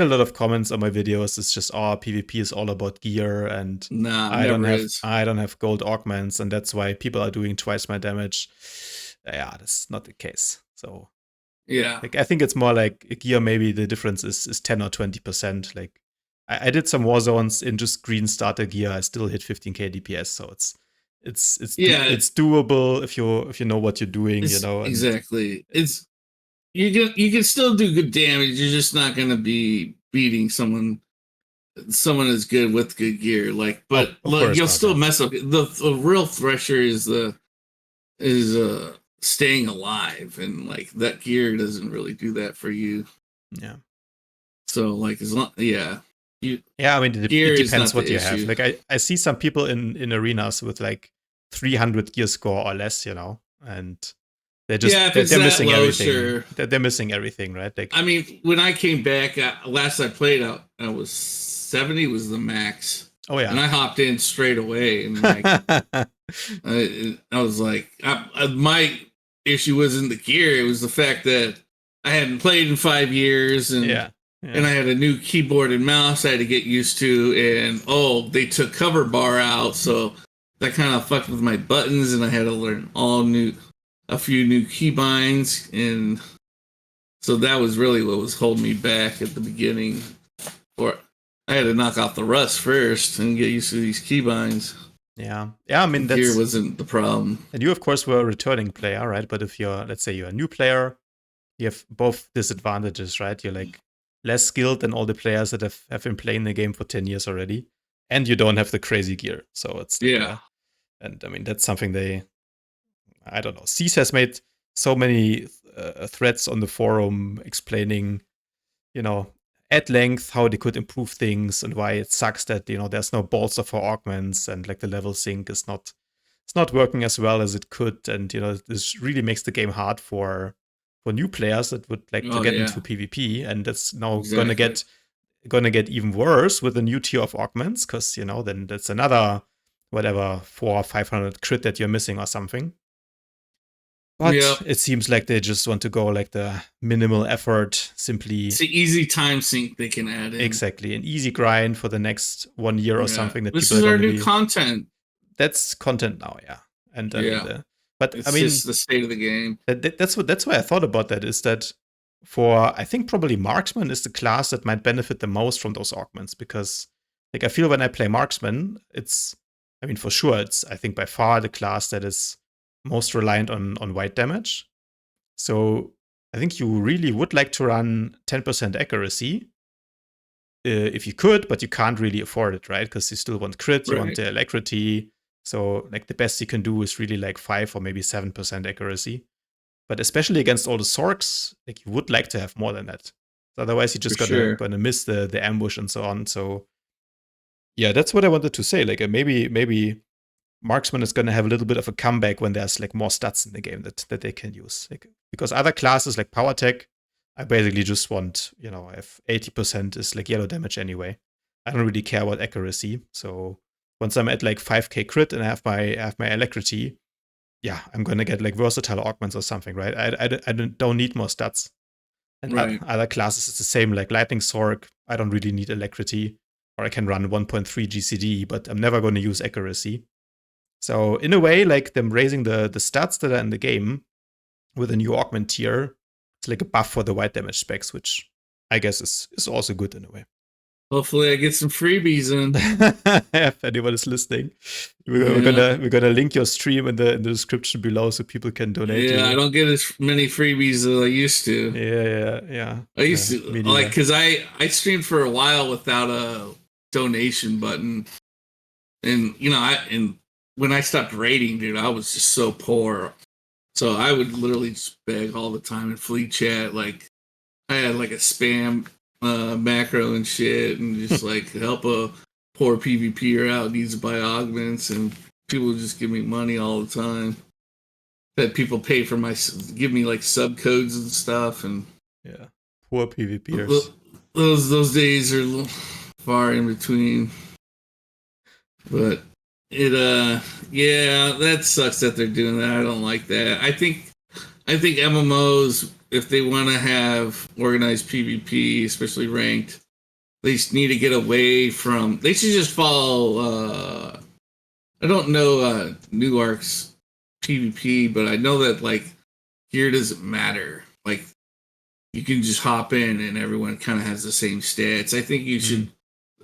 lot of comments on my videos. It's just, PvP is all about gear, and I don't have gold augments, and that's why people are doing twice my damage. Yeah, that's not the case. So yeah, like, I think it's more like a gear. Maybe the difference is 10 or 20%. Like, I did some Warzones in just green starter gear. I still hit 15k DPS. So it's doable if you know what you're doing. Exactly. You can still do good damage. You're just not going to be beating someone as good with good gear. Like, but you'll still mess up. The real thresher is staying alive, and like that gear doesn't really do that for you. Yeah. So like, as long, yeah. I mean, it depends what you have. Like, I see some people in arenas with like 300 gear score or less, and they're just they're missing everything. Sure. They're missing everything, right? Like, I mean, when I came back last I played, I was 70 was the max. Oh yeah, and I hopped in straight away, and like I was like, my issue wasn't the gear; it was the fact that I hadn't played in 5 years, and and I had a new keyboard and mouse I had to get used to, and they took cover bar out, so that kind of fucked with my buttons, and I had to learn a few new keybinds, and so that was really what was holding me back at the beginning. Or I had to knock off the rust first and get used to these keybinds. Yeah. I mean, gear wasn't the problem. And you, of course, were a returning player, right? But if let's say you're a new player, you have both disadvantages, right? You're like less skilled than all the players that have been playing the game for 10 years already, and you don't have the crazy gear. So it's and I mean, that's something I don't know. Cease has made so many threads on the forum explaining, at length how they could improve things and why it sucks that there's no bolster for augments, and like the level sync is not working as well as it could, and this really makes the game hard for new players that would like to get into PvP, and that's now gonna get even worse with the new tier of augments, because then that's another whatever 400 or 500 crit that you're missing or something. But it seems like they just want to go like the minimal effort, simply. It's an easy time sink they can add in. Exactly, an easy grind for the next 1 year or something. That this is our new content. That's content now, and but it's I mean, just the state of the game. That's why I thought about that. Is that I think probably marksman is the class that might benefit the most from those augments, because like I feel when I play marksman, for sure it's I think by far the class that is most reliant on white damage. So I think you really would like to run 10% accuracy if you could, but you can't really afford it, right? Because you still want crit, you want Right. the alacrity. So like the best you can do is really like 5 or maybe 7% accuracy. But especially against all the Sorks, like you would like to have more than that. So otherwise, you're just For sure. gonna miss the ambush and so on. So yeah, that's what I wanted to say. Like maybe Marksman is gonna have a little bit of a comeback when there's like more stats in the game that they can use. Like because other classes like PowerTech, I basically just want, I have 80% is like yellow damage anyway. I don't really care about accuracy. So once I'm at like 5k crit and I have my alacrity, yeah, I'm gonna get like versatile augments or something, right? I don't need more stats. And Right. other classes, it's the same, like Lightning Sword. I don't really need alacrity, or I can run 1.3 GCD, but I'm never going to use accuracy. So in a way, like them raising the stats that are in the game with a new augment tier, it's like a buff for the white damage specs, which I guess is also good in a way. Hopefully, I get some freebies in. If anyone is listening, we're gonna link your stream in the description below so people can donate. Yeah, I don't get as many freebies as I used to. Yeah. I used to like because I streamed for a while without a donation button, and when I stopped raiding, dude, I was just so poor. So I would literally just beg all the time in fleet chat. Like I had like a spam macro and shit, and just like help a poor PvPer out needs to buy augments, and people would just give me money all the time. That people pay for give me like sub codes and stuff, and yeah, poor PvPers. Those days are far in between. But yeah, that sucks that they're doing that. I don't like that. I think MMOs, if they want to have organized PvP, especially ranked, they just need to get away from. They should just follow. I don't know New Ark's PvP, but I know that like gear doesn't matter. Like you can just hop in and everyone kind of has the same stats. I think you should.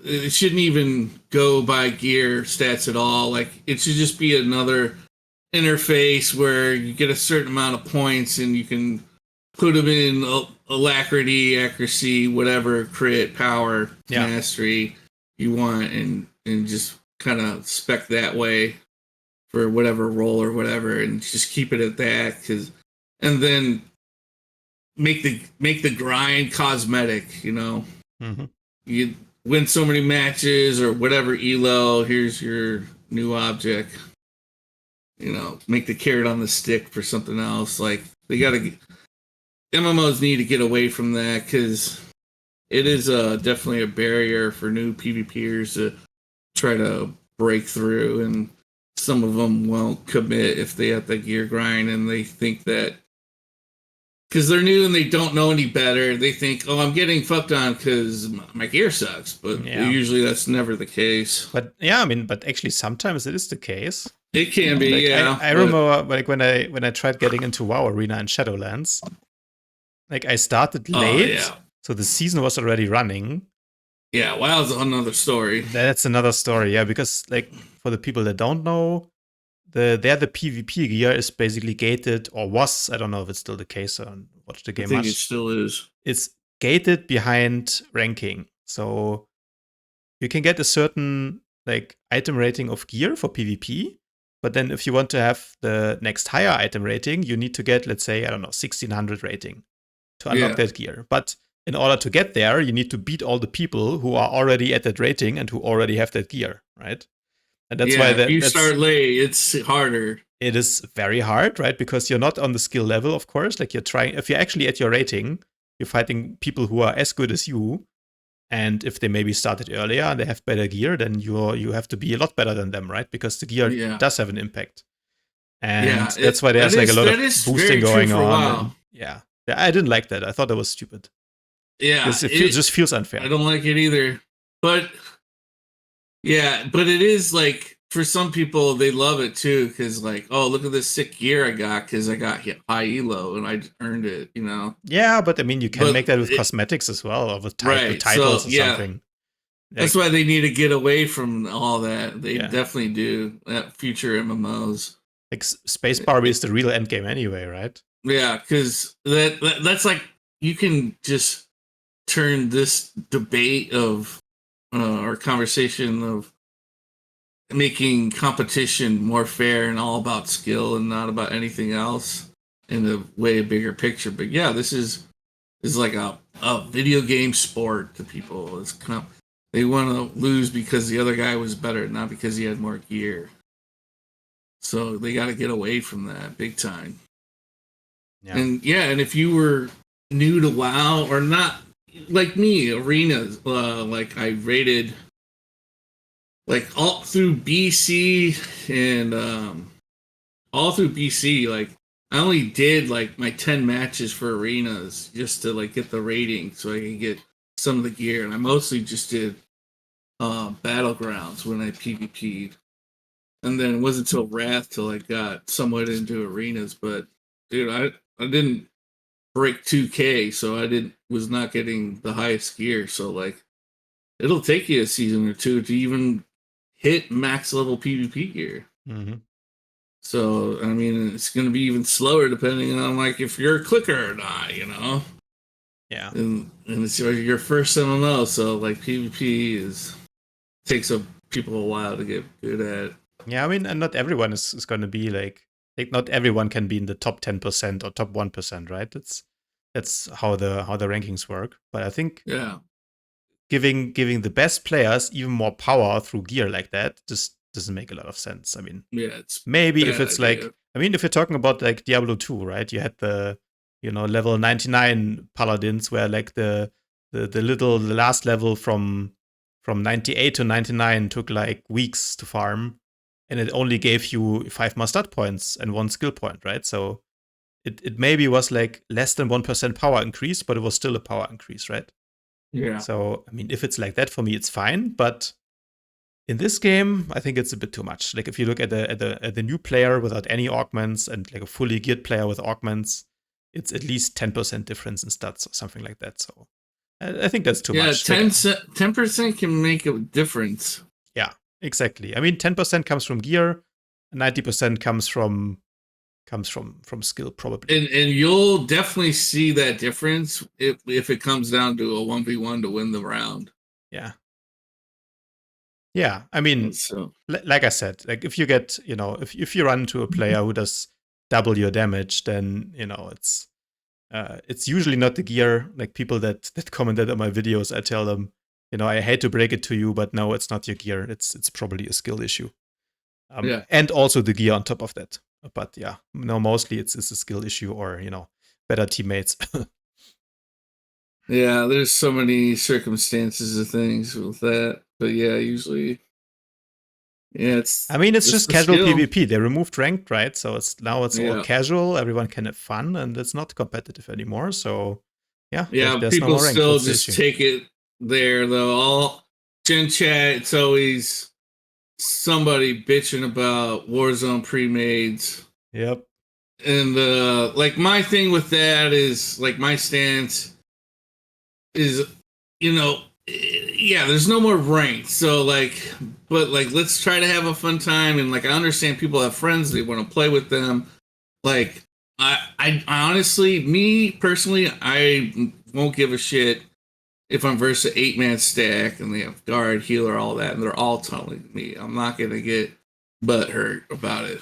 It shouldn't even go by gear stats at all. Like it should just be another interface where you get a certain amount of points and you can put them in alacrity, accuracy, whatever, crit, power, mastery you want, and just kind of spec that way for whatever role or whatever, and just keep it at that. And then make the grind cosmetic. Mm-hmm. You win so many matches or whatever elo. Here's your new object. Make the carrot on the stick for something else. Like they gotta. MMOs need to get away from that because it is definitely a barrier for new PvPers to try to break through, and some of them won't commit if they have the gear grind and they think that because they're new and they don't know any better, they think, oh, I'm getting fucked on because my gear sucks. But usually that's never the case. But yeah, but actually sometimes it is the case. It can be, like, yeah. I remember like when I tried getting into WoW Arena in Shadowlands, like I started late, so the season was already running. Yeah, WoW's another story. That's another story, yeah, because like for the people that don't know, the PvP gear is basically gated, or was. I don't know if it's still the case or watch the game much. I think it still is. It's gated behind ranking. So you can get a certain like item rating of gear for PvP, but then if you want to have the next higher item rating, you need to get, let's say, I don't know, 1600 rating to unlock that gear. But in order to get there, you need to beat all the people who are already at that rating and who already have that gear, right? And that's why if you start late, it's harder. It is very hard, right? Because you're not on the skill level, of course. Like if you're actually at your rating, you're fighting people who are as good as you. And if they maybe started earlier and they have better gear, then you have to be a lot better than them, right? Because the gear does have an impact. And that's why there's like a lot of boosting going on. And, I didn't like that. I thought that was stupid. Yeah. It just feels unfair. I don't like it either. But it is like, for some people, they love it too, because like, oh, look at this sick gear I got because I got high elo and I earned it, Yeah, but I mean, you can make that with cosmetics as well, or with titles or something. That's why they need to get away from all that. They definitely do. That future MMOs. Like Space Barbie is the real end game anyway, right? Yeah, because that's like, you can just turn this debate of or conversation of making competition more fair and all about skill and not about anything else in a way bigger picture. But yeah, this is like a video game sport to people. It's they want to lose because the other guy was better, not because he had more gear. So they got to get away from that big time. Yeah. And if you were new to WoW or not, like me, arenas, like I rated like all through BC and all through BC, like I only did like my 10 matches for arenas just to like get the rating so I could get some of the gear. And I mostly just did battlegrounds when I PvP'd. And then it wasn't until Wrath till I got somewhat into arenas. But dude, I didn't break 2K, so was not getting the highest gear. So like it'll take you a season or two to even hit max level PvP gear. Mm-hmm. So I mean, it's going to be even slower depending on like if you're a clicker or not, you know. Yeah. And it's your first MMO, so like PvP takes people a while to get good at. Yeah, I mean, and not everyone is going to be like not everyone can be in the top 10% or top 1%, right? That's how the rankings work. But I think giving the best players even more power through gear like that just doesn't make a lot of sense. I mean, it's maybe if it's idea. Like, I mean, if you're talking about like Diablo 2, right? You had the level 99 paladins where like the last level from 98 to 99 took like weeks to farm. And it only gave you 5 Mustard points and 1 skill point, right? So it maybe was like less than 1% power increase, but it was still a power increase, right? Yeah. So, I mean, if it's like that for me, it's fine. But in this game, I think it's a bit too much. Like if you look at the new player without any augments and like a fully geared player with augments, it's at least 10% difference in stats or something like that. So I think that's too much. Yeah, 10% can make a difference. Yeah. Exactly. I mean, 10% comes from gear, 90% comes from skill, probably. And you'll definitely see that difference if it comes down to a 1v1 to win the round. Yeah. Yeah. I mean, like I said, like if you get, if you run into a player who does double your damage, then, it's usually not the gear. Like people that commented on my videos, I tell them, I hate to break it to you, but no, it's not your gear. It's probably a skill issue. And also the gear on top of that. But yeah, no, mostly it's a skill issue or, better teammates. Yeah, there's so many circumstances of things with that. But yeah, usually, it's just casual skill. PvP. They removed ranked, right? So it's all casual. Everyone can have fun and it's not competitive anymore. So yeah. There's people no still just take it there though. All Gen Chat, it's always somebody bitching about Warzone pre-mades. Yep. And like my thing with that is like my stance is, there's no more ranked. So like, but like, let's try to have a fun time. And like, I understand people have friends, they want to play with them. Like, I honestly, me personally, I won't give a shit if I'm versus an 8-man stack and they have guard, healer, all that, and they're all telling me. I'm not gonna get butthurt about it.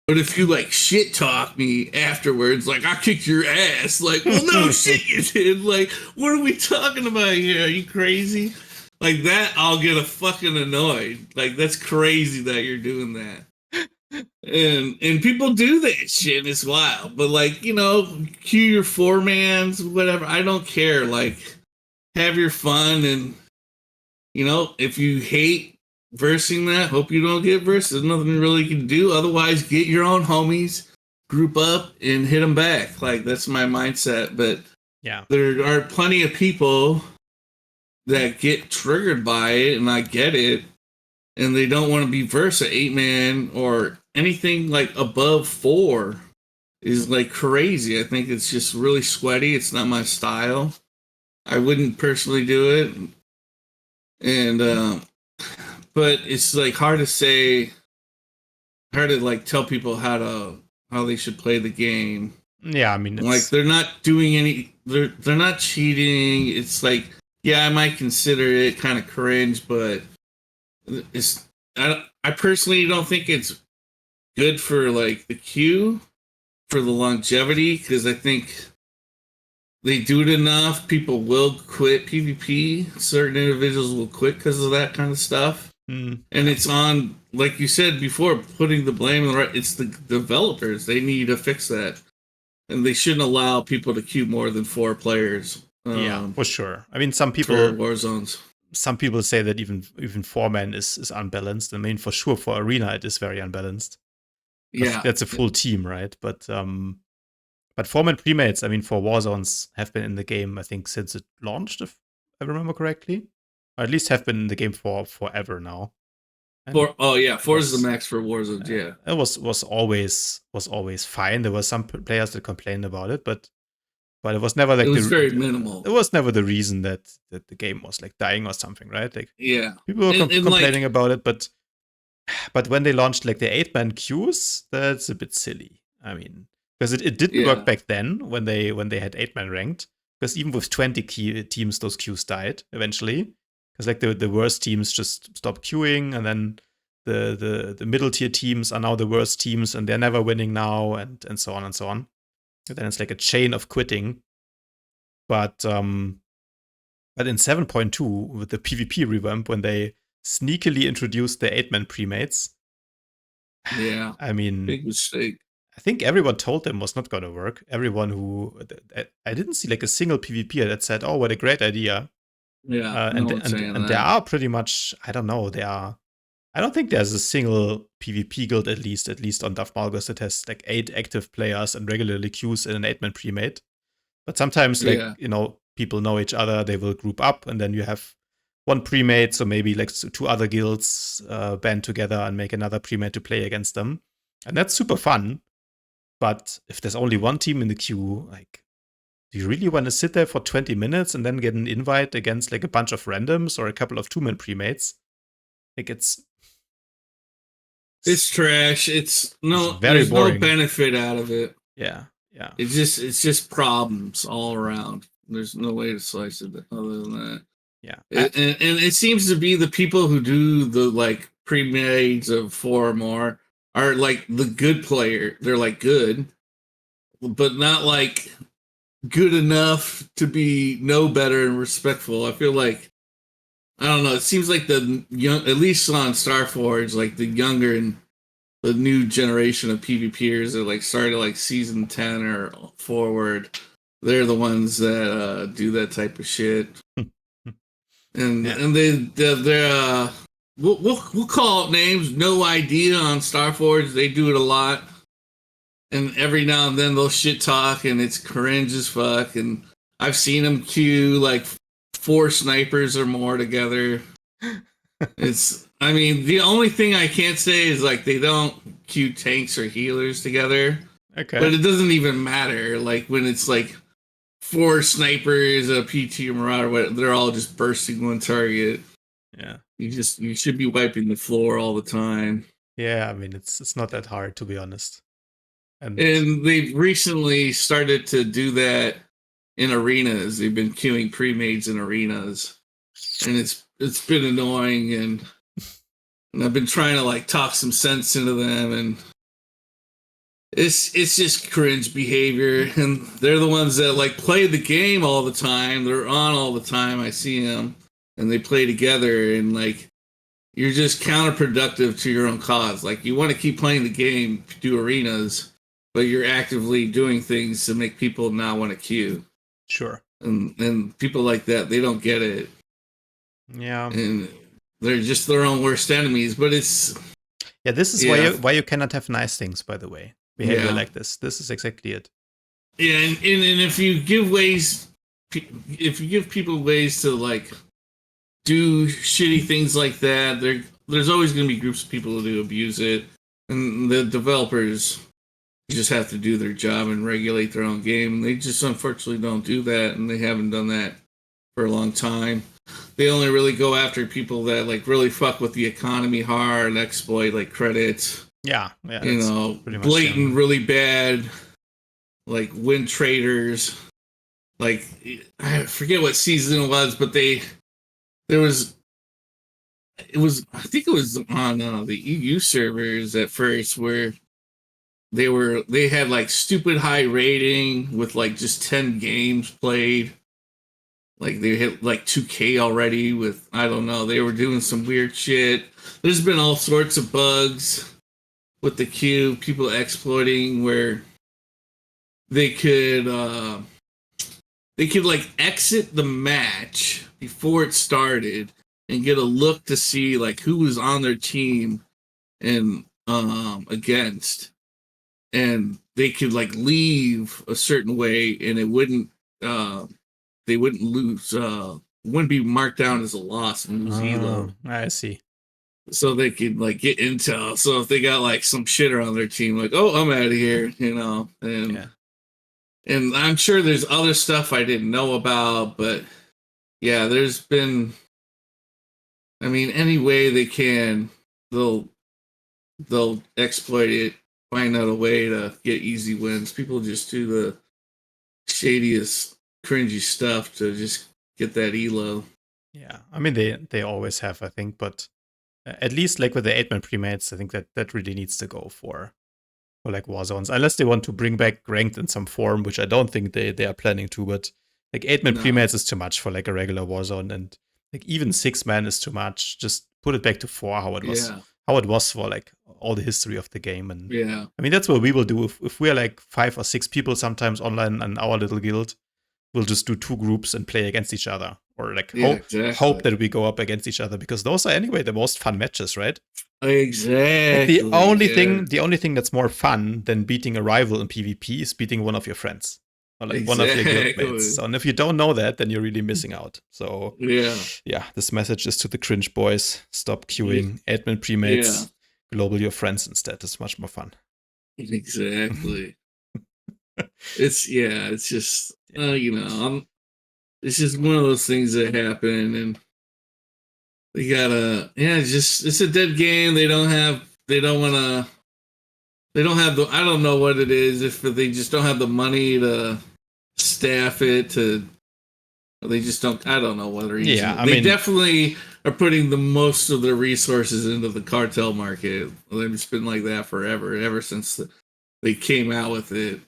But if you like shit talk me afterwards, like I kicked your ass, like, well, no shit you did. Like, what are we talking about here? Are you crazy? Like that, I'll get a fucking annoyed. Like that's crazy that you're doing that. And people do that shit. It's wild. But like, cue your 4-mans, whatever. I don't care. Like, have your fun, and if you hate versing that, hope you don't get versed. There's nothing really you can do. Otherwise, get your own homies, group up, and hit them back. Like that's my mindset. But yeah, there are plenty of people that get triggered by it, and I get it, and they don't want to be versed at 8-man or anything like above 4 is like crazy. I think it's just really sweaty. It's not my style. I wouldn't personally do it. And but it's like hard to like tell people how they should play the game. Yeah, I mean, like they're not doing they're not cheating. It's like, yeah, I might consider it kind of cringe, but it's I personally don't think it's good for like the queue for the longevity, because I think they do it enough, people will quit PvP. Certain individuals will quit because of that kind of stuff. And it's on, like you said before, putting the blame on the right. It's the developers. They need to fix that, and they shouldn't allow people to queue more than 4 players. Yeah, for sure. I mean, some people for Warzones. Some people say that even 4-man is unbalanced. I mean, for sure, for Arena it is very unbalanced. Yeah, that's a full team, right? But 4-man premates, I mean, for Warzones have been in the game, I think, since it launched, if I remember correctly, or at least have been in the game for forever now. And 4 is the max for Warzones. Yeah, it was always fine. There were some players that complained about it, but it was never like it was very minimal. It was never the reason that the game was like dying or something, right? Like, yeah, people were complaining about it, but when they launched like the 8-man queues, that's a bit silly. I mean, because it didn't work back then when they had 8-man ranked. Because even with 20 teams, those queues died eventually. Because like the worst teams just stopped queuing, and then the middle tier teams are now the worst teams, and they're never winning now, and so on and so on. And then it's like a chain of quitting. But in 7.2, with the PvP revamp, when they sneakily introduced the 8-man premates, yeah, I mean, big mistake. I think everyone told them was not going to work. Everyone who I didn't see like a single PvPer that said, "Oh, what a great idea." Yeah, and there are pretty much, I don't know, I don't think there's a single PvP guild at least on Duff Malgus that has like 8 active players and regularly queues in an 8-man premate. But sometimes, like, people know each other, they will group up, and then you have one premate, so maybe like 2 other guilds band together and make another premate to play against them. And that's super fun. But if there's only one team in the queue, like, do you really want to sit there for 20 minutes and then get an invite against like a bunch of randoms or a couple of 2-man premates? Like, it's trash. It's very there's boring. no benefit out of it. Yeah. It's just problems all around. There's no way to slice it other than that. Yeah. And it seems to be the people who do the like pre-mades of 4 or more are like the good player. They're like good, but not like good enough to be know better and respectful. I feel like, I don't know, it seems like the young, at least on Starforge, like the younger and the new generation of PvPers that like started like season 10 or forward, they're the ones that do that type of shit. And they're we'll call it names. No Idea on Starforge, they do it a lot. And every now and then they'll shit talk, and it's cringe as fuck. And I've seen them queue like 4 snipers or more together. I mean, the only thing I can't say is like they don't queue tanks or healers together. Okay. But it doesn't even matter. Like when it's like 4 snipers, a PT or Marauder, whatever, they're all just bursting one target. Yeah. You should be wiping the floor all the time. Yeah, I mean, it's not that hard, to be honest. And they've recently started to do that in arenas. They've been queuing pre-mades in arenas, and it's been annoying. And I've been trying to like talk some sense into them, and it's just cringe behavior. And they're the ones that like play the game all the time. They're on all the time. I see them, and they play together, and like, you're just counterproductive to your own cause. Like, you want to keep playing the game, do arenas, but you're actively doing things to make people not want to queue. Sure. And people like that, they don't get it. Yeah. And they're just their own worst enemies. But it's... Yeah, this is why you cannot have nice things, by the way. Behavior like this. This is exactly it. Yeah, and if you give people ways to like do shitty things like that, there's always going to be groups of people who do abuse it. And the developers just have to do their job and regulate their own game. And they just unfortunately don't do that, and they haven't done that for a long time. They only really go after people that like really fuck with the economy hard, exploit like credits. Yeah, blatant, really bad, like win traders. like I forget what season it was, but there was it was I think it was on the EU servers at first where they had like stupid high rating with like just 10 games played. Like they hit like 2K already with I don't know, they were doing some weird shit. There's been all sorts of bugs with the queue, people exploiting where they could like exit the match before it started and get a look to see like who was on their team and against, and they could like leave a certain way and it wouldn't they wouldn't lose wouldn't be marked down as a loss and lose elo. I see. So they could like get intel. So if they got like some shitter on their team, like, oh, I'm out of here, you know, and I'm sure there's other stuff I didn't know about, but yeah, there's been, I mean, any way they can, they'll exploit it, find out a way to get easy wins. People just do the shadiest, cringy stuff to just get that elo. Yeah, I mean they always have, I think, but at least like with the 8-man premates, I think that really needs to go for like Warzones, unless they want to bring back ranked in some form, which I don't think they are planning to. But like 8-man premates is too much for like a regular Warzone, and like even 6-man is too much. Just put it back to 4, how it was for like all the history of the game. And I mean that's what we will do if we are like 5 or 6 people sometimes online in our little guild. We'll just do 2 groups and play against each other, or like hope that we go up against each other, because those are anyway the most fun matches, right? Exactly. Like the only thing that's more fun than beating a rival in PvP is beating one of your friends, or like one of your guildmates. So, and if you don't know that, then you're really missing out. So yeah, this message is to the cringe boys: stop queuing, 8-man premates, global your friends instead. It's much more fun. Exactly. It's just you know, it's just one of those things that happen, and they gotta it's a dead game. They don't have the I don't know what it is, if they just don't have the money to staff it, to they just don't, I don't know what the reason. Yeah, they definitely are putting the most of their resources into the cartel market. It's been like that forever, ever since they came out with it.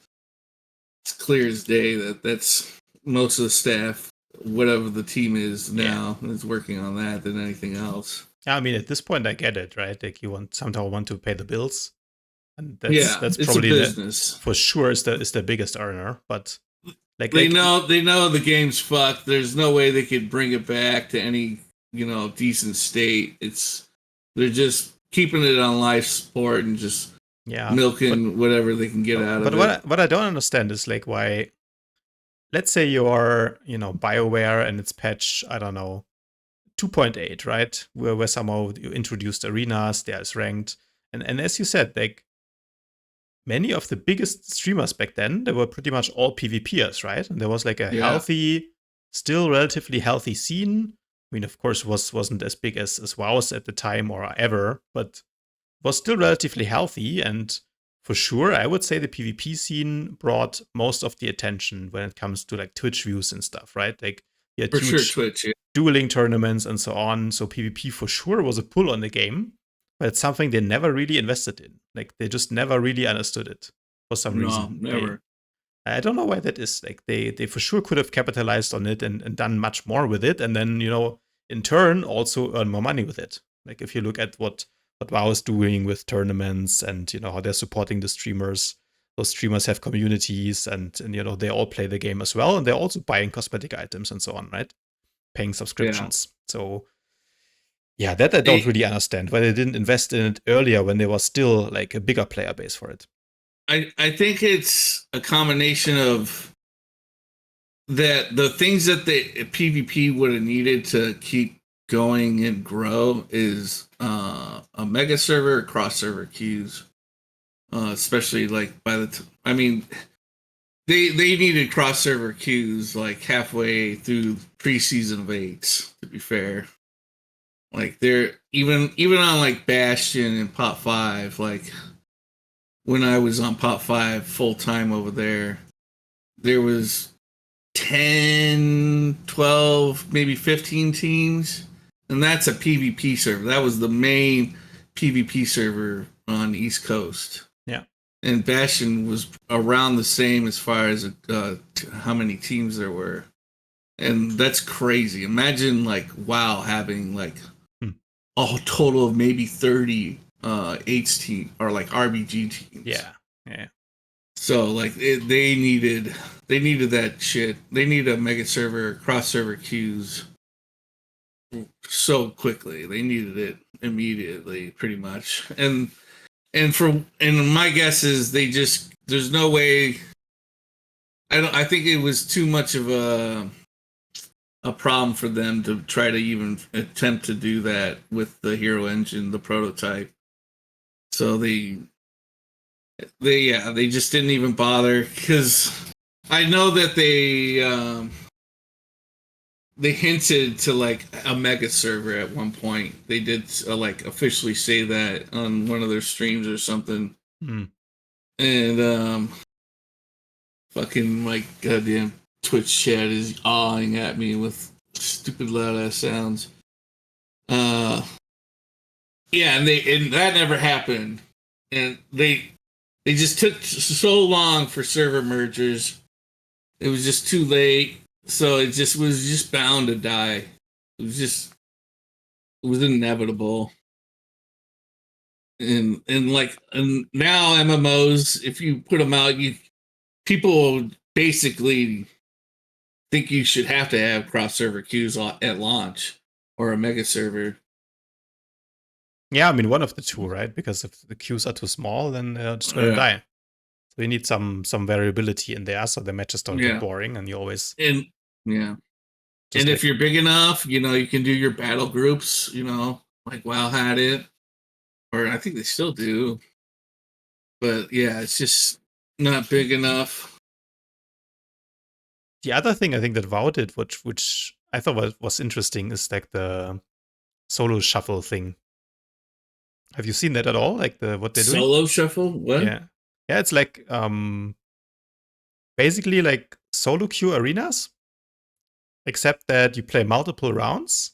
It's clear as day that's most of the staff, whatever the team is now, is working on that than anything else. I mean, at this point, I get it, right? Like you somehow want to pay the bills, and that's probably a business for sure is the biggest earner. But like they know the game's fucked. There's no way they could bring it back to any decent state. They're just keeping it on life support and just milking whatever they can get out of it. But what I don't understand is like why, let's say you're Bioware and it's patch, I don't know, 2.8, right? Where somehow you introduced arenas, there's ranked, and as you said, like many of the biggest streamers back then, they were pretty much all PvPers, right? And there was like a healthy, still relatively healthy scene. I mean, of course, wasn't as big as WoW's at the time or ever, but was still relatively healthy. And for sure, I would say the PvP scene brought most of the attention when it comes to like Twitch views and stuff, right? Like you had Twitch, dueling tournaments and so on. So PvP for sure was a pull on the game, but it's something they never really invested in. Like they just never really understood it for some reason. Never. I don't know why that is. Like they for sure could have capitalized on it and done much more with it, and then in turn also earn more money with it. Like if you look at what WoW is doing with tournaments and how they're supporting the streamers. Those streamers have communities and they all play the game as well, and they're also buying cosmetic items and so on, right? Paying subscriptions. So yeah, that I don't really understand why they didn't invest in it earlier when there was still like a bigger player base for it. I think it's a combination of that the things that the PvP would have needed to keep going and grow is a mega server, cross server queues, especially like I mean, they needed cross server queues like halfway through preseason of 8s. To be fair, like they're even on like Bastion and Pop 5. Like when I was on Pop 5 full time over there was 10, 12, maybe 15 teams. And that's a PvP server. That was the main PvP server on the East Coast. Yeah. And Bastion was around the same as far as how many teams there were. And that's crazy. Imagine like WoW having like a total of maybe 30 H team or like RBG teams. Yeah. So like they needed that shit. They needed a mega server, cross server queues so quickly. They needed it immediately, pretty much. And my guess is there's no way. I think it was too much of a problem for them to try to even attempt to do that with the Hero Engine, the prototype. So they just didn't even bother, because I know that they hinted to like a mega server at one point. They did like officially say that on one of their streams or something. And fucking like goddamn Twitch chat is awing at me with stupid loud ass sounds. Yeah, and that never happened. And they just took so long for server mergers. It was just too late. So it just was just bound to die. It was inevitable. And now MMOs, if you put them out, people basically think you should have to have cross server queues at launch or a mega server. Yeah, I mean one of the two, right? Because if the queues are too small, then they're just gonna die. So you need some variability in there, so the matches don't get boring, and you always and if you're big enough, you can do your battle groups. Like WoW had it, or I think they still do. But yeah, it's just not big enough. The other thing I think that WoW did, which I thought was interesting, is like the solo shuffle thing. Have you seen that at all? Like what they're doing? Solo shuffle? What? Yeah, it's like basically like solo queue arenas, except that you play multiple rounds,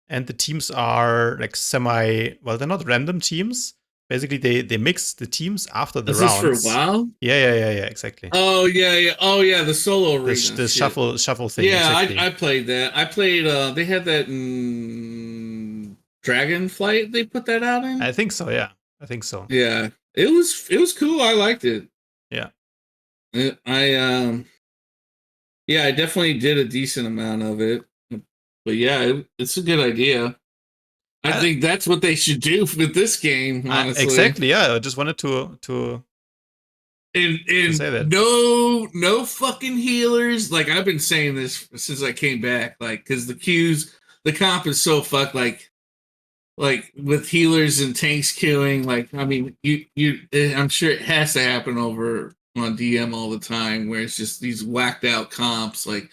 and the teams are like they're not random teams. Basically, they mix the teams after the rounds. Is this for WoW? Yeah, exactly. Oh yeah, the solo arena. The shuffle thing. Yeah, exactly. I played that. I played. They had that in Dragonflight. They put that out in. I think so. Yeah, I think so. Yeah, it was cool. I liked it. Yeah. I definitely did a decent amount of it. But yeah, it's a good idea. I think that's what they should do with this game, honestly. Exactly, yeah. I just wanted to say that. No fucking healers. Like, I've been saying this since I came back, like, because the comp is so fucked, like with healers and tanks queuing. Like, I mean, I'm sure it has to happen over on DM all the time, where it's just these whacked out comps, like,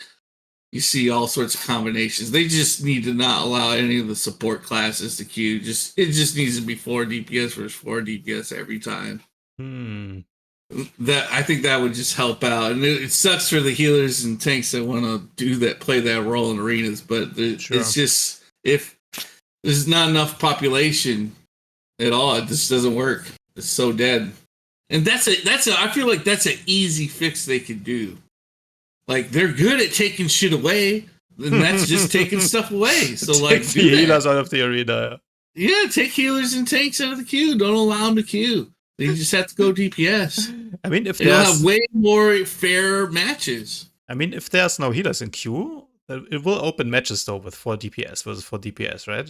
you see all sorts of combinations. They just need to not allow any of the support classes to queue. It just needs to be 4 DPS versus 4 DPS every time. I think that would just help out. And it sucks for the healers and tanks that want to play that role in arenas. But it's just, if there's not enough population at all, it just doesn't work. It's so dead. And I feel like that's an easy fix they could do. Like, they're good at taking shit away, and that's just taking stuff away. So, like, the healers out of the arena. Yeah, take healers and tanks out of the queue. Don't allow them to queue. They just have to go DPS. I mean, if they'll have way more fair matches. I mean, if there's no healers in queue, it will open matches though with 4 DPS versus 4 DPS, right?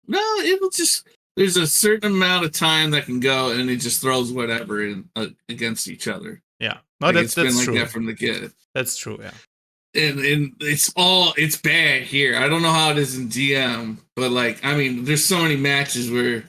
No, it will just. There's a certain amount of time that can go, and it just throws whatever in against each other. Yeah, no, that's been like true. That from the get. That's true. Yeah, and it's bad here. I don't know how it is in DM, but like, I mean, there's so many matches where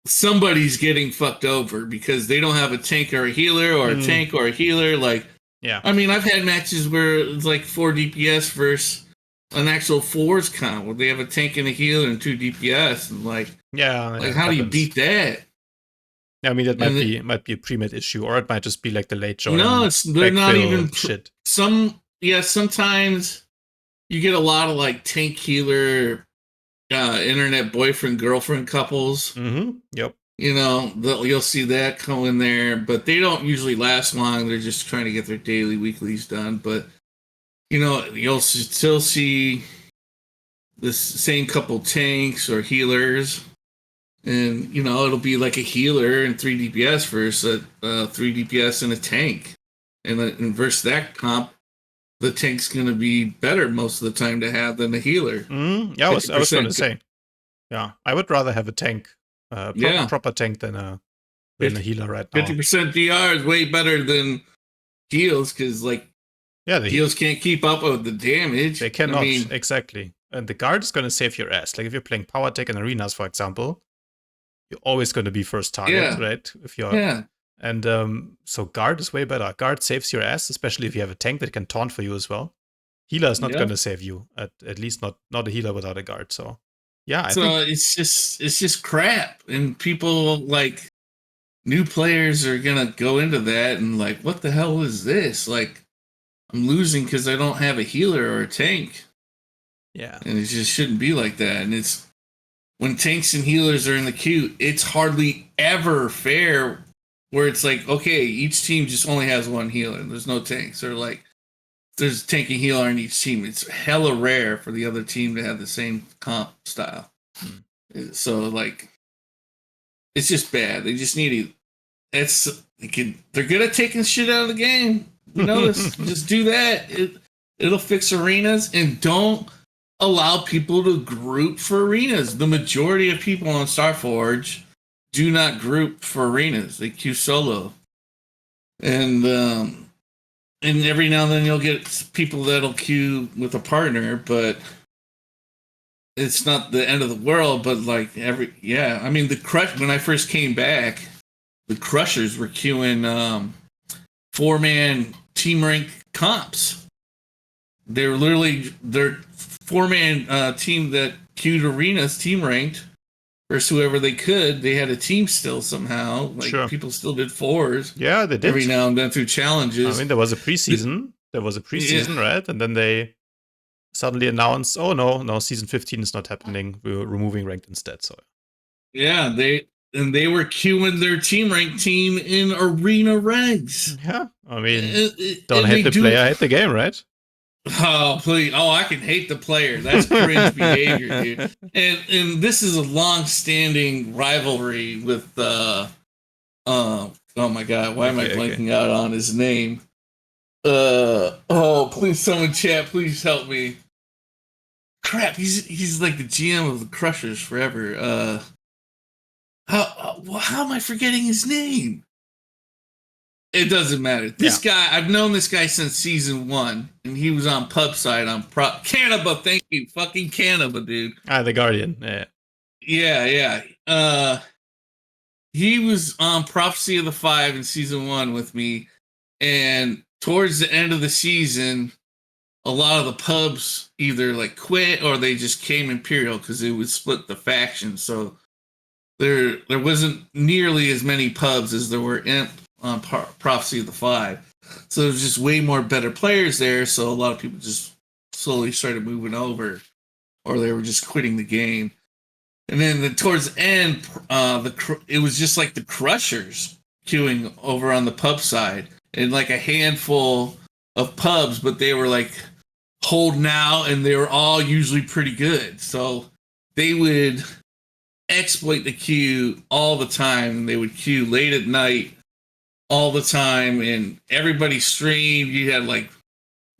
somebody's getting fucked over because they don't have a tank or a healer, or a tank or a healer. Like, yeah, I mean, I've had matches where it's like 4 DPS versus an actual 4s count, where they have a tank and a healer and 2 DPS, and like, yeah, like, how do you beat that? I mean, that might be a pre-made issue, or it might just be like the late join. No, they're not even shit. Sometimes you get a lot of like tank healer, internet boyfriend girlfriend couples. Mm-hmm. Yep. You know, you'll see that come in there, but they don't usually last long. They're just trying to get their daily weeklies done. But you know, you'll still see this same couple tanks or healers. And, you know, it'll be like a healer and 3 DPS versus 3 DPS and a tank. And versus that comp, the tank's going to be better most of the time to have than the healer. Yeah, I was going to say. Yeah, I would rather have a tank, proper tank than a healer right now. 50% DR is way better than heals because, like, the heals can't keep up with the damage. They cannot, exactly. And the guard is going to save your ass. Like, if you're playing PowerTech in arenas, for example, you're always going to be first target, right? If you're and so guard is way better. Guard saves your ass, especially if you have a tank that can taunt for you as well. Healer is not going to save you, at least not a healer without a guard. So I think it's just crap, and people like new players are gonna go into that and like, what the hell is this? Like, I'm losing because I don't have a healer or a tank. Yeah, and it just shouldn't be like that. And it's when tanks and healers are in the queue, it's hardly ever fair where it's like, okay, each team just only has one healer. There's no tanks. Or like, there's a tank and healer on each team. It's hella rare for the other team to have the same comp style. So, like, it's just bad. They just need to... They're good at taking shit out of the game. You know this. Just do that. It'll fix arenas. And don't allow people to group for arenas. The majority of people on StarForge do not group for arenas. They queue solo. And every now and then you'll get people that'll queue with a partner, but it's not the end of the world. But like I mean, when I first came back, the Crushers were queuing 4-man team rank comps. They were literally their 4-man team that queued arenas team ranked versus whoever they could. They had a team still somehow. Like, people still did 4s. Yeah, they did. Every now and then through challenges. I mean, there was a preseason. Right? And then they suddenly announced, oh, no, season 15 is not happening. We're removing ranked instead. So yeah, they were queuing their team ranked team in arena regs. Yeah, I mean, don't hate the player, hate the game, right? Oh, please. Oh, I can hate the player. That's cringe behavior, dude. And this is a long-standing rivalry with oh my god, why am I blanking out on his name? Please, someone chat, please help me. Crap, he's like the GM of the Crushers forever. How am I forgetting his name? It doesn't matter. This guy, I've known this guy since season 1, and he was on pub side on Cannaba. Thank you, fucking Cannaba, dude. The Guardian. Yeah. He was on Prophecy of the 5 in season 1 with me, and towards the end of the season, a lot of the pubs either like quit or they just came Imperial because it would split the faction. So there wasn't nearly as many pubs as there were Imp on Prophecy of the 5. So there's just way more better players there. So a lot of people just slowly started moving over, or they were just quitting the game. And then towards the end, it was just like the Crushers queuing over on the pub side, and like a handful of pubs, but they were like holding out, and they were all usually pretty good. So they would exploit the queue all the time. They would queue late at night all the time, and everybody streamed. You had like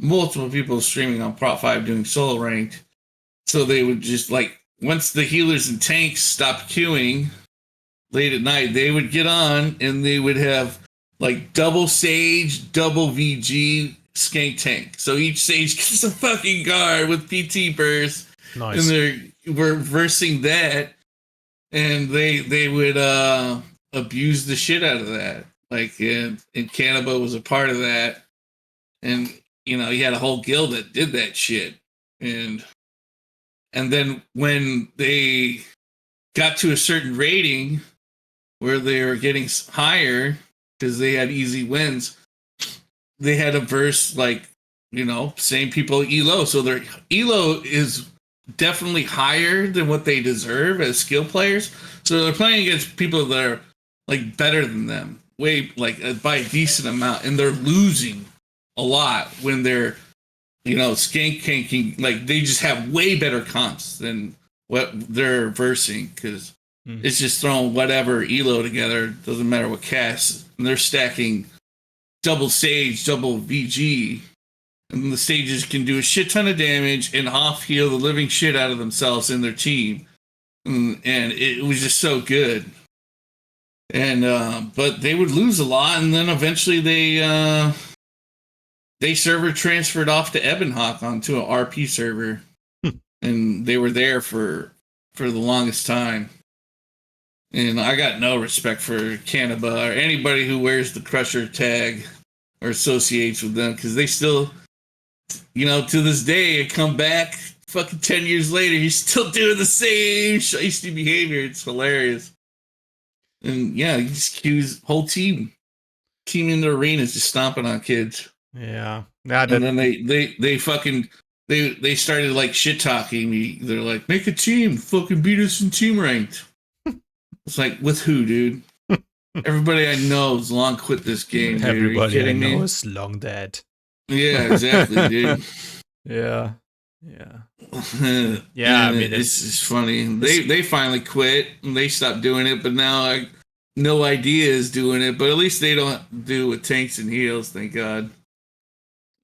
multiple people streaming on Prop 5 doing solo ranked. So they would just like, once the healers and tanks stopped queuing late at night, they would get on and they would have like double Sage, double VG, skank tank. So each Sage gets a fucking guard with PT burst. Nice. And we're versing that, and they would abuse the shit out of that. Like, and Cannaba was a part of that. And, you know, you had a whole guild that did that shit. And then when they got to a certain rating, where they were getting higher because they had easy wins. They had to verse like, same people elo. So their elo is definitely higher than what they deserve as skill players. So they're playing against people that are like better than them, way like by a decent amount, and they're losing a lot when they're skank kanking. Like they just have way better comps than what they're versing because it's just throwing whatever elo together. Doesn't matter what cast, and they're stacking double sage, double VG. And the stages can do a shit ton of damage and off heal the living shit out of themselves and their team. And it was just so good. And but they would lose a lot, and then eventually they server transferred off to Ebonhawk onto an RP server. And they were there for the longest time. And I got no respect for Cannibal or anybody who wears the Crusher tag or associates with them, because they still, to this day, I come back fucking 10 years later, he's still doing the same shiesty behavior. It's hilarious. And yeah, he just cues whole team in the arena is just stomping on kids. Yeah. And then they started like shit talking me. They're like, make a team, fucking beat us in team ranked. It's like, with who, dude? Everybody I know is long quit this game. Dude. Everybody I know is long dead. Yeah, exactly, dude. Yeah. Yeah, I mean, it's funny. They finally quit and they stopped doing it, but now no idea is doing it. But at least they don't do with tanks and heals, thank God.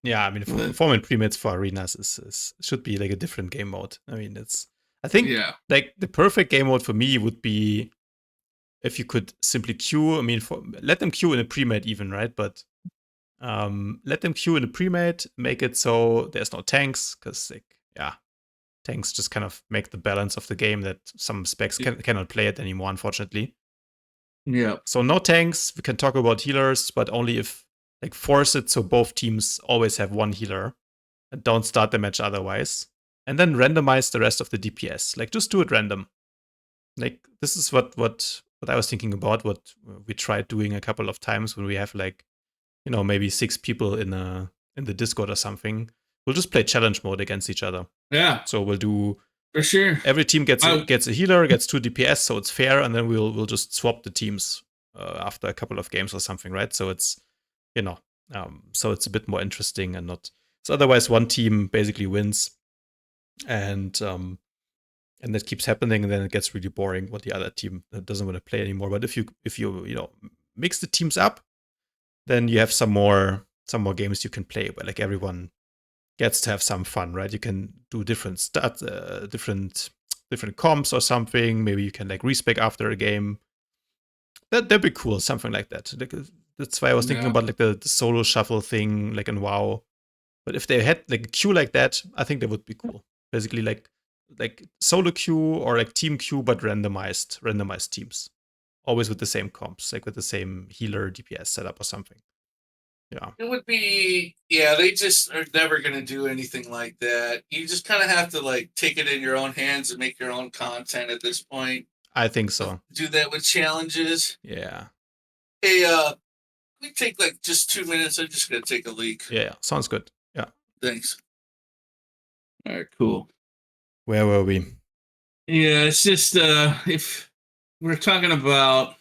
Yeah, I mean, forming premates for arenas should be like a different game mode. I mean, I think like the perfect game mode for me would be if you could simply queue. I mean, let them queue in a premade even, right? But let them queue in a premade, make it so there's no tanks, because tanks just kind of make the balance of the game that some specs cannot play it anymore, unfortunately. Yeah. So no tanks. We can talk about healers, but only if force it so both teams always have one healer and don't start the match otherwise. And then randomize the rest of the DPS. Just do it random. This is what I was thinking about, what we tried doing a couple of times when we have maybe 6 people in the Discord or something. We'll just play challenge mode against each other. Yeah. So we'll do, for sure, every team gets a healer, gets 2 DPS, so it's fair, and then we'll just swap the teams after a couple of games or something, right? So it's so it's a bit more interesting and not. So otherwise, one team basically wins, and that keeps happening, and then it gets really boring when the other team doesn't want to play anymore. But if you mix the teams up, then you have some more games you can play where everyone gets to have some fun, right? You can do different stats, different comps or something. Maybe you can respec after a game. That'd be cool, something like that. That's why I was thinking about the solo shuffle thing, in WoW. But if they had a queue like that, I think that would be cool. Basically, like solo queue or team queue, but randomized teams, always with the same comps, with the same healer DPS setup or something. Yeah, it would be. Yeah, they just are never going to do anything like that. You just kind of have to take it in your own hands and make your own content at this point. I think so. Do that with challenges. Yeah. Hey, we take just 2 minutes. I'm just going to take a leak. Yeah, sounds good. Yeah. Thanks. All right, cool. Where were we? Yeah, it's just if we're talking about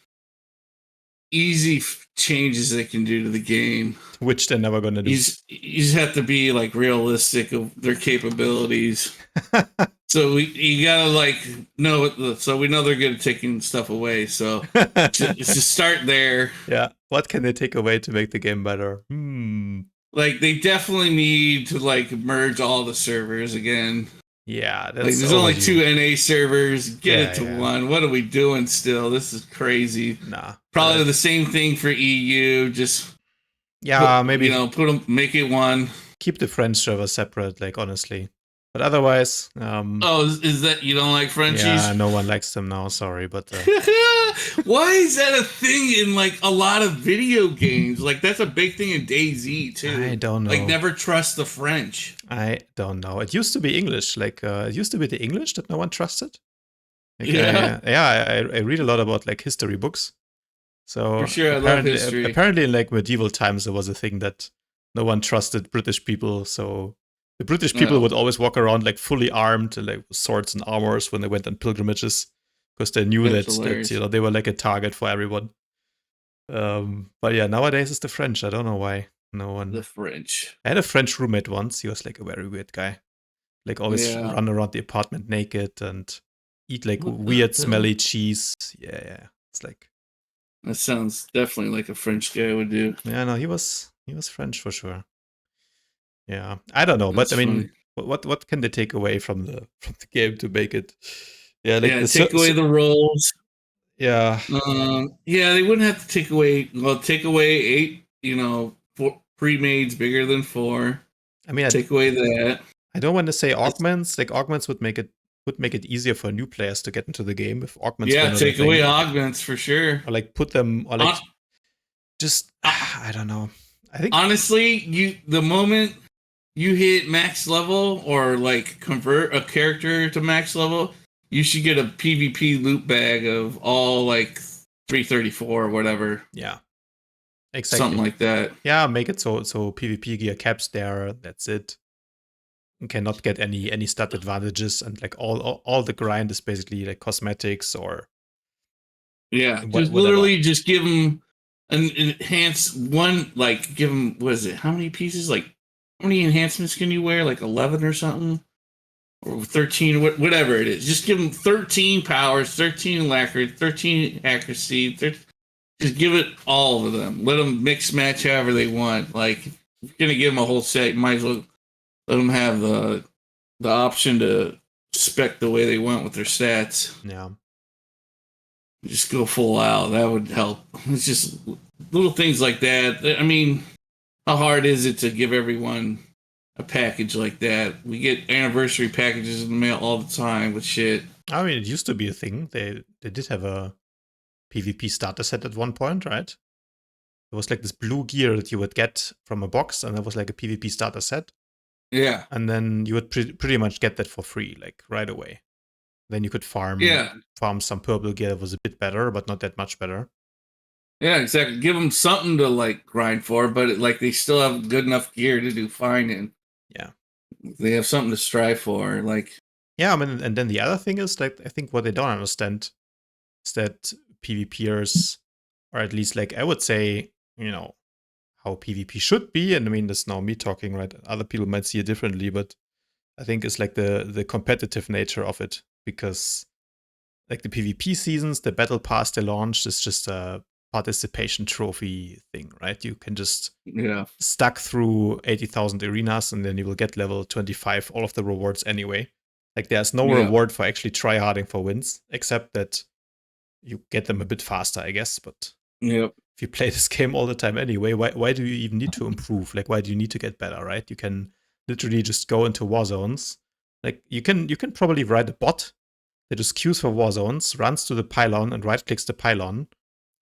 easy changes they can do to the game, which they're never going to do. You just have to be realistic of their capabilities. So you gotta know. So we know they're good at taking stuff away. So just start there. Yeah. What can they take away to make the game better? They definitely need to merge all the servers again. Yeah, that's there's only 2 NA servers. Get it to 1. What are we doing still? This is crazy. Nah. Probably the same thing for EU. Just maybe make it 1. Keep the French server separate, honestly. But otherwise, is that you don't like Frenchies? Yeah, no one likes them now. Sorry, but why is that a thing in a lot of video games? That's a big thing in DayZ too. I don't know. Never trust the French. I don't know. It used to be English. It used to be the English that no one trusted. I read a lot about history books, So For sure, I love history. apparently in like medieval times, there was a thing that no one trusted British people. So the British people would always walk around like fully armed, like with swords and armors when they went on pilgrimages, because they knew that they were like a target for everyone. But yeah, nowadays it's the French. I don't know why no one. The French. I had a French roommate once. He was like a very weird guy. Like always run around the apartment naked and eat like weird smelly cheese. Yeah. It's like that sounds definitely like a French guy would do. Yeah, no, he was French for sure. Yeah, I don't know, but I mean, what can they take away from the game to make it? Yeah, like take away the roles. Yeah. They wouldn't have to take away 8. Four pre-mades bigger than 4. I mean, take away that. I don't want to say augments. Like augments would make it easier for new players to get into the game if augments. Yeah, take away augments for sure. Or like put them, or like just I don't know. I think honestly, the moment you hit max level or like convert a character to max level, you should get a PvP loot bag of all like 334 or whatever. Yeah. Exactly. Something like that. Yeah, make it so PvP gear caps there. That's it. You cannot get any stat advantages, and like all the grind is basically like cosmetics or just literally just give them an enhanced one. Like give them, what is it? How many pieces? Like how many enhancements can you wear? Like 11 or something, or 13, whatever it is. Just give them 13 powers, 13 lacquer, 13 accuracy. Just give it all of them. Let them mix match however they want. Like if you're gonna give them a whole set, you might as well let them have the option to spec the way they want with their stats. Yeah. Just go full out. That would help. It's just little things like that. I mean, how hard is it to give everyone a package like that? We get anniversary packages in the mail all the time with shit. I mean, it used to be a thing. They did have a PvP starter set at one point, right? It was like this blue gear that you would get from a box, and that was like a PvP starter set. Yeah. And then you would pretty much get that for free, like right away. Then you could farm some purple gear that was a bit better, but not that much better. Yeah, exactly. Give them something to like grind for, but like they still have good enough gear to do fine in. Yeah. They have something to strive for. Like, yeah, I mean, and then the other thing is like I think what they don't understand is that PvPers, or at least like I would say, how PvP should be, and I mean that's now me talking, right? Other people might see it differently, but I think it's like the competitive nature of it, because like the PvP seasons, the battle pass they launched is just a participation trophy thing, right? You can just stack through 80,000 arenas, and then you will get level 25, all of the rewards anyway. Like there's no reward for actually tryharding for wins, except that you get them a bit faster, I guess. But if you play this game all the time anyway, why do you even need to improve? Like, why do you need to get better, right? You can literally just go into Warzones. Like, you can probably write a bot that just queues for Warzones, runs to the pylon, and right-clicks the pylon.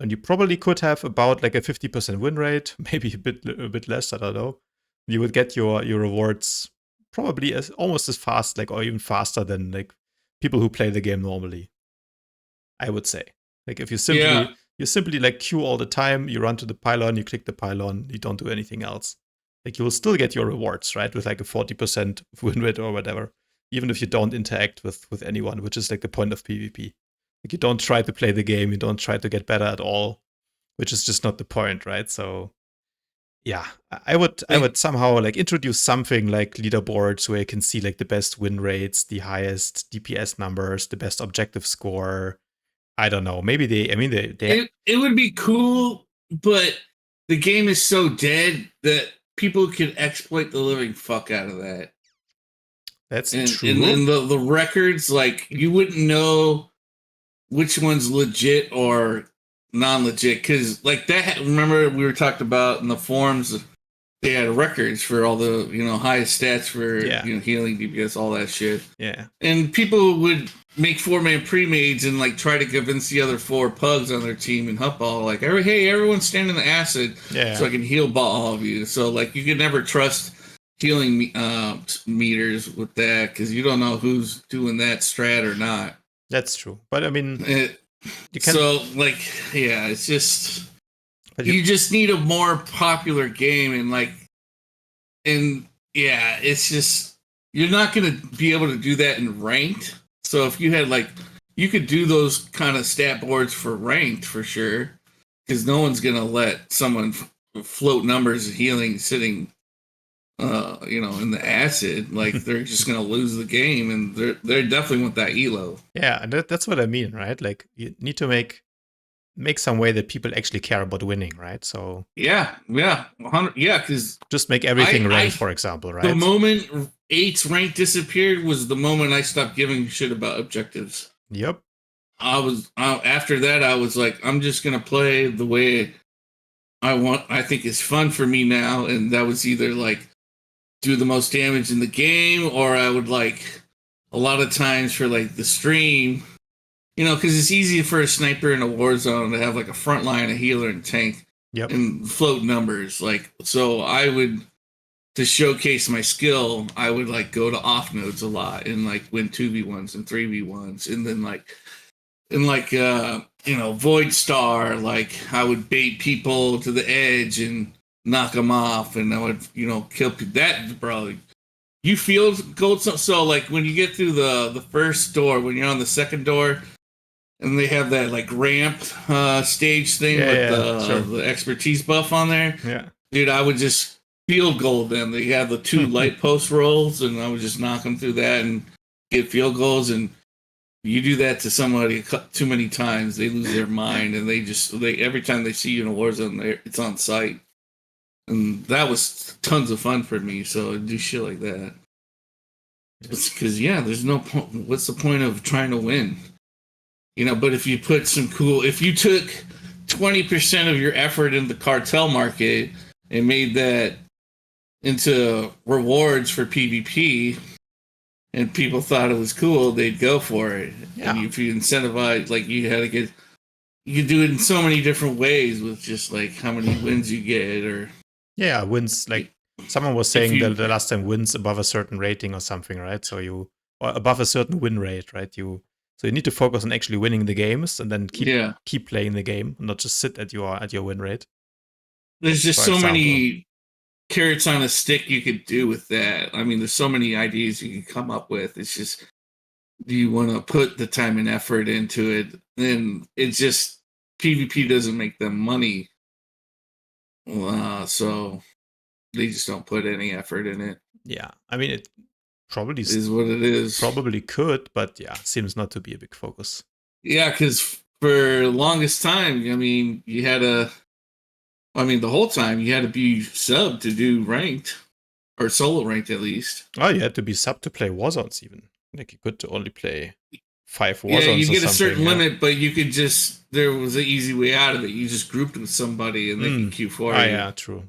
And you probably could have about like a 50% win rate, maybe a bit less, I don't know. You would get your rewards probably almost as fast, like, or even faster than like people who play the game normally, I would say. Like if you simply like queue all the time, you run to the pylon, you click the pylon, you don't do anything else. Like you will still get your rewards, right? With like a 40% win rate or whatever, even if you don't interact with anyone, which is like the point of PvP. Like you don't try to play the game, you don't try to get better at all, which is just not the point, right? So yeah, I would somehow like introduce something like leaderboards where you can see like the best win rates, the highest DPS numbers, the best objective score. I don't know. Maybe it would be cool, but the game is so dead that people could exploit the living fuck out of that. That's true. And the records, like you wouldn't know which one's legit or non-legit, because like that. Remember we were talking about in the forums, they had records for all the highest stats for healing, DPS, all that shit. Yeah, and people would make 4-man pre-mades and like try to convince the other 4 pugs on their team and hup all like, hey, everyone's standing in the acid, so I can heal all of you. So like you could never trust healing meters with that, because you don't know who's doing that strat or not. That's true. But I mean, You can. So like, yeah, it's just But you just need a more popular game, and yeah, it's just you're not gonna be able to do that in ranked. So if you had like, you could do those kind of stat boards for ranked for sure, because no one's gonna let someone float numbers of healing sitting, in the acid. Like they're just gonna lose the game, and they definitely want that elo. Yeah, and that's what I mean, right? Like you need to make some way that people actually care about winning, right? So Yeah, yeah, 100, yeah, because just make everything ranked, I for example, the right? moment eight's rank disappeared was the moment I stopped giving a shit about objectives. Yep. After that, I was like, I'm just gonna play the way I want. I think is fun for me now, and that was either like do the most damage in the game, or I would like a lot of times for like the stream, because it's easy for a sniper in a war zone to have like a front line, a healer, and tank, Yep. and float numbers. Like, so I would, to showcase my skill, I would like go to off nodes a lot and like win 2v1s and 3v1s, and then Void Star, like I would bait people to the edge and knock them off, and I would kill people. That, bro, you feel gold. So like when you get through the first door, when you're on the second door, and they have that like ramp stage thing with the expertise buff on there. Yeah. Dude, I would just field goal them. They have the 2 light post rolls, and I would just knock them through that and get field goals. And you do that to somebody too many times, they lose their mind, and they every time they see you in a war zone, it's on sight. And that was tons of fun for me. So I'd do shit like that. Because there's no point. What's the point of trying to win? But if you put if you took 20% of your effort in the cartel market and made that into rewards for PvP, and people thought it was cool, they'd go for it. Yeah. And if you incentivize, like you could do it in so many different ways with just like how many wins you get, or wins. Like someone was saying that the last time wins above a certain rating or something, right? So or above a certain win rate, right? So you need to focus on actually winning the games, and then keep playing the game, and not just sit at your win rate. There's just so many carrots on a stick you could do with that. I mean, there's so many ideas you can come up with. It's just, do you want to put the time and effort into it? Then it's just PvP doesn't make them money, so they just don't put any effort in it. Yeah, I mean, it probably is what it is. Probably could, but yeah, seems not to be a big focus. Yeah, because for the longest time, I mean, the whole time you had to be sub to do ranked, or solo ranked at least. Oh, you had to be sub to play Warzones even. Like you could only play 5 Warzones. Yeah, you get a certain limit, but you could there was an easy way out of it. You just grouped with somebody and they could queue for you. Yeah, true.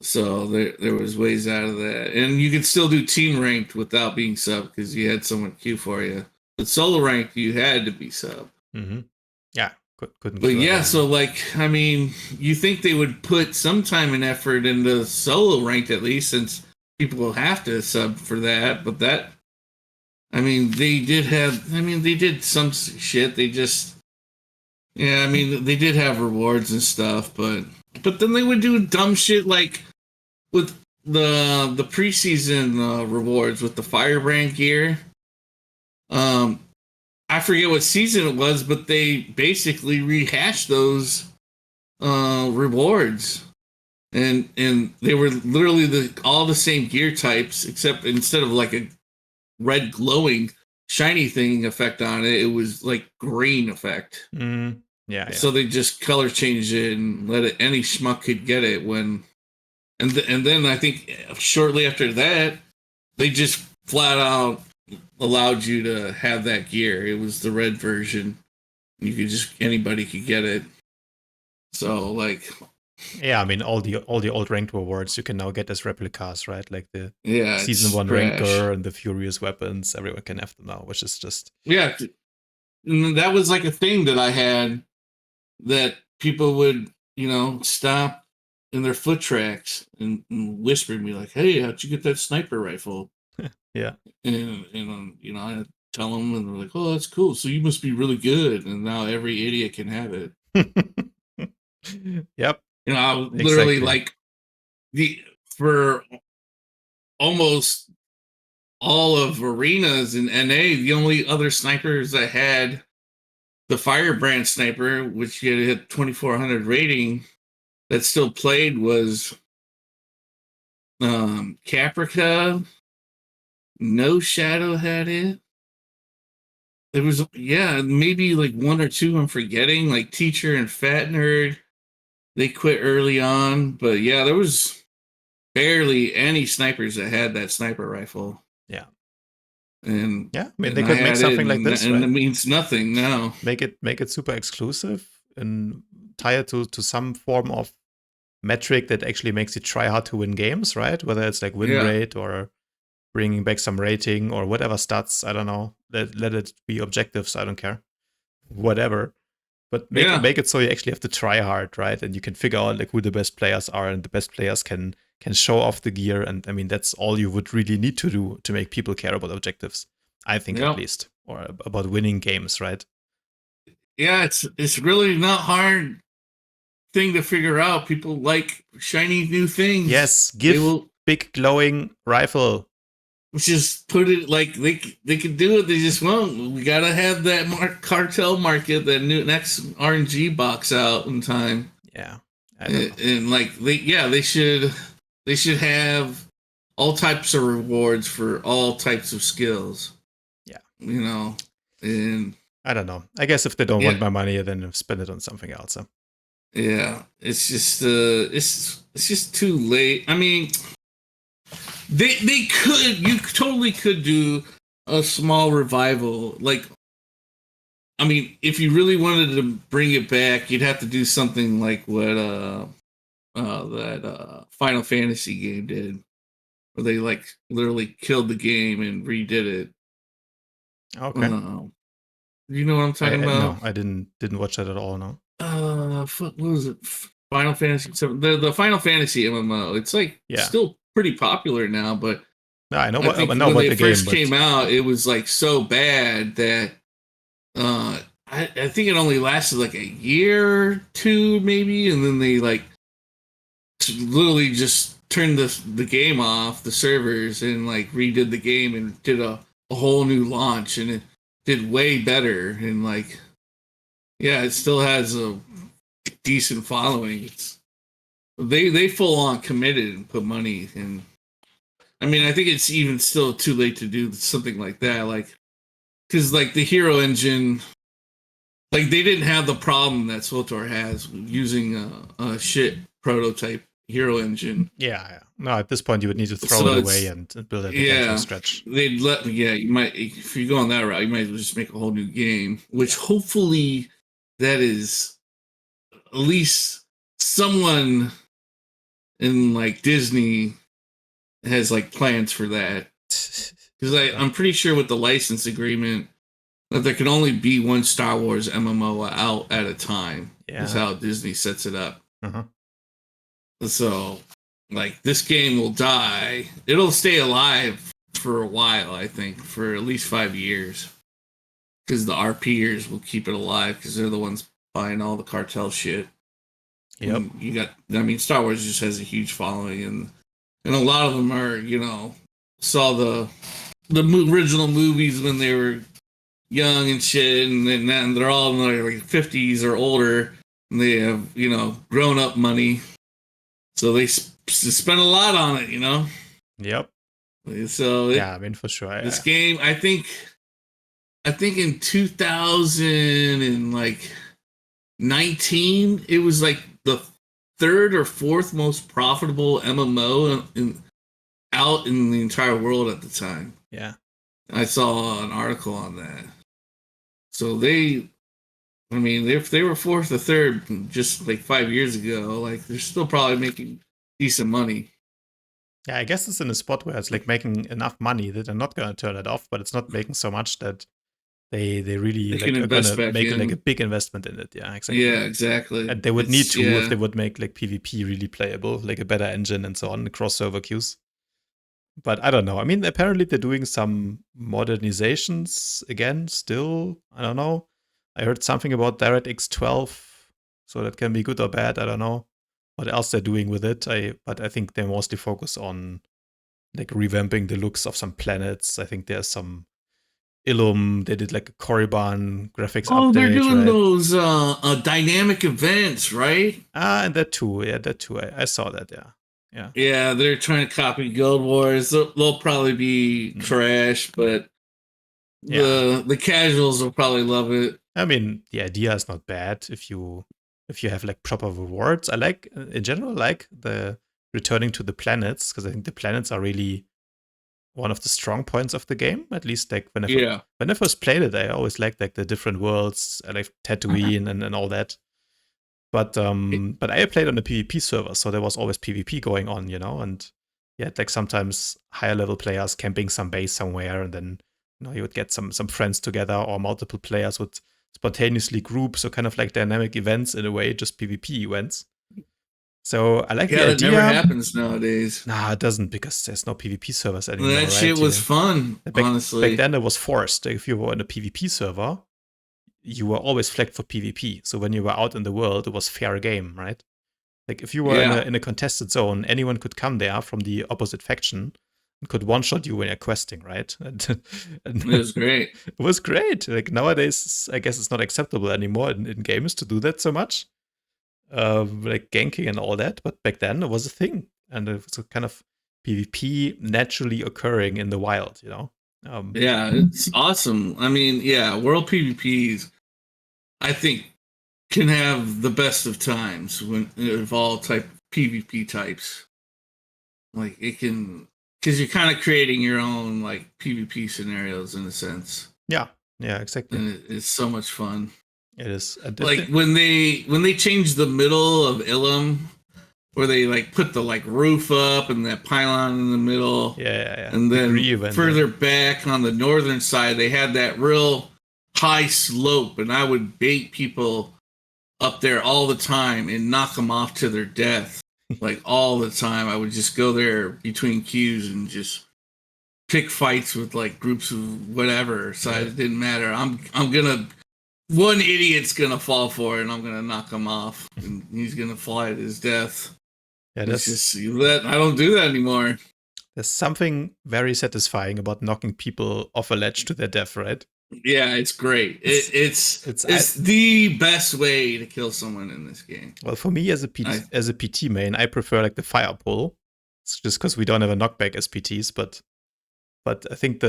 So there was ways out of that. And you could still do team ranked without being sub, because you had someone queue for you. But solo ranked, you had to be sub. Mm-hmm. Yeah, couldn't. But yeah, so like, I mean, you think they would put some time and effort into solo ranked at least, since people will have to sub for that. But that, I mean, they did some shit. They just, I mean, they did have rewards and stuff, but then they would do dumb shit like with the preseason rewards with the Firebrand gear. I forget what season it was, but they basically rehashed those rewards, and they were literally all the same gear types, except instead of like a red glowing shiny thing effect on it, it was like green effect. Yeah. So they just color changed it and let it, any schmuck could get it when, and then I think shortly after that, they just flat out allowed you to have that gear. It was the red version. You could anybody could get it. So like, yeah, I mean, all the old ranked rewards you can now get as replicas, right? Like the season 1 ranker and the furious weapons, everyone can have them now, which is just, yeah. And that was like a thing that I had, that people would stop in their foot tracks and whisper to me like, "Hey, how'd you get that sniper rifle?" Yeah. And I tell them, and they're like, "Oh, that's cool. So you must be really good." And now every idiot can have it. Yep. You know, I literally like for almost all of arenas in NA, the only other snipers that had the Firebrand sniper, which you had 2400 rating, that still played was Caprica. No Shadow had it. There was, yeah, maybe like one or two I'm forgetting, like Teacher and Fat Nerd. They quit early on, but yeah, there was barely any snipers that had that sniper rifle. Yeah. And yeah, I mean, they could make something like this, and right? it means nothing now. Make it super exclusive and tie it to some form of metric that actually makes you try hard to win games, right? Whether it's like win rate or bringing back some rating or whatever stats, I don't know. Let it be objectives, I don't care. Whatever. But make it so you actually have to try hard, right? And you can figure out like who the best players are, and the best players can show off the gear. And I mean, that's all you would really need to do to make people care about objectives, I think, at least, or about winning games, right? Yeah, it's really not hard thing to figure out. People like shiny new things. Yes, give big glowing rifle. Just put it like they could do it. They just won't. We gotta have that cartel market, that new next RNG box out in time. Yeah, and like they should have all types of rewards for all types of skills. Yeah, you know, and I don't know. I guess if they don't want my money, then spend it on something else. Huh? Yeah, it's just it's just too late. I mean, you totally could do a small revival. Like, I mean, if you really wanted to bring it back, you'd have to do something like what that Final Fantasy game did, where they like literally killed the game and redid it. Okay. You know what I'm talking about? No, I didn't watch that at all. No. What was it? Final Fantasy 7. The Final Fantasy MMO. It's like still pretty popular now, but I know when they first came out, it was like so bad that I think it only lasted like a year or two, maybe, and then they like literally just turned the game off, the servers, and like redid the game and did a whole new launch, and it did way better. And like, yeah, it still has a decent following. They full on committed and put money in. I mean, I think it's even still too late to do something like that, like, because like the hero engine, like they didn't have the problem that SWTOR has using a shit prototype hero engine. Yeah. No, at this point you would need to throw it away and build it again from scratch. They'd let me. Yeah, you might, if you go on that route, you might as well just make a whole new game. Which hopefully that is at least someone in like Disney has like plans for that, because I'm pretty sure with the license agreement that there can only be one Star Wars MMO out at a time. Is how Disney sets it up. So like this game will die. It'll stay alive for a while, I think, for at least 5 years, because the RPers will keep it alive because they're the ones buying all the cartel shit. Yep. And Star Wars just has a huge following, and a lot of them are, saw the original movies when they were young and shit, and then they're all in their like 50s or older, and they have, grown up money, so they spend a lot on it, Yep. So for sure. This game, I think in 2019, it was like the third or fourth most profitable MMO out in the entire world at the time. Yeah. I saw an article on that. So if they were fourth or third just like 5 years ago, like they're still probably making decent money. Yeah, I guess it's in a spot where it's like making enough money that they're not going to turn it off, but it's not making so much that they really like, are going to make like a big investment in it. Yeah, exactly. Yeah, exactly. And they would need to if they would make like PvP really playable, like a better engine and so on, cross server queues. But I don't know. I mean, apparently they're doing some modernizations again. Still, I don't know. I heard something about DirectX 12, so that can be good or bad. I don't know what else they're doing with it. But I think they mostly focus on like revamping the looks of some planets. I think there's some Illum. They did like a Korriban graphics Oh, they're update, doing right? those dynamic events, right? And that too. Yeah, that too. I saw that. Yeah. Yeah. Yeah, they're trying to copy Guild Wars. They'll probably be trash, but Yeah. the casuals will probably love it. I mean, the idea is not bad if you have like proper rewards. I like in general like the returning to the planets because I think the planets are really one of the strong points of the game. At least like when I first played it, I always liked like the different worlds. I like Tatooine and all that. But I played on a PvP server, so there was always PvP going on, and you had like sometimes higher level players camping some base somewhere, and then you would get some friends together, or multiple players would spontaneously group, so kind of like dynamic events in a way, just PvP events. So I like the that idea. never happens nowadays. Nah, it doesn't because there's no PvP servers anymore. That right? shit was fun, honestly. Back then it was forced. If you were in a PvP server, you were always flagged for PvP. So when you were out in the world, it was fair game, right? Like if you were in a contested zone, anyone could come there from the opposite faction and could one-shot you when you're questing, right? And it was great. It was great. Like nowadays, I guess it's not acceptable anymore in games to do that so much. Like ganking and all that. But back then it was a thing. And it was a kind of PvP naturally occurring in the wild, Yeah, it's awesome. I mean, yeah, world PvPs, I think, can have the best of times when of all type PvP types. Like it can, because you're kind of creating your own like PvP scenarios in a sense. Yeah, exactly. And it's so much fun. It is. Like when they changed the middle of Ilum, where they like put the like roof up and that pylon in the middle. Yeah. And then further back on the northern side, they had that real high slope, and I would bait people up there all the time and knock them off to their death. Like all the time, I would just go there between queues and just pick fights with like groups of whatever side. It didn't matter. One idiot's gonna fall for it, and I'm gonna knock him off, and he's gonna fly to his death. Yeah, that's just I don't do that anymore. There's something very satisfying about knocking people off a ledge to their death, right? Yeah, it's great. It's the best way to kill someone in this game. Well, for me as a PT main, I prefer like the fire pull. It's just because we don't have a knockback as PTs, but I think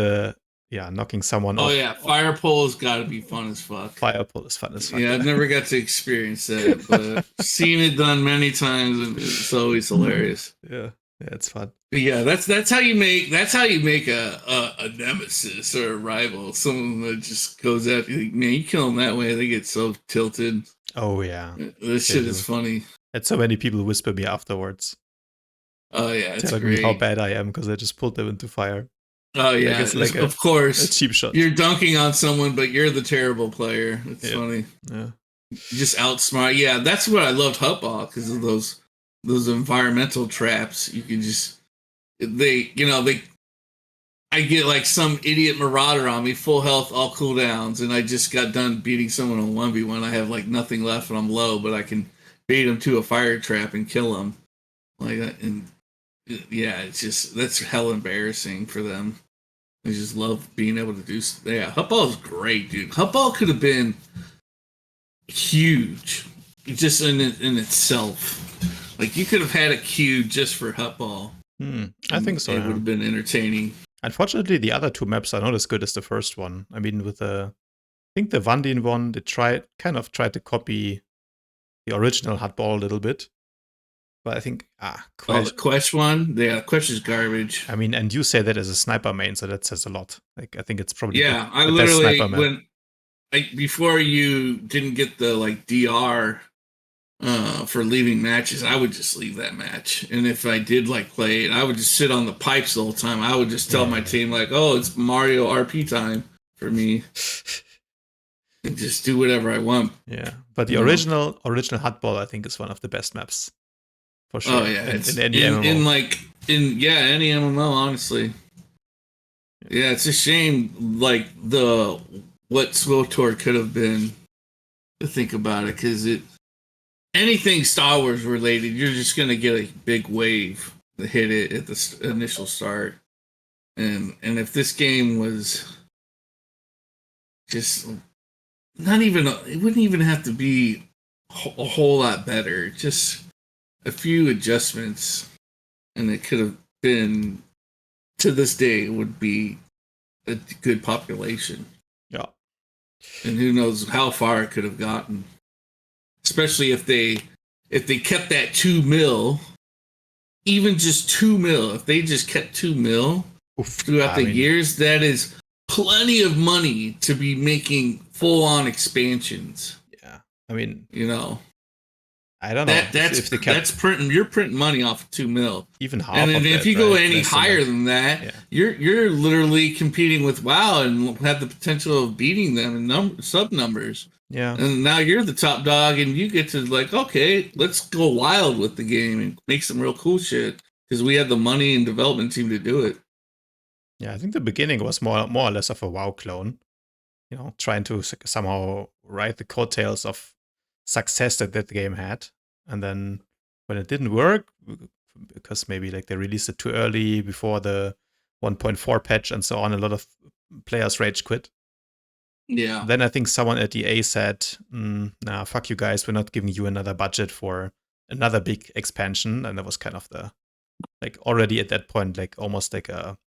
knocking someone off. Oh yeah, fire pull has got to be fun as fuck. Fire pull is fun as fuck. Yeah, I've never got to experience that, but seen it done many times, and it's always hilarious. Yeah, it's fun. Yeah, that's how you make a nemesis or a rival. Someone that just goes at you. Man, you kill them that way, they get so tilted. Oh yeah, this shit is funny. And so many people whisper me afterwards. Oh yeah, it's telling me how bad I am because I just pulled them into fire. Oh yeah, like of course, a cheap shot. You're dunking on someone, but you're the terrible player. It's funny. Yeah, you just outsmart. Yeah, that's what I loved Hutball because of those environmental traps. You can just I get like some idiot marauder on me, full health, all cooldowns, and I just got done beating someone on 1v1. I have like nothing left and I'm low, but I can bait him to a fire trap and kill him. Like that, and yeah, it's just that's hell embarrassing for them. I just love being able to do. Yeah, Hutball is great, dude. Hutball could have been huge, just in itself. Like you could have had a queue just for Hutball. I think so. It would have been entertaining. Unfortunately, the other two maps are not as good as the first one. I mean, I think the Vandin one, they tried to copy the original Hutball a little bit. But I think the Quest one, Quest is garbage. I mean, and you say that as a sniper main, so that says a lot. Like I think it's probably I literally best when before you didn't get the like DR for leaving matches, I would just leave that match, and if I did like play it, I would just sit on the pipes the whole time. I would just tell my team like, "Oh, it's Mario RP time for me." And just do whatever I want. Yeah, but the original Hutball, I think, is one of the best maps. For sure. Oh yeah, in any MMO, honestly. Yeah, it's a shame, like what SWTOR could have been, to think about it, because anything Star Wars related, you're just gonna get a big wave to hit it at the initial start, and if this game was just not even, it wouldn't even have to be a whole lot better, just a few adjustments, and it could have been, to this day, it would be a good population. Yeah. And who knows how far it could have gotten. Especially if they kept that 2 mil, even just 2 mil, if they just kept 2 mil throughout the years, that is plenty of money to be making full-on expansions. Yeah. I mean, I don't know. That's printing. You're printing money off of 2 mil. Even half. And of if that, you go any higher than that, you're literally competing with WoW and have the potential of beating them in sub numbers. Yeah. And now you're the top dog, and you get to, like, okay, let's go wild with the game and make some real cool shit, because we have the money and development team to do it. Yeah, I think the beginning was more or less of a WoW clone. Trying to somehow ride the coattails of success that game had, and then when it didn't work, because maybe like they released it too early before the 1.4 patch and so on, a lot of players rage quit. Yeah. Then I think someone at EA said, nah, fuck you guys, we're not giving you another budget for another big expansion. And that was kind of already at that point, like almost like a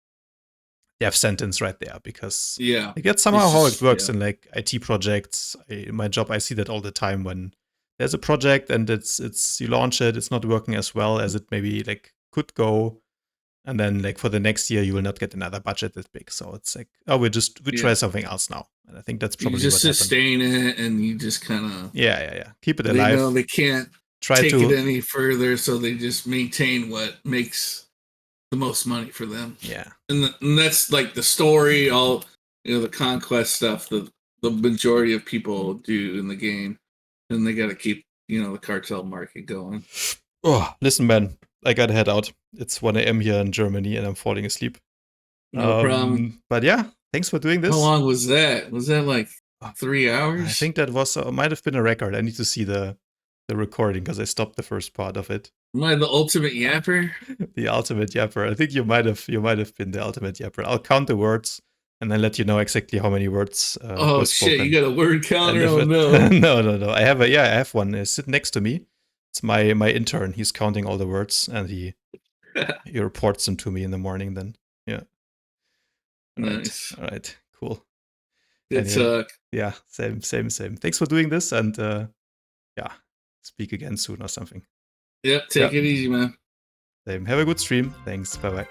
death sentence right there, because that's somehow how it works in like IT projects. In my job, I see that all the time when there's a project and it's you launch it, it's not working as well as it maybe like could go, and then like for the next year you will not get another budget that big. So it's like, oh, we try something else now, and I think that's probably you just sustain it, and you just kind of keep it alive. They know they can't take it any further, so they just maintain what makes the most money for them. Yeah. And that's like the story, all the conquest stuff the majority of people do in the game, and they got to keep the cartel market going. Oh, listen, man, I gotta head out. It's 1 a.m. here in Germany, and I'm falling asleep. No problem. But yeah, thanks for doing this. How long was that? Was that like 3 hours? I think that was might have been a record. I need to see the recording, because I stopped the first part of it. Am I the ultimate yapper? The ultimate yapper. I think you might have been the ultimate yapper. I'll count the words and then let you know exactly how many words. Oh shit! You got a word counter? Oh no! No. I have one. It's sitting next to me. It's my intern. He's counting all the words, and he reports them to me in the morning. Then Nice. All right. Cool. Good talk. Yeah. Same. Thanks for doing this, and speak again soon or something. Yep, take it easy, man. Same. Have a good stream. Thanks. Bye-bye.